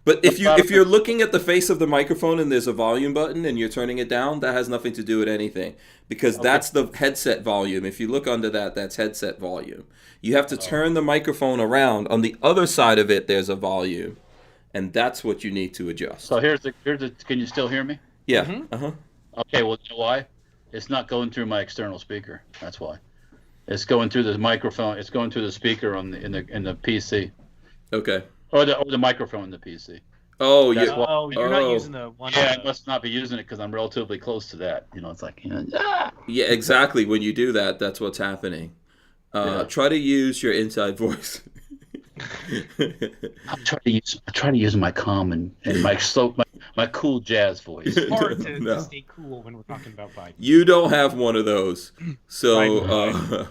But if you're looking at the face of the microphone and there's a volume button and you're turning it down, that has nothing to do with anything because that's the headset volume. If you look under that, that's headset volume. You have to turn the microphone around. On the other side of it, there's a volume, and that's what you need to adjust. So here's the. Can you still hear me? Yeah. Mm-hmm. Okay. Well, you know why? It's not going through my external speaker. That's why. It's going through the microphone. It's going through the speaker in the PC. Okay. Or the microphone in the PC. Oh, you're not using the one. Yeah, I must not be using it because I'm relatively close to that. It's like. Yeah, exactly. When you do that, that's what's happening. Try to use your inside voice. I try to use my calm and my cool jazz voice. It's hard to stay cool when we're talking about Biden. You don't have one of those, so.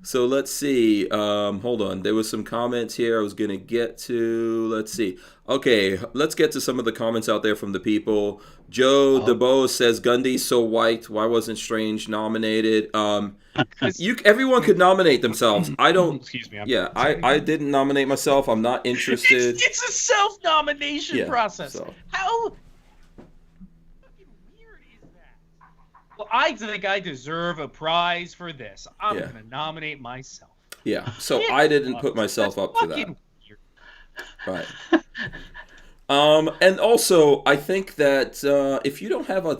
So let's see. Hold on. There was some comments here I was going to get to. Let's see. Okay, let's get to some of the comments out there from the people. Joe DeBose says, Gundy's so white. Why wasn't Strange nominated? Everyone could nominate themselves. I don't. Excuse me. I didn't nominate myself. I'm not interested. It's a self-nomination process. So. How fucking weird is that? Well, I think I deserve a prize for this. I'm going to nominate myself. Yeah, so I didn't put myself up for that. Weird. Right. And also, I think that if you don't have a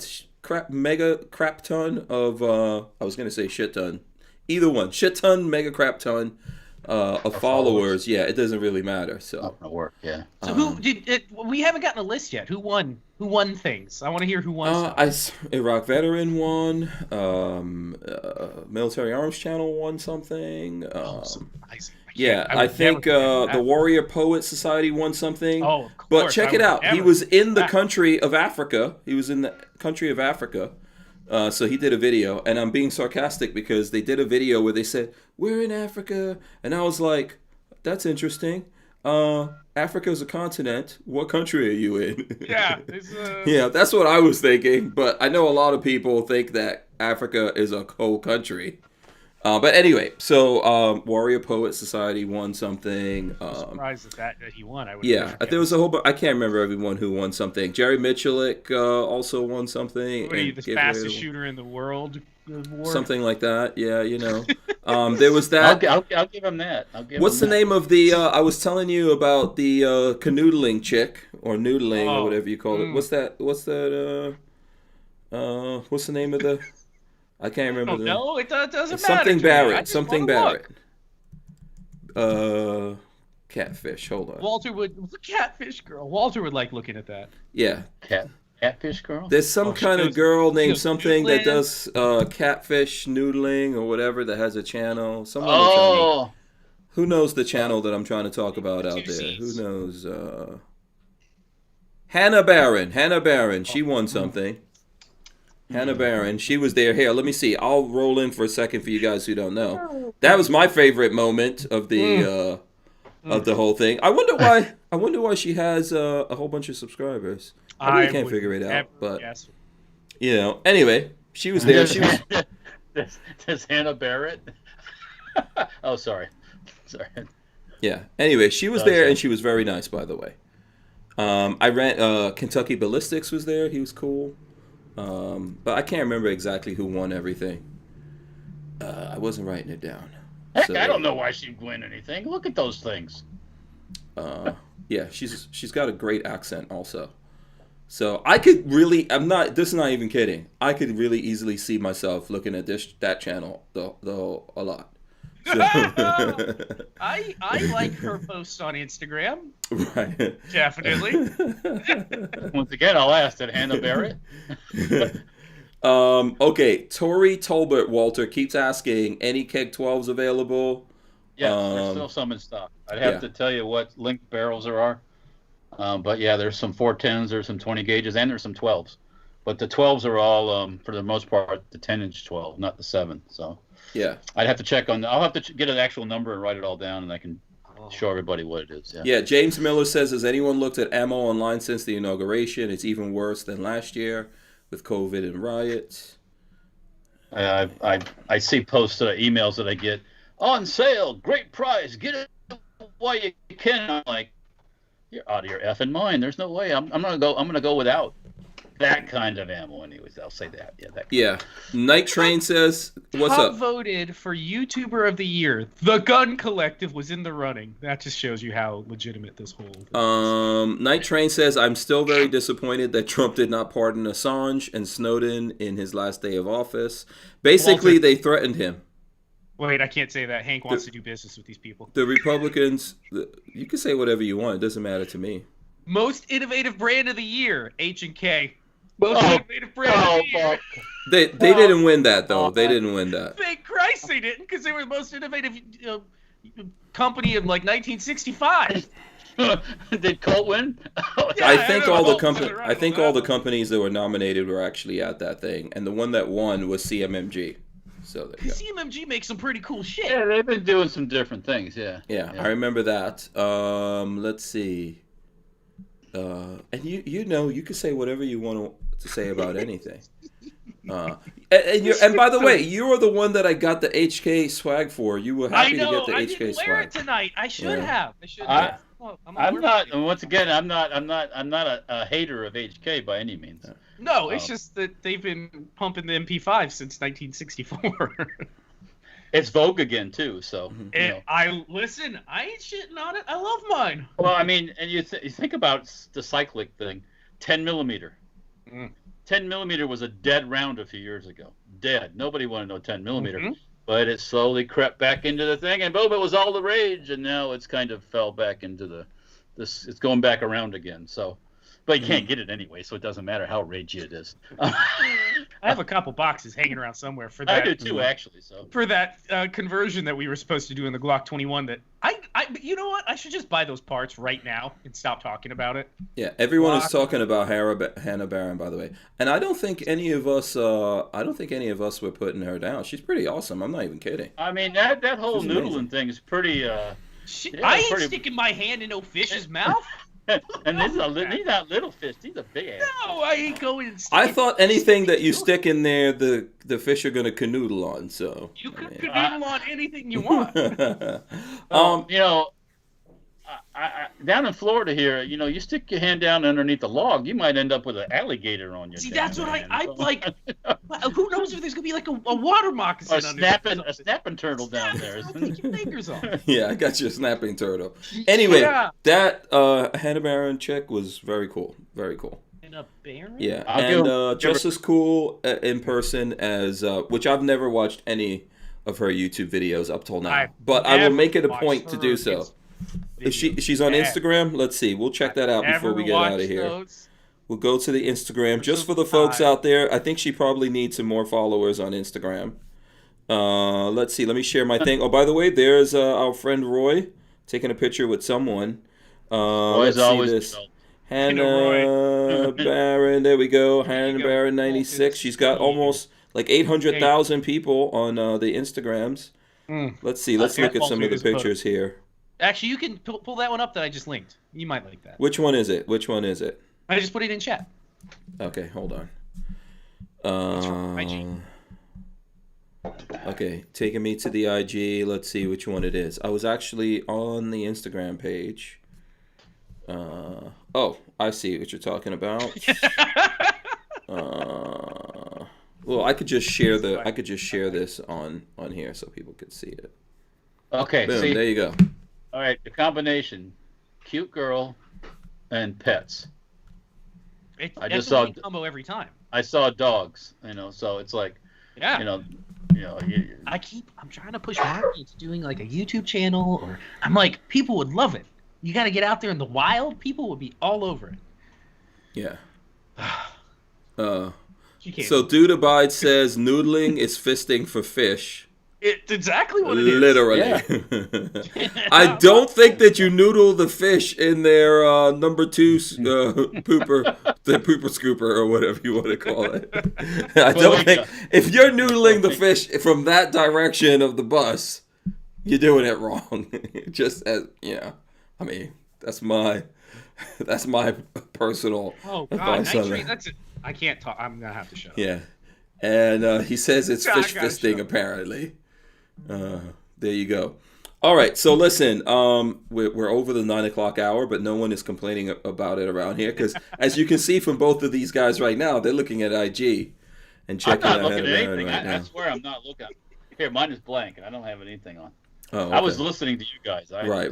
mega crap ton of, I was going to say shit ton. Either one. Shit ton, mega crap ton of followers. Yeah, it doesn't really matter. So. Not going to work, yeah. So we haven't gotten a list yet. Who won? Who won things? I want to hear who won. Iraq veteran won. Military Arms Channel won something. I think the Warrior Poet Society won something. Oh, of course. But check it out. He was in the country of Africa. He was in the country of Africa. So he did a video. And I'm being sarcastic because they did a video where they said, we're in Africa. And I was like, that's interesting. Africa is a continent. What country are you in? Yeah. Yeah, that's what I was thinking. But I know a lot of people think that Africa is a whole country. But anyway, so Warrior Poet Society won something. I'm surprised that he won. There was a whole I can't remember everyone who won something. Jerry Michulik also won something. What are you, the fastest shooter in the world? Something like that. Yeah, there was that. I'll give him that. What's the name of the? I was telling you about the canoodling chick or noodling or whatever you call it. What's that? What's the name of the? I can't remember. No, it doesn't matter. Something Barrett. Something Barrett. Catfish. Hold on. Catfish girl. Walter would like looking at that. Yeah. Catfish girl. There's some kind of girl named something that does catfish noodling or whatever that has a channel. Someone who knows the channel that I'm trying to talk about out there? Who knows? Hannah Barron. She won something. Hannah Barron, she was there. Here, let me see. I'll roll in for a second for you guys who don't know. That was my favorite moment of the whole thing. I wonder I wonder why she has a whole bunch of subscribers. I really can't would figure it out. never But guess. anyway, she was there. She was. Does Hannah Barrett? Oh, sorry. Yeah. Anyway, she was Oh, there, sorry. and she was very nice, by the way. I ran. Kentucky Ballistics was there. He was cool. But I can't remember exactly who won everything. I wasn't writing it down. Heck, So, I don't know why she'd win anything. Look at those things. Yeah, she's got a great accent also. So I could really, this is not even kidding. I could really easily see myself looking at that channel a lot. So, I like her posts on Instagram. right. Definitely. Once again, I'll ask, did Hannah Barrett? Okay, Tori Tolbert, Walter, keeps asking, any Keg 12s available? Yes, there's still some in stock. I'd have to tell you what linked barrels there are. But yeah, there's some 410s, there's some 20 gauges, and there's some 12s. But the 12s are all, for the most part, the 10-inch 12, not the 7. So Yeah. I'd have to check on. I'll have to get an actual number and write it all down, and I can show everybody what it is. Yeah, James Miller says, has anyone looked at ammo online since the inauguration? It's even worse than last year with COVID and riots. I see posts, emails that I get, on sale, great price, get it while you can. I'm like, you're out of your effing mind. There's no way. I'm gonna go without that kind of ammo. Anyways, I'll say that. Yeah. Night Train says, what's Top up? voted for YouTuber of the Year. The Gun Collective was in the running. That just shows you how legitimate this whole thing is. Night Train says, I'm still very disappointed that Trump did not pardon Assange and Snowden in his last day of office. Basically, Walter. they threatened him. Wait, I can't say that. Hank wants to do business with these people. The Republicans, you can say whatever you want. It doesn't matter to me. Most innovative brand of the year, H&K. Most innovative brand of the year. They didn't win that, though. They didn't win that. Thank Christ they didn't, because they were the most innovative company of like 1965. Did Colt win? Yeah, I think all the company. companies that were nominated were actually at that thing, and the one that won was CMMG. So there you go. CMMG makes some pretty cool shit. Yeah, they've been doing some different things. Yeah. Yeah, I remember that. Let's see. And you can say whatever you want to say about anything. And by the way, you are the one that I got the HK swag for. You were happy to get the I HK didn't swag. wear it tonight. I should have. I'm not. Once again, I'm not a hater of HK by any means. No, it's just that they've been pumping the MP5 since 1964. It's Vogue again too, so. I ain't shitting on it. I love mine. Well, I mean, and you think about the cyclic thing, 10 millimeter. 10 millimeter was a dead round a few years ago. Dead. Nobody wanted no 10 millimeter. But it slowly crept back into the thing, and boom, it was all the rage, and now it's kind of fell back into it's going back around again. So, but you can't get it anyway, so it doesn't matter how ragey it is. I have a couple boxes hanging around somewhere for that. I do too, actually. So for that conversion that we were supposed to do in the Glock 21, that you know what? I should just buy those parts right now and stop talking about it. Yeah, everyone is talking about Hannah Barron, by the way, and I don't think any of us were putting her down. She's pretty awesome. I'm not even kidding. I mean, that whole noodling thing is pretty. I ain't sticking my hand in no fish's mouth. And he's not little fish. He's a big ass. No, I ain't going. I thought anything that you stick in there, the fish are gonna canoodle on. So you can canoodle on anything you want. Down in Florida here, you stick your hand down underneath the log, you might end up with an alligator on your. See, that's what I like. Who knows if there's gonna be like a water moccasin or a snapping turtle down there. Take your fingers off. Yeah, I got you a snapping turtle. Anyway, that Hannah Barron chick was very cool. Very cool. A Baron? Yeah, and just as cool in person as which I've never watched any of her YouTube videos up till now, but I will make it a point to do so. She's on Instagram. Let's see. We'll check that out before we get out of here. Those. We'll go to the Instagram. Just for the folks out there, I think she probably needs some more followers on Instagram. Let's see. Let me share my thing. Oh, by the way, there's our friend Roy taking a picture with someone. Let's see this. Hannah Barron. There we go. Hannah Barron 96. She's got almost like 800,000 people on the Instagrams. Let's see. Let's look at some of the pictures here. Actually, you can pull that one up that I just linked. You might like that. Which one is it? Which one is it? I just put it in chat. Okay, hold on. It's from IG. Okay, taking me to the IG. Let's see which one it is. I was actually on the Instagram page. Oh, I see what you're talking about. Well, I could just share this on here so people could see it. Okay, Boom, see, there you go. all right, the combination, cute girl and pets. I just saw a combo every time. I saw dogs, so it's like, Yeah. I'm trying to push back into doing like a YouTube channel, or I'm like, people would love it. You got to get out there in the wild. People would be all over it. Yeah. You can't. So Dude Abide says noodling is fisting for fish. It's exactly what it is. Literally. Yeah. I don't think that you noodle the fish in their number 2 pooper, the pooper scooper or whatever you want to call it. I don't think if you're noodling the fish from that direction of the bus, you're doing it wrong. Just as I mean, that's my personal advice on that. That's it. I can't talk. I'm gonna have to shut up. Yeah, and he says it's I fish gotta fisting shut up. apparently. There you go. All right, so listen, we're over the 9 o'clock hour, but no one is complaining about it around here because, as you can see from both of these guys right now, they're looking at IG and I'm checking not out looking at anything. right I now. swear I'm not looking. Here, mine is blank, and I don't have anything on. Oh, okay. I was listening to you guys. Right.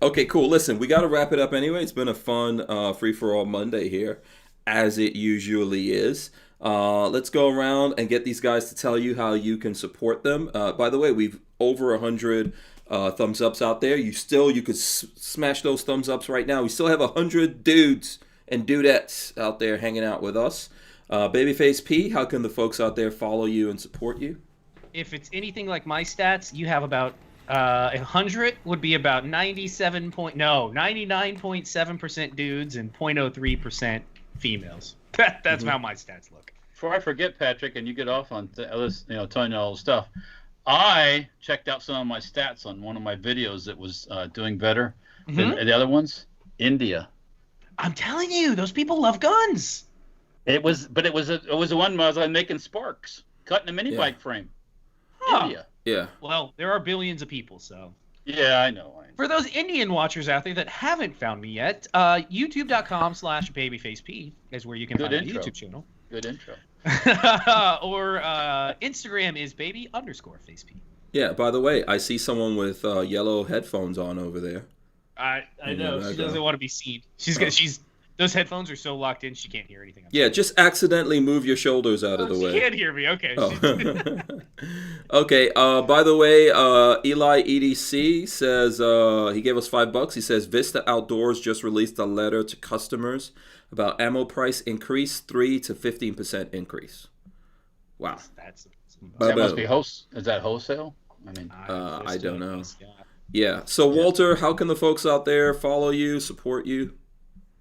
Okay, cool. Listen, we got to wrap it up anyway. It's been a fun free-for-all Monday here, as it usually is. Let's go around and get these guys to tell you how you can support them. By the way, we've over 100 thumbs ups out there. You could smash those thumbs ups right now. We still have 100 dudes and dudettes out there hanging out with us. Babyface P, how can the folks out there follow you and support you? If it's anything like my stats, you have about 100 would be about 99.7% dudes and 0.03% females. That's how my stats look. Before I forget, Patrick, and you get off on telling you all the stuff, I checked out some of my stats on one of my videos that was doing better than the other ones. India. I'm telling you, those people love guns. It was the one where I was making sparks, cutting a mini bike frame. Huh. India. Yeah. Well, there are billions of people, so. Yeah, I know. For those Indian watchers out there that haven't found me yet, youtube.com/babyfaceP is where you can find my YouTube channel. Good intro. Or Instagram is baby_faceP. Yeah, by the way, I see someone with yellow headphones on over there. I know. She doesn't want to be seen. Those headphones are so locked in she can't hear anything. Yeah, just accidentally move your shoulders out of the way. She can't hear me. Okay. Oh. Okay. By the way, Eli EDC says he gave us $5. He says Vista Outdoors just released a letter to customers about ammo price increase, 3 to 15% increase. Wow. That must be Is that wholesale? I mean, I don't know. Yeah. So Walter, how can the folks out there follow you, support you?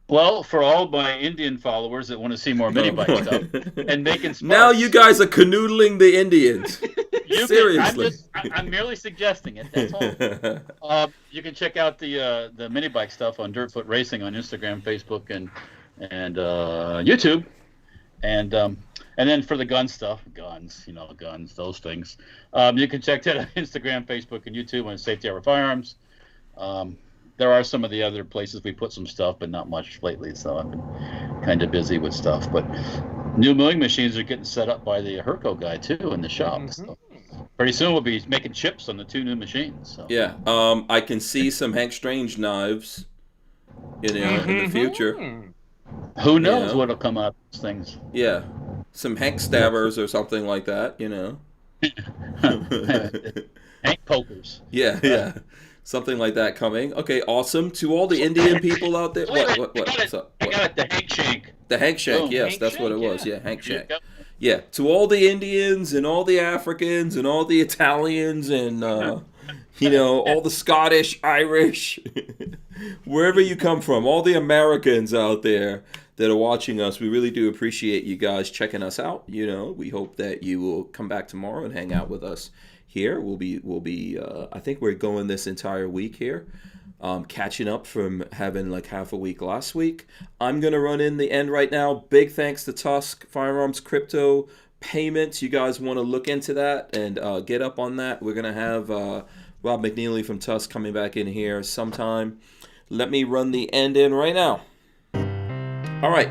Well, for all my Indian followers that want to see more mini bike stuff and making sparks. Now you guys are canoodling the Indians. Seriously. I'm merely suggesting it. That's all. You can check out the mini bike stuff on Dirtfoot Racing on Instagram, Facebook, and YouTube, and then for the gun stuff, guns, those things. You can check that on Instagram, Facebook, and YouTube on Safety Hour Firearms. There are some of the other places we put some stuff, but not much lately, so I've been kind of busy with stuff. But new milling machines are getting set up by the Herco guy, too, in the shop. So pretty soon we'll be making chips on the 2 new machines. So. Yeah, I can see some Hank Strange knives in the future. Who knows what'll come out of those things. Yeah, some Hank Stabbers or something like that, Hank Pokers. Yeah. Something like that coming. Okay, awesome. To all the Indian people out there. What? I got it, the Hank Shank. The Hank Shank, Boom. yes, Hank that's what it Shank, was. Yeah, Hank Shank. Yep. Yeah, to all the Indians and all the Africans and all the Italians and, all the Scottish, Irish, wherever you come from, all the Americans out there that are watching us. We really do appreciate you guys checking us out. You know, we hope that you will come back tomorrow and hang out with us here. We'll be. I think we're going this entire week here, catching up from having like half a week last week. I'm gonna run in the end right now. Big thanks to TUSC Firearms Crypto Payments. You guys want to look into that and get up on that. We're gonna have Rob McNeely from TUSC coming back in here sometime. Let me run the end in right now. All right,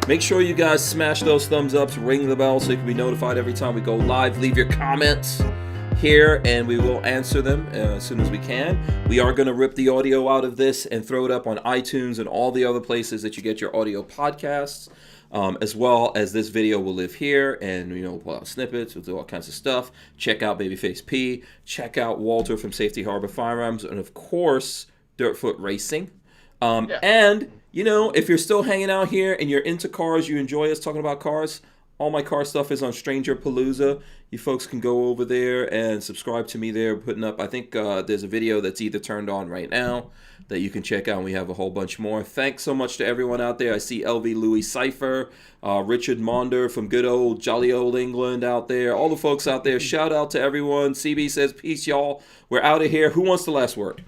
make sure you guys smash those thumbs ups, ring the bell so you can be notified every time we go live. Leave your comments here and we will answer them as soon as we can. We are going to rip the audio out of this and throw it up on iTunes and all the other places that you get your audio podcasts, as well as this video will live here, and we'll pull out snippets, we'll do all kinds of stuff. Check out Babyface P, check out Walter from Safety Harbor Firearms, and of course Dirtfoot Racing. And if you're still hanging out here and you're into cars, you enjoy us talking about cars, all my car stuff is on Stranger Palooza. You folks can go over there and subscribe to me there, putting up, I think there's a video that's either turned on right now that you can check out, and we have a whole bunch more. Thanks so much to everyone out there. I see LV Louis Cypher, Richard Monder from good old jolly old England out there, all the folks out there. Shout out to everyone. CB says, peace, y'all. We're out of here. Who wants the last word?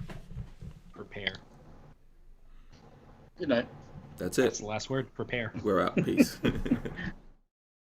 Prepare. Good night. That's it. That's the last word. Prepare. We're out. Peace.